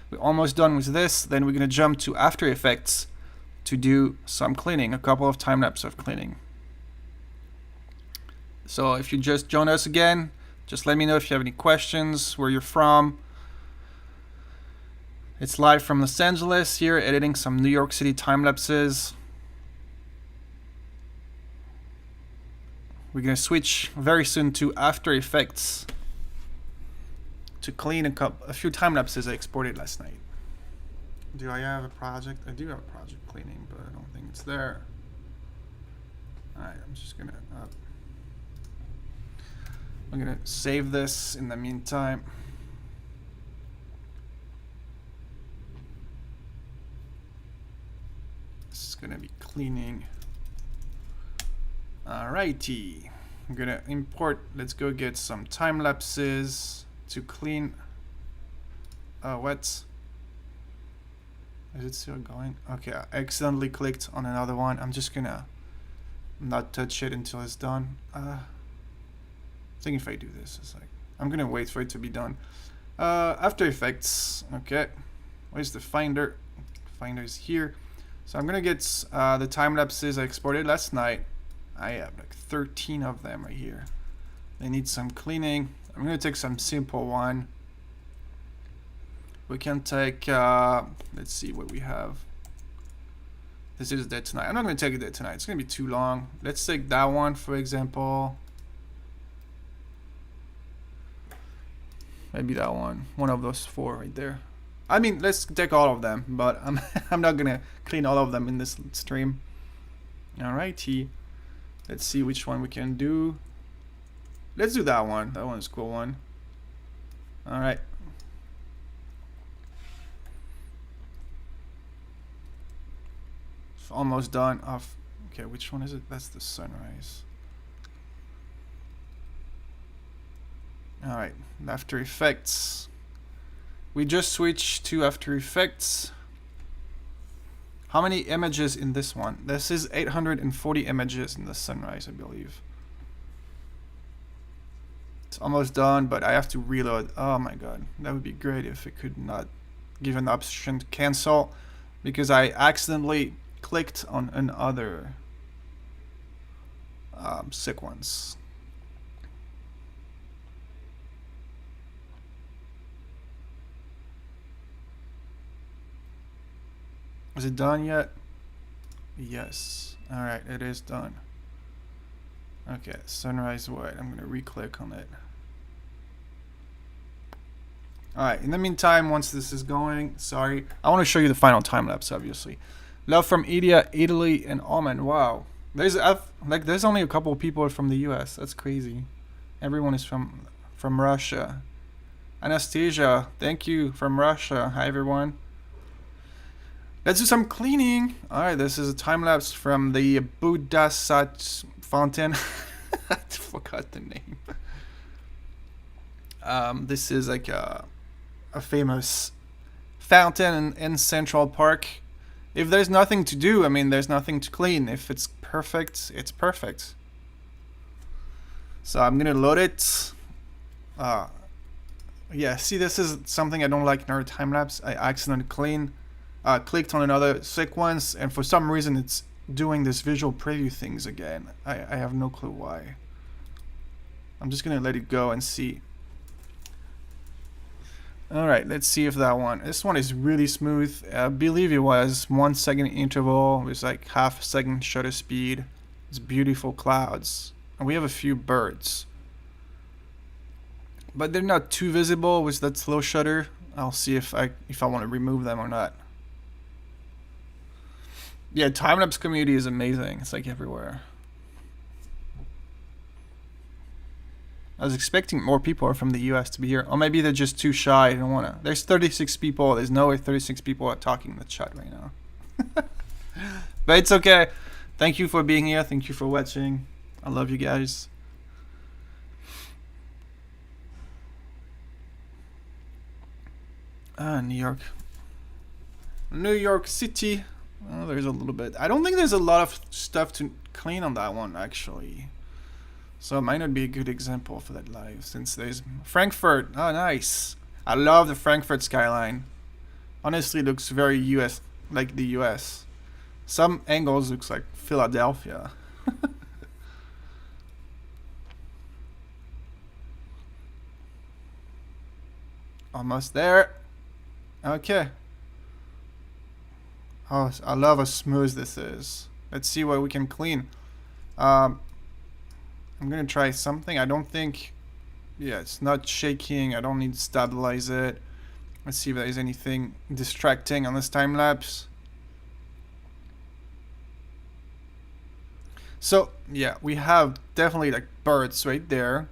We're almost done with this. Then we're going to jump to After Effects to do some cleaning, a couple of time-lapse of cleaning. So if you just joined us again, just let me know if you have any questions, where you're from. It's live from Los Angeles here, editing some New York City time-lapses. We're going to switch very soon to After Effects to clean a few time-lapses I exported last night. Do I have a project? I do have a project cleaning, but I don't think it's there. Alright, I'm just going to... I'm going to save this in the meantime. it's gonna be cleaning. Alrighty, I'm gonna import. Let's go get some time lapses to clean. What? Is it still going? Okay, I accidentally clicked on another one. I'm just gonna not touch it until it's done. I think if I do this, it's like I'm gonna wait for it to be done. After Effects. Okay, where's the Finder? Finder is here. So I'm gonna get the time lapses I exported last night. I have like 13 of them right here. They need some cleaning. I'm gonna take some simple one. We can take, let's see what we have. This is Dead Tonight. I'm not going to take it Dead Tonight. It's going to be too long. Let's take that one, for example. Maybe that one. One of those four right there. I mean, let's take all of them, but I'm not going to clean all of them in this stream. Alrighty. Let's see which one we can do. Let's do that one. That one's a cool one. Alright. Almost done. Off. Okay, which one is it? That's the sunrise. Alright, After Effects. We just switched to After Effects. How many images in this one? This is 840 images in the sunrise, I believe. It's almost done, but I have to reload. Oh my god, that would be great if it could not give an option to cancel, because I accidentally clicked on another sequence. Is it done yet? Yes. Alright, it is done. Okay, sunrise white. I'm gonna re-click on it. Alright, in the meantime, once this is going, sorry, I want to show you the final time lapse, obviously. Love from India, Italy, and Oman. Wow. There's only a couple of people from the US. That's crazy. Everyone is from Russia. Anastasia, thank you, from Russia. Hi everyone. Let's do some cleaning. Alright, this is a time lapse from the Budasat fountain. I forgot the name. This is like a famous fountain in Central Park. If there's nothing to do, I mean, there's nothing to clean. If it's perfect, it's perfect. So I'm gonna load it. Yeah, see, this is something I don't like in our time lapse. I accidentally clicked on another sequence, and for some reason it's doing this visual preview things again. I have no clue why. I'm just gonna let it go and see. Alright, let's see if that one. This one is really smooth. I believe it was 1 second interval with like half a second shutter speed. It's beautiful clouds. And we have a few birds. But they're not too visible with that slow shutter. I'll see if I want to remove them or not. Yeah, time-lapse community is amazing. It's like everywhere. I was expecting more people from the US to be here. Or maybe they're just too shy. They don't want to. There's 36 people. There's no way 36 people are talking in the chat right now. But it's okay. Thank you for being here. Thank you for watching. I love you guys. New York. New York City. Oh, there's a little bit. I don't think there's a lot of stuff to clean on that one, actually. So it might not be a good example for that live, since there's Frankfurt. Oh, nice. I love the Frankfurt skyline. Honestly, it looks very US, like the US. Some angles looks like Philadelphia. Almost there. Okay. Oh, I love how smooth this is. Let's see what we can clean. I'm gonna try something. I don't think, yeah, it's not shaking. I don't need to stabilize it. Let's see if there's anything distracting on this time lapse. So yeah, we have definitely like birds right there.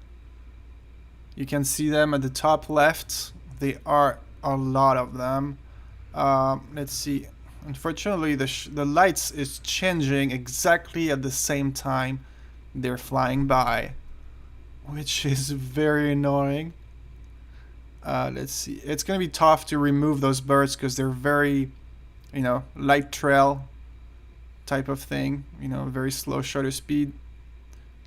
You can see them at the top left. There are a lot of them. Let's see. Unfortunately, the lights is changing exactly at the same time they're flying by, which is very annoying. Let's see. It's gonna be tough to remove those birds because they're very, you know, light trail type of thing. You know, very slow shutter speed.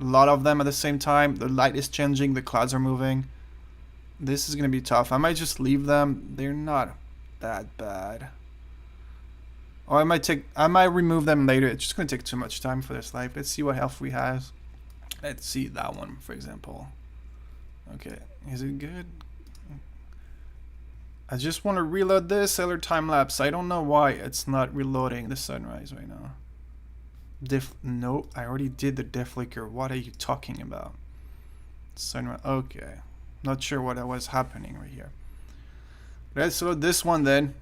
A lot of them at the same time. The light is changing. The clouds are moving. This is gonna be tough. I might just leave them. They're not that bad. Or I might remove them later. It's just gonna take too much time for this life. Let's see what health we have. Let's see that one, for example. Okay, is it good? I just want to reload this other time lapse. I don't know why it's not reloading the sunrise right now. No, I already did the def flicker. What are you talking about? Sunrise. Okay, not sure what was happening right here. Let's load this one then.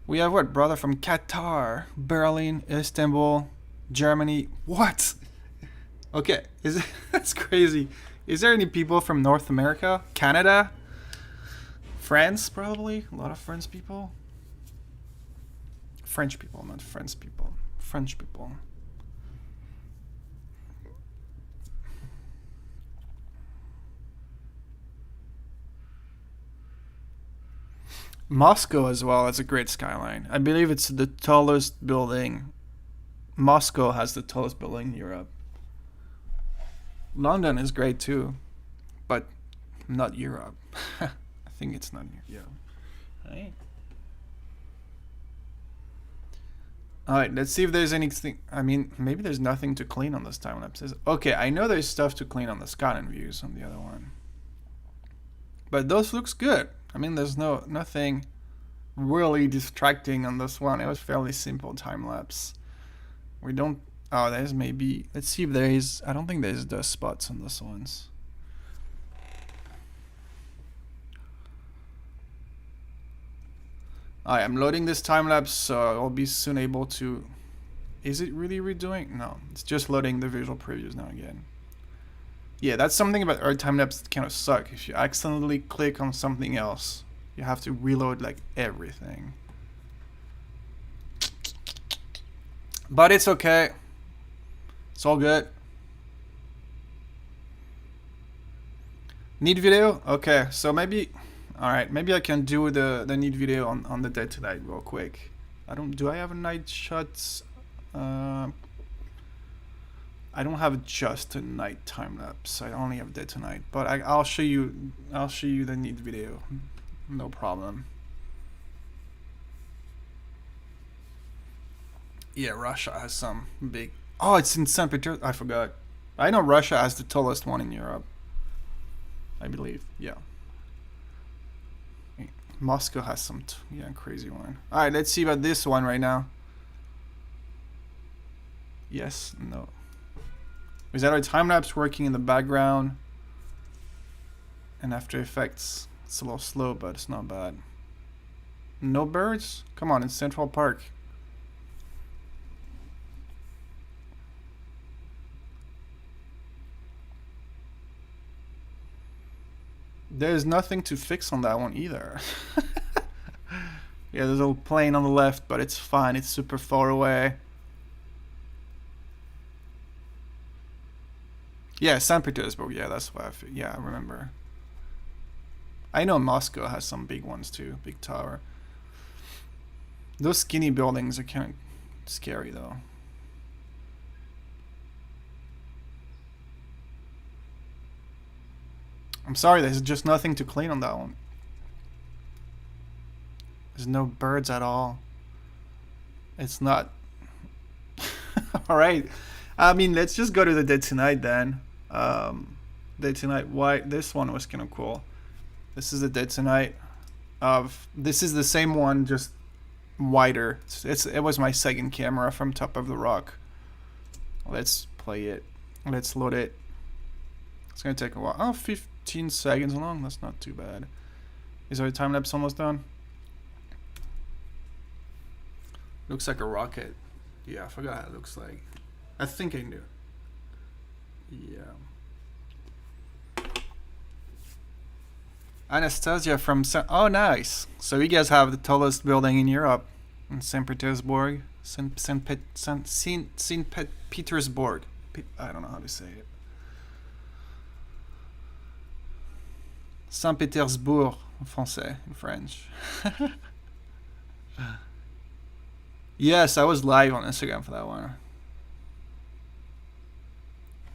We have what, brother, from Qatar, Berlin, Istanbul, Germany. What? Okay, that's crazy. Is there any people from North America, Canada, France? Probably a lot of French people. French people, not French people. French people. Moscow as well has a great skyline. I believe it's the tallest building. Moscow has the tallest building in Europe. London is great too, but not Europe. I think it's not Europe. Right. Alright, let's see if there's anything. I mean, maybe there's nothing to clean on this time lapses. Okay, I know there's stuff to clean on the Skyline views on the other one. But those looks good. I mean, there's nothing really distracting on this one. It was fairly simple time lapse. We don't. Oh, there's maybe. Let's see if there is. I don't think there's dust spots on this ones. Alright, I'm loading this time lapse, so I'll be soon able to. Is it really redoing? No, it's just loading the visual previews now again. Yeah, that's something about our time lapse that kind of suck. If you accidentally click on something else, you have to reload like everything. But it's okay. It's all good. Need video? Okay, so maybe. Alright, maybe I can do the need video on the day tonight real quick. Do I have a night shots? I don't have just a night time lapse. I only have day tonight, but I'll show you the need video. No problem. Yeah, Russia has some big. Oh, it's in St. Petersburg. I forgot. I know Russia has the tallest one in Europe. I believe. Yeah. Moscow has some crazy one. Alright, let's see about this one right now. Yes, no. Is that our time lapse working in the background? And After Effects, it's a little slow, but it's not bad. No birds? Come on, it's Central Park. There's nothing to fix on that one either. Yeah, there's a little plane on the left, but it's fine. It's super far away. Yeah, St. Petersburg. Yeah, that's what I remember. I know Moscow has some big ones too. Big tower. Those skinny buildings are kind of scary though. I'm sorry, there's just nothing to clean on that one. There's no birds at all. It's not. Alright. I mean, let's just go to the Dead Tonight then. Dead Tonight white. This one was kind of cool. This is the Dead Tonight. This is the same one, just wider. It was my second camera from Top of the Rock. Let's play it. Let's load it. It's gonna take a while. Oh, 15 seconds long. That's not too bad. Is our time lapse almost done? Looks like a rocket. Yeah, I forgot how it looks like. I think I knew. Yeah. Anastasia from oh, nice. So you guys have the tallest building in Europe, in St. Petersburg, St. Petersburg. I don't know how to say it. Saint Petersburg, français, in French. Yes, I was live on Instagram for that one.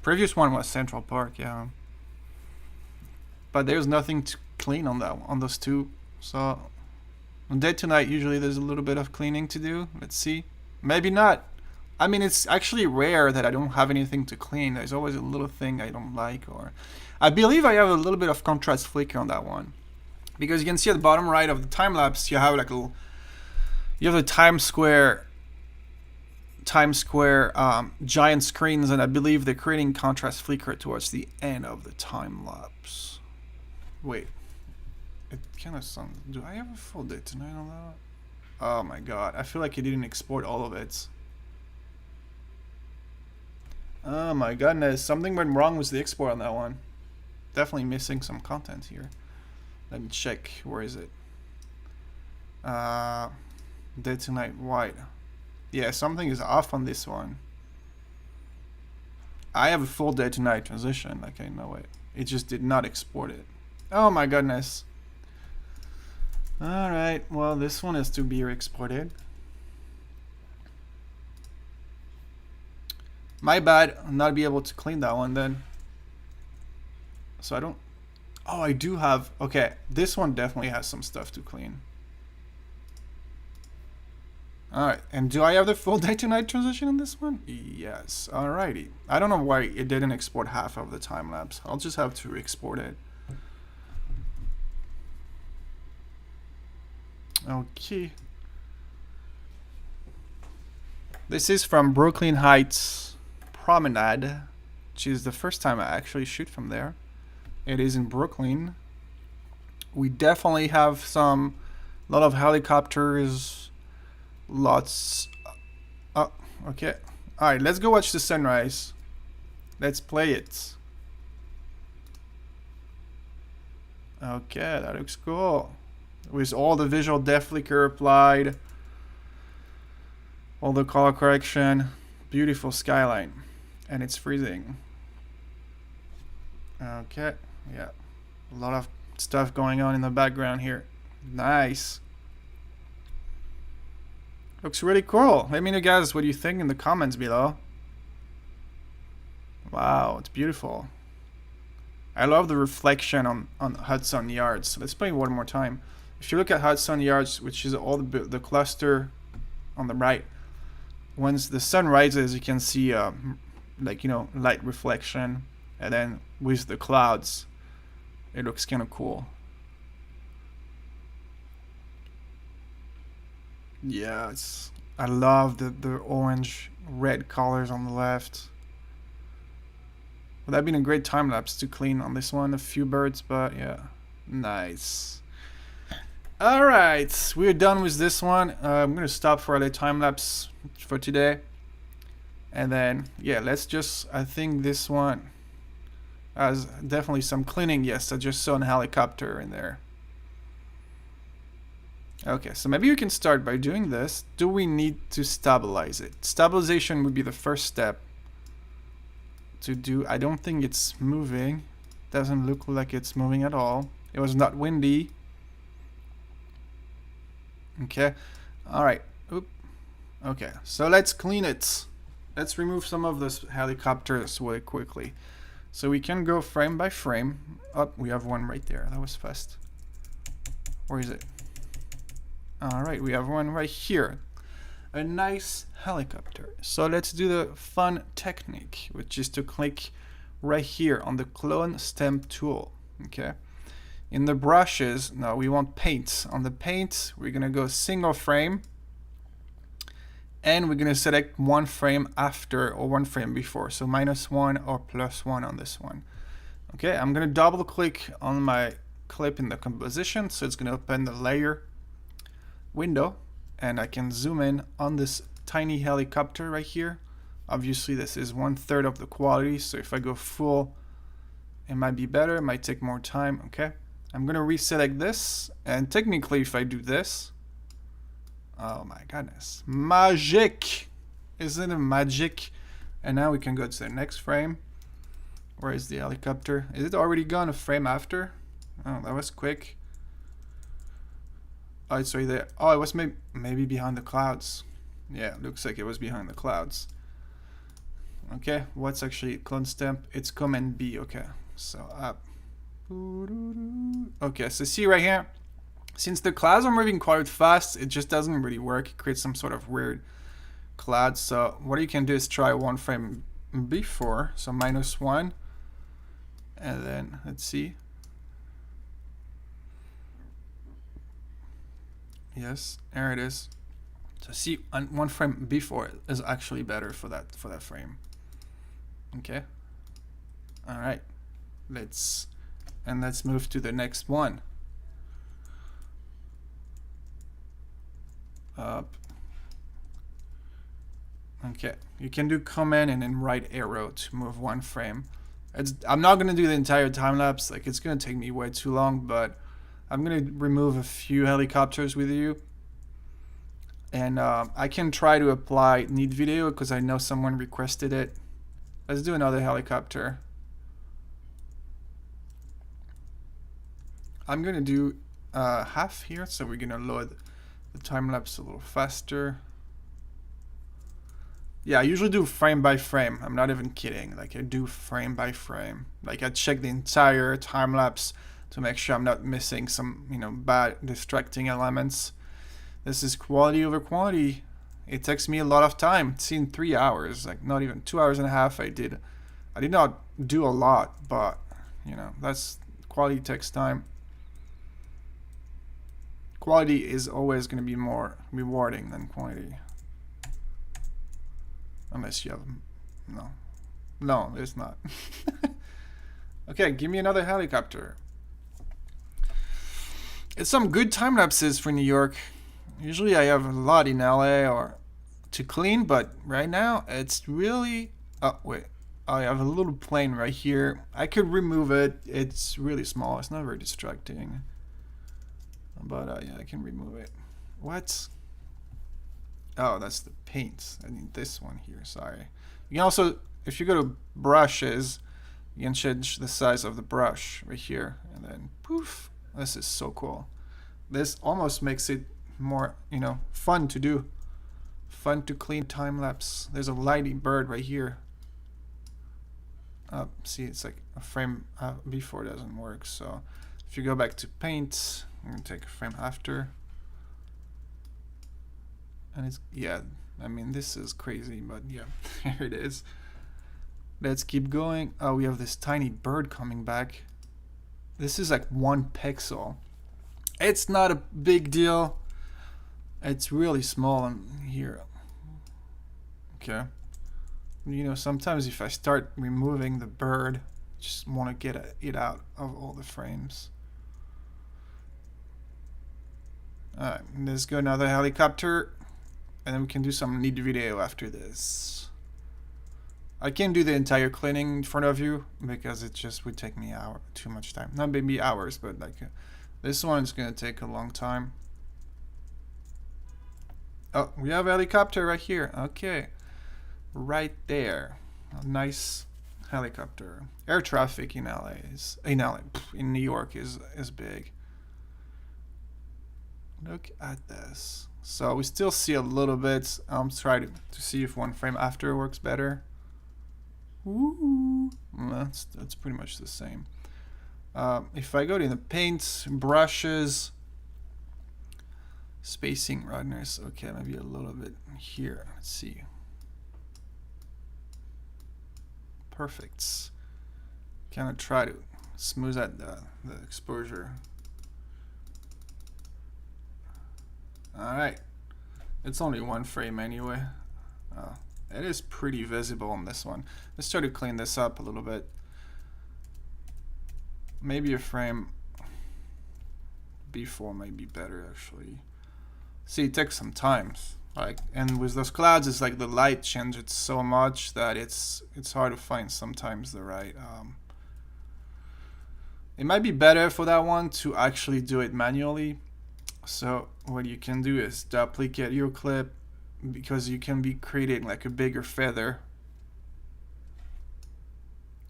Previous one was Central Park, yeah. But there's nothing to clean on that on those two. So on Day to Night, usually there's a little bit of cleaning to do. Let's see. Maybe not. I mean, it's actually rare that I don't have anything to clean. There's always a little thing I don't like, or I believe I have a little bit of contrast flicker on that one, because you can see at the bottom right of the time lapse you have like a little, you have the Times Square giant screens, and I believe they're creating contrast flicker towards the end of the time lapse. Wait, it kind of sounds. Do I have a full Day to Night on that? Oh my god, I feel like it didn't export all of it. Oh my goodness, something went wrong with the export on that one. Definitely missing some content here. Let me check. Where is it? Day to Night white. Yeah, something is off on this one. I have a full Day to Night transition, like I know it. It just did not export it. Oh my goodness. Alright, well this one is to be exported. My bad, I'll not be able to clean that one then. So I don't... Oh, I do have... Okay, this one definitely has some stuff to clean. Alright, and do I have the full Day to Night transition in this one? Yes, alrighty. I don't know why it didn't export half of the time lapse. I'll just have to export it. Okay. This is from Brooklyn Heights Promenade, which is the first time I actually shoot from there. It is in Brooklyn. We definitely have a lot of helicopters, lots. Oh, okay. All right, let's go watch the sunrise. Let's play it. Okay, that looks cool. With all the visual depth flicker applied, all the color correction, beautiful skyline, and it's freezing. Okay, yeah, a lot of stuff going on in the background here. Nice. Looks really cool. Let me know, guys, what you think in the comments below. Wow, it's beautiful. I love the reflection on Hudson Yards. Let's play it one more time. If you look at Hudson Yards, which is all the cluster on the right, once the sun rises, you can see like, you know, light reflection, and then with the clouds, it looks kind of cool. Yeah, I love the orange red colors on the left. Would that have been a great time lapse to clean on this one? A few birds, but yeah, nice. All right, we're done with this one. I'm gonna stop for the time lapse for today, and then yeah, let's just. I think this one has definitely some cleaning. Yes, I just saw a helicopter in there. Okay, so maybe you can start by doing this. Do we need to stabilize it? Stabilization would be the first step to do. I don't think it's moving. Doesn't look like it's moving at all. It was not windy. Okay, all right. Oop. Okay, so let's clean it. Let's remove some of those helicopters really quickly. So we can go frame by frame. Oh, we have one right there. That was fast. Where is it? All right, we have one right here. A nice helicopter. So let's do the fun technique, which is to click right here on the clone stamp tool. Okay. In the brushes, now we want paint. On the paint, we're gonna go single frame, and we're gonna select one frame after or one frame before. So -1 or +1 on this one. Okay, I'm gonna double click on my clip in the composition, so it's gonna open the layer window, and I can zoom in on this tiny helicopter right here. Obviously this is 1/3 of the quality, so if I go full, it might be better, it might take more time. Okay, I'm gonna reselect this, and technically if I do this, oh my goodness, magic! Isn't it magic? And now we can go to the next frame. Where is the helicopter? Is it already gone a frame after? Oh, that was quick. Oh, it's right there. Oh, it was maybe behind the clouds. Yeah, looks like it was behind the clouds. Okay, what's actually clone stamp? It's Command B. Okay, so up. Okay, so see right here, since the clouds are moving quite fast, it just doesn't really work. It creates some sort of weird cloud. So what you can do is try one frame before, so -1, and then let's see. Yes, there it is. So see, one frame before is actually better for that frame. Okay. All right. Let's move to the next one. Up. Okay. You can do Command and then right arrow to move one frame. I'm not gonna do the entire time lapse. Like, it's gonna take me way too long, but I'm gonna remove a few helicopters with you. And I can try to apply need video because I know someone requested it. Let's do another helicopter. I'm gonna do half here, so we're gonna load the time lapse a little faster. Yeah, I usually do frame by frame. I'm not even kidding. Like, I do frame by frame. Like, I check the entire time lapse to make sure I'm not missing some, bad distracting elements. This is quality over quantity. It takes me a lot of time. It's in 3 hours, like not even 2 hours and a half. I did not do a lot, but that's quality takes time. Quality is always going to be more rewarding than quantity. Unless you have, no, it's not. Okay, give me another helicopter. It's some good time lapses for New York. Usually I have a lot in LA or to clean, but right now it's really, oh wait, I have a little plane right here. I could remove it. It's really small. It's not very distracting, but yeah, I can remove it. What? Oh, that's the paint. I need this one here, sorry. You can also, if you go to brushes, you can change the size of the brush right here, and then poof. This is so cool. This almost makes it more, fun to do. Fun to clean time lapse. There's a lighty bird right here. See, it's like a frame before doesn't work. So if you go back to paint, I'm gonna take a frame after. And it's, yeah, I mean, this is crazy, but yeah, here it is. Let's keep going. Oh, we have this tiny bird coming back. This is like 1 pixel. It's not a big deal. It's really small in here. Okay. Sometimes if I start removing the bird, just want to get it out of all the frames. Alright, let's go another helicopter. And then we can do some need video after this. I can't do the entire cleaning in front of you because it just would take me too much time. Not maybe hours, but like this one's gonna take a long time. Oh, we have a helicopter right here. Okay, right there. A nice helicopter. Air traffic in LA in New York is big. Look at this. So we still see a little bit. Try to see if one frame after works better. Ooh, that's pretty much the same. If I go to the paint, brushes, spacing, roughness, okay, maybe a little bit here. Let's see. Perfect. Kind of try to smooth out the exposure. Alright, it's only 1 frame anyway. It is pretty visible on this one. Let's try to clean this up a little bit. Maybe a frame before might be better actually. See, it takes some time. And with those clouds, it's like the light changes so much that it's hard to find sometimes the right It might be better for that one to actually do it manually. So what you can do is duplicate your clip, because you can be creating like a bigger feather.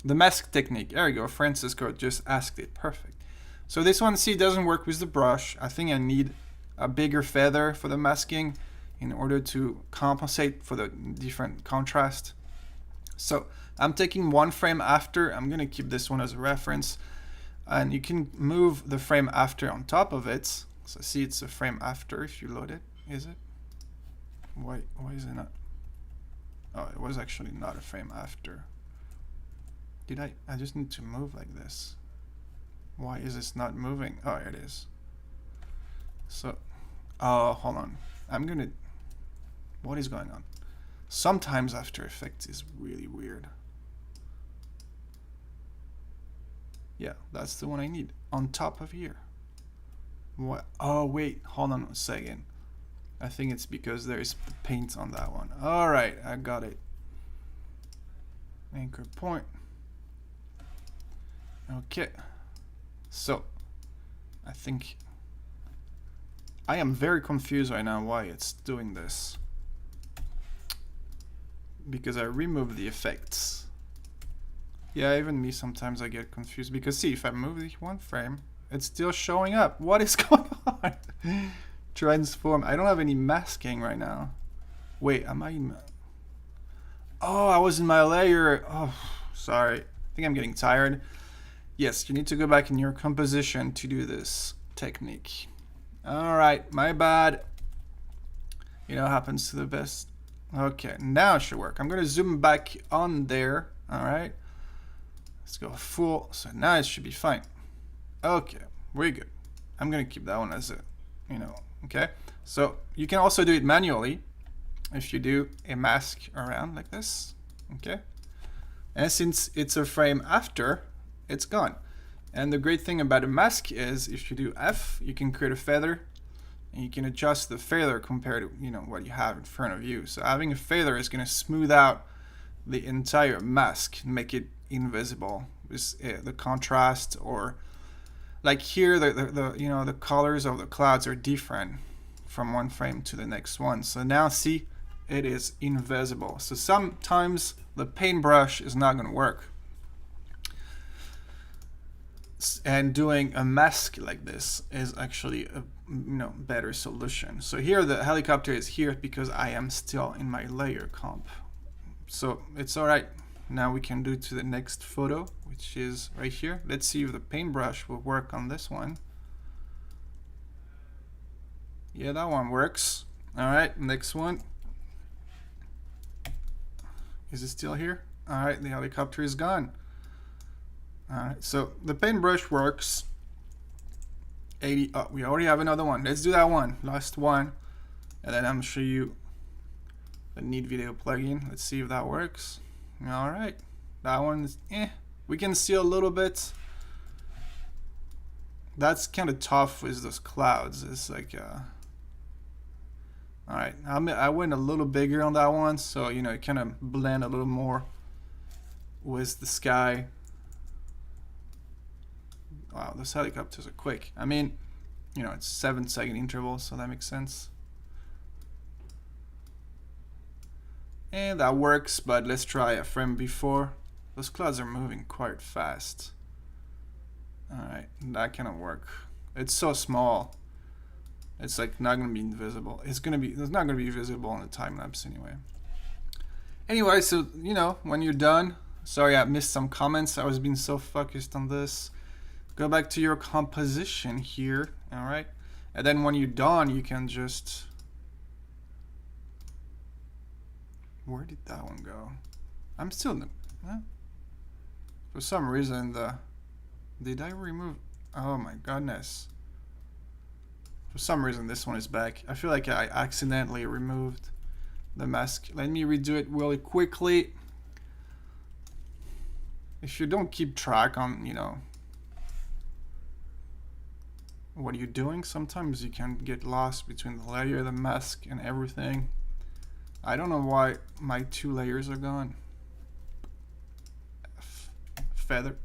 The mask technique, there you go, Francisco just asked it, perfect. So this one, see, doesn't work with the brush. I think I need a bigger feather for the masking in order to compensate for the different contrast. So I'm taking one frame after. I'm gonna keep this one as a reference, and you can move the frame after on top of it. So see, it's a frame after if you load it. Is it? Why is it not? Oh, it was actually not a frame after. Did I just need to move like this. Why is this not moving? Oh, it is. So, oh, hold on. What is going on? Sometimes After Effects is really weird. Yeah, that's the one I need. On top of here. What? Oh, wait, hold on a second. I think it's because there is paint on that one. All right, I got it. Anchor point. Okay. So, I think I am very confused right now why it's doing this. Because I removed the effects. Yeah, even me sometimes I get confused, because see, if I move the one frame, it's still showing up. What is going on? Transform. I don't have any masking right now. Wait, am I in? Oh, I was in my layer. Oh, sorry. I think I'm getting tired. Yes, you need to go back in your composition to do this technique. All right, my bad. You know, happens to the best. Okay, now it should work. I'm gonna zoom back on there. All right, let's go full. So now it should be fine. Okay, we're good. I'm gonna keep that one as a, you know, okay. So you can also do it manually if you do a mask around like this, okay. And since it's a frame after, it's gone. And the great thing about a mask is if you do F, you can create a feather, and you can adjust the feather compared to, you know, what you have in front of you. So having a feather is going to smooth out the entire mask, make it invisible with the contrast, or like here the you know, the colors of the clouds are different from one frame to the next one. So now see, it is invisible. So sometimes the paintbrush is not going to work. And doing a mask like this is actually a, you know, better solution. So here the helicopter is here because I am still in my layer comp. So it's all right. Now we can do to the next photo, which is right here. Let's see if the paintbrush will work on this one. Yeah, that one works. All right, next one. Is it still here? All right, the helicopter is gone. Alright, so the paintbrush works. 80. Oh, we already have another one. Let's do that one. Last one. And then I'm going to show you the Neat Video plugin. Let's see if that works. Alright. That one is, we can see a little bit. That's kind of tough with those clouds. It's like, alright. I went a little bigger on that one, so, you know, it kind of blend a little more with the sky. Wow, those helicopters are quick. I mean, you know, it's 7-second intervals, so that makes sense. And that works, but let's try a frame before. Those clouds are moving quite fast. Alright, that cannot work. It's so small. It's like not gonna be invisible. It's not gonna be visible on the time lapse anyway. Anyway, so you know, when you're done, sorry I missed some comments. I was being so focused on this. Go back to your composition here, all right? And then when you're done, you can just... Where did that one go? I'm still... For some reason, Did I remove... Oh my goodness. For some reason, this one is back. I feel like I accidentally removed the mask. Let me redo it really quickly. If you don't keep track on, you know, what you're doing, sometimes you can get lost between the layer, the mask, and everything. I don't know why my 2 layers are gone. Feather,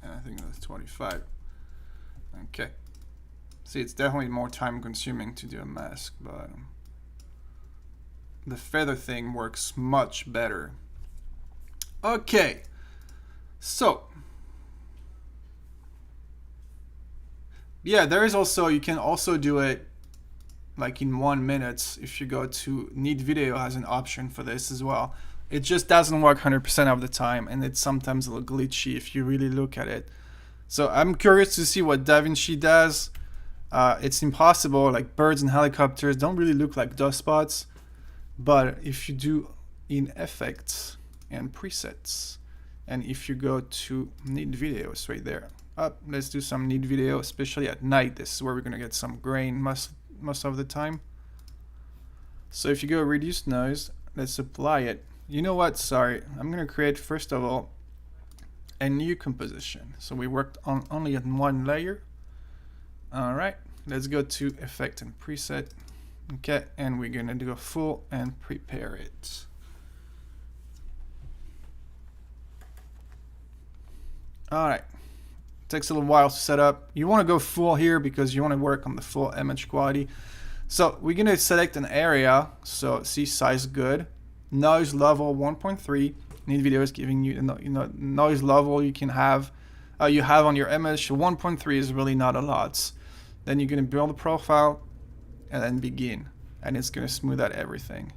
and I think that's 25. Okay. See, it's definitely more time consuming to do a mask, but the feather thing works much better. Okay. So, yeah, there is also, you can also do it like in 1 minute. If you go to need video, has an option for this as well. It just doesn't work 100% of the time, and it's sometimes a little glitchy if you really look at it. So I'm curious to see what DaVinci does. It's impossible, like birds and helicopters don't really look like dust spots, but if you do in effects and presets, and if you go to need videos right there, let's do some need video, especially at night. This is where we're gonna get some grain most of the time. So if you go reduce noise, let's apply it. You know what, sorry, I'm gonna create first of all a new composition. So we worked on only on one layer. All right, let's go to effect and preset. Okay, and we're gonna do a full and prepare it. All right, takes a little while to set up. You want to go full here because you want to work on the full image quality. So we're gonna select an area. So see size good, noise level 1.3. Need video is giving you the noise level you can have, you have on your image. 1.3 is really not a lot. Then you're gonna build a profile, and then begin, and it's gonna smooth out everything.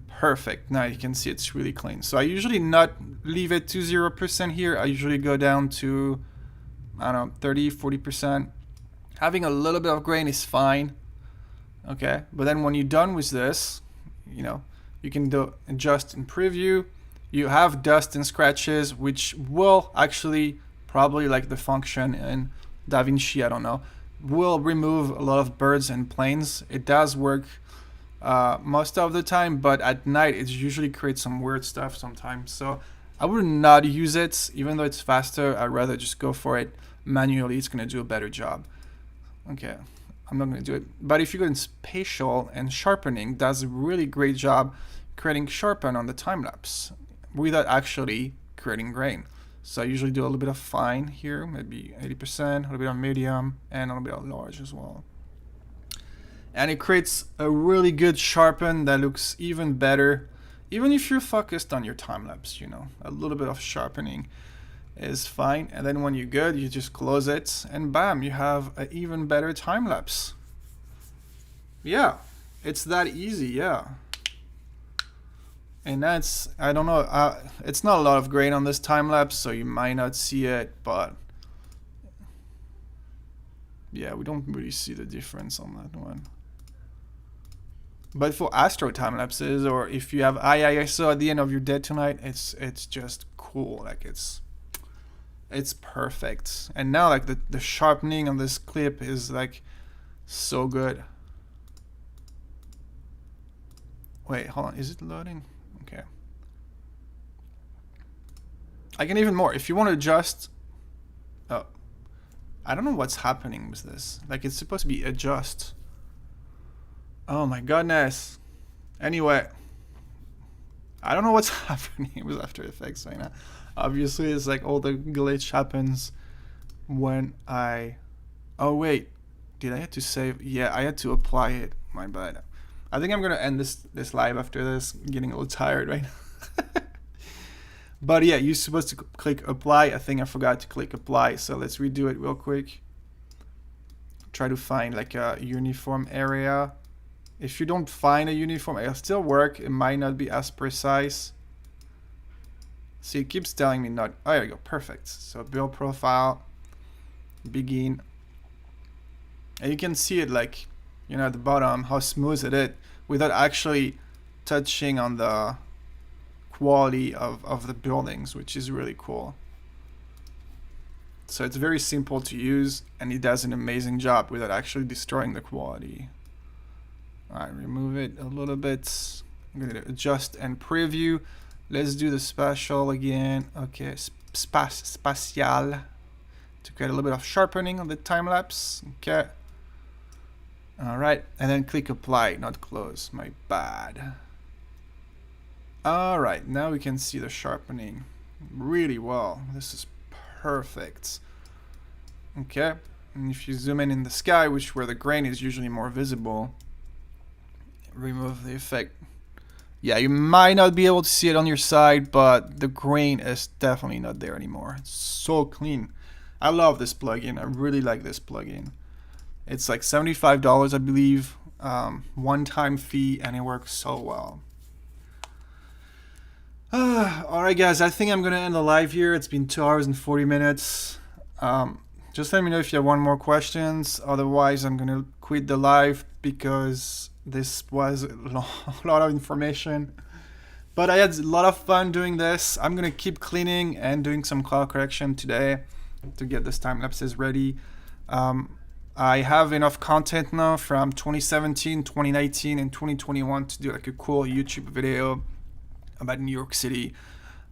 Perfect. Now you can see it's really clean. So I usually not leave it to 0% here. I usually go down to, I don't know, 30, 40%. Having a little bit of grain is fine. Okay, but then when you're done with this, you know, you can do adjust and preview. You have dust and scratches, which will actually probably, like the function in DaVinci, I don't know, will remove a lot of birds and planes. It does work most of the time, but at night it usually creates some weird stuff sometimes. So I would not use it, even though it's faster. I'd rather just go for it manually. It's gonna do a better job. Okay, I'm not gonna do it. But if you go in spatial and sharpening, does a really great job creating sharpen on the time lapse without actually creating grain. So I usually do a little bit of fine here, maybe 80%, a little bit of medium, and a little bit of large as well. And it creates a really good sharpen that looks even better, even if you're focused on your time lapse. You know, a little bit of sharpening is fine. And then when you're good, you just close it, and bam, you have an even better time lapse. Yeah, it's that easy. Yeah. And that's, I don't know, it's not a lot of grain on this time lapse, so you might not see it, but yeah, we don't really see the difference on that one. But for astro time lapses, or if you have IISO at the end of your day tonight, it's just cool. Like it's perfect. And now like the sharpening on this clip is like so good. Wait, hold on, is it loading? Okay. I can even more. If you want to adjust, oh, I don't know what's happening with this. Like it's supposed to be adjust. Oh my goodness. Anyway, I don't know what's happening with After Effects right now. Obviously, it's like all the glitch happens when I... Oh wait, did I have to save? Yeah, I had to apply it. My bad. I think I'm gonna end this live after this. I'm getting a little tired right now. But yeah, you're supposed to click apply. I think I forgot to click apply, so let's redo it real quick. Try to find like a uniform area. If you don't find a uniform, it'll still work. It might not be as precise. See, it keeps telling me not. Oh, there we go. Perfect. So build profile, begin, and you can see it like, you know, at the bottom how smooth it is without actually touching on the quality of the buildings, which is really cool. So it's very simple to use, and it does an amazing job without actually destroying the quality. Alright, remove it a little bit. I'm going to adjust and preview. Let's do the spatial again. Okay, spatial to create a little bit of sharpening on the time lapse. Okay. Alright, and then click apply, not close. My bad. Alright, now we can see the sharpening really well. This is perfect. Okay, and if you zoom in the sky, which where the grain is usually more visible, remove the effect. Yeah, you might not be able to see it on your side, but the grain is definitely not there anymore. It's so clean. I love this plugin. I really like this plugin. It's like $75, I believe, one-time fee, and it works so well. Alright guys, I think I'm gonna end the live here. It's been 2 hours and 40 minutes. Just let me know if you have one more questions. Otherwise, I'm gonna quit the live because this was a lot of information. But I had a lot of fun doing this. I'm gonna keep cleaning and doing some color correction today to get this time lapses ready. I have enough content now from 2017, 2019, and 2021 to do like a cool YouTube video about New York City.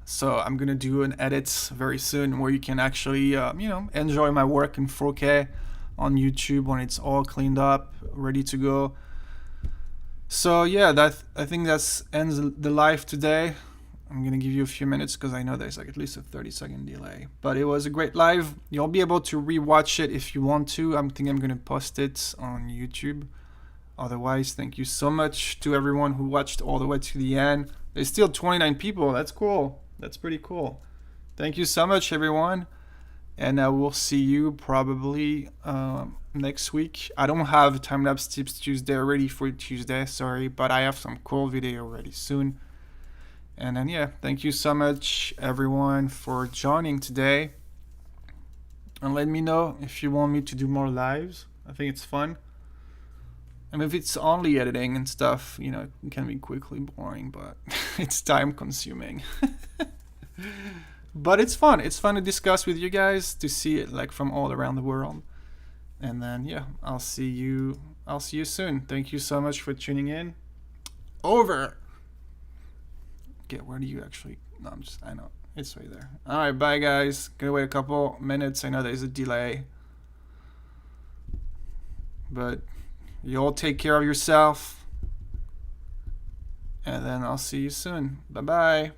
So I'm gonna do an edit very soon where you can actually enjoy my work in 4K on YouTube when it's all cleaned up, ready to go. So yeah, I think that ends the live today. I'm gonna give you a few minutes because I know there's like at least a 30-second delay. But it was a great live. You'll be able to rewatch it if you want to. I'm gonna post it on YouTube. Otherwise, thank you so much to everyone who watched all the way to the end. There's still 29 people. That's cool. That's pretty cool. Thank you so much, everyone. And I will see you probably next week. I don't have time-lapse tips Tuesday ready for Tuesday, sorry, but I have some cool video ready soon. And then yeah, thank you so much, everyone, for joining today. And let me know if you want me to do more lives. I think it's fun. And if it's only editing and stuff, it can be quickly boring, but it's time consuming. But it's fun. It's fun to discuss with you guys, to see it like from all around the world. And then yeah, I'll see you soon. Thank you so much for tuning in. Over. Okay, where do you actually? No, I know. It's right there. All right, bye guys. Gonna wait a couple minutes. I know there's a delay. But you all take care of yourself. And then I'll see you soon. Bye-bye.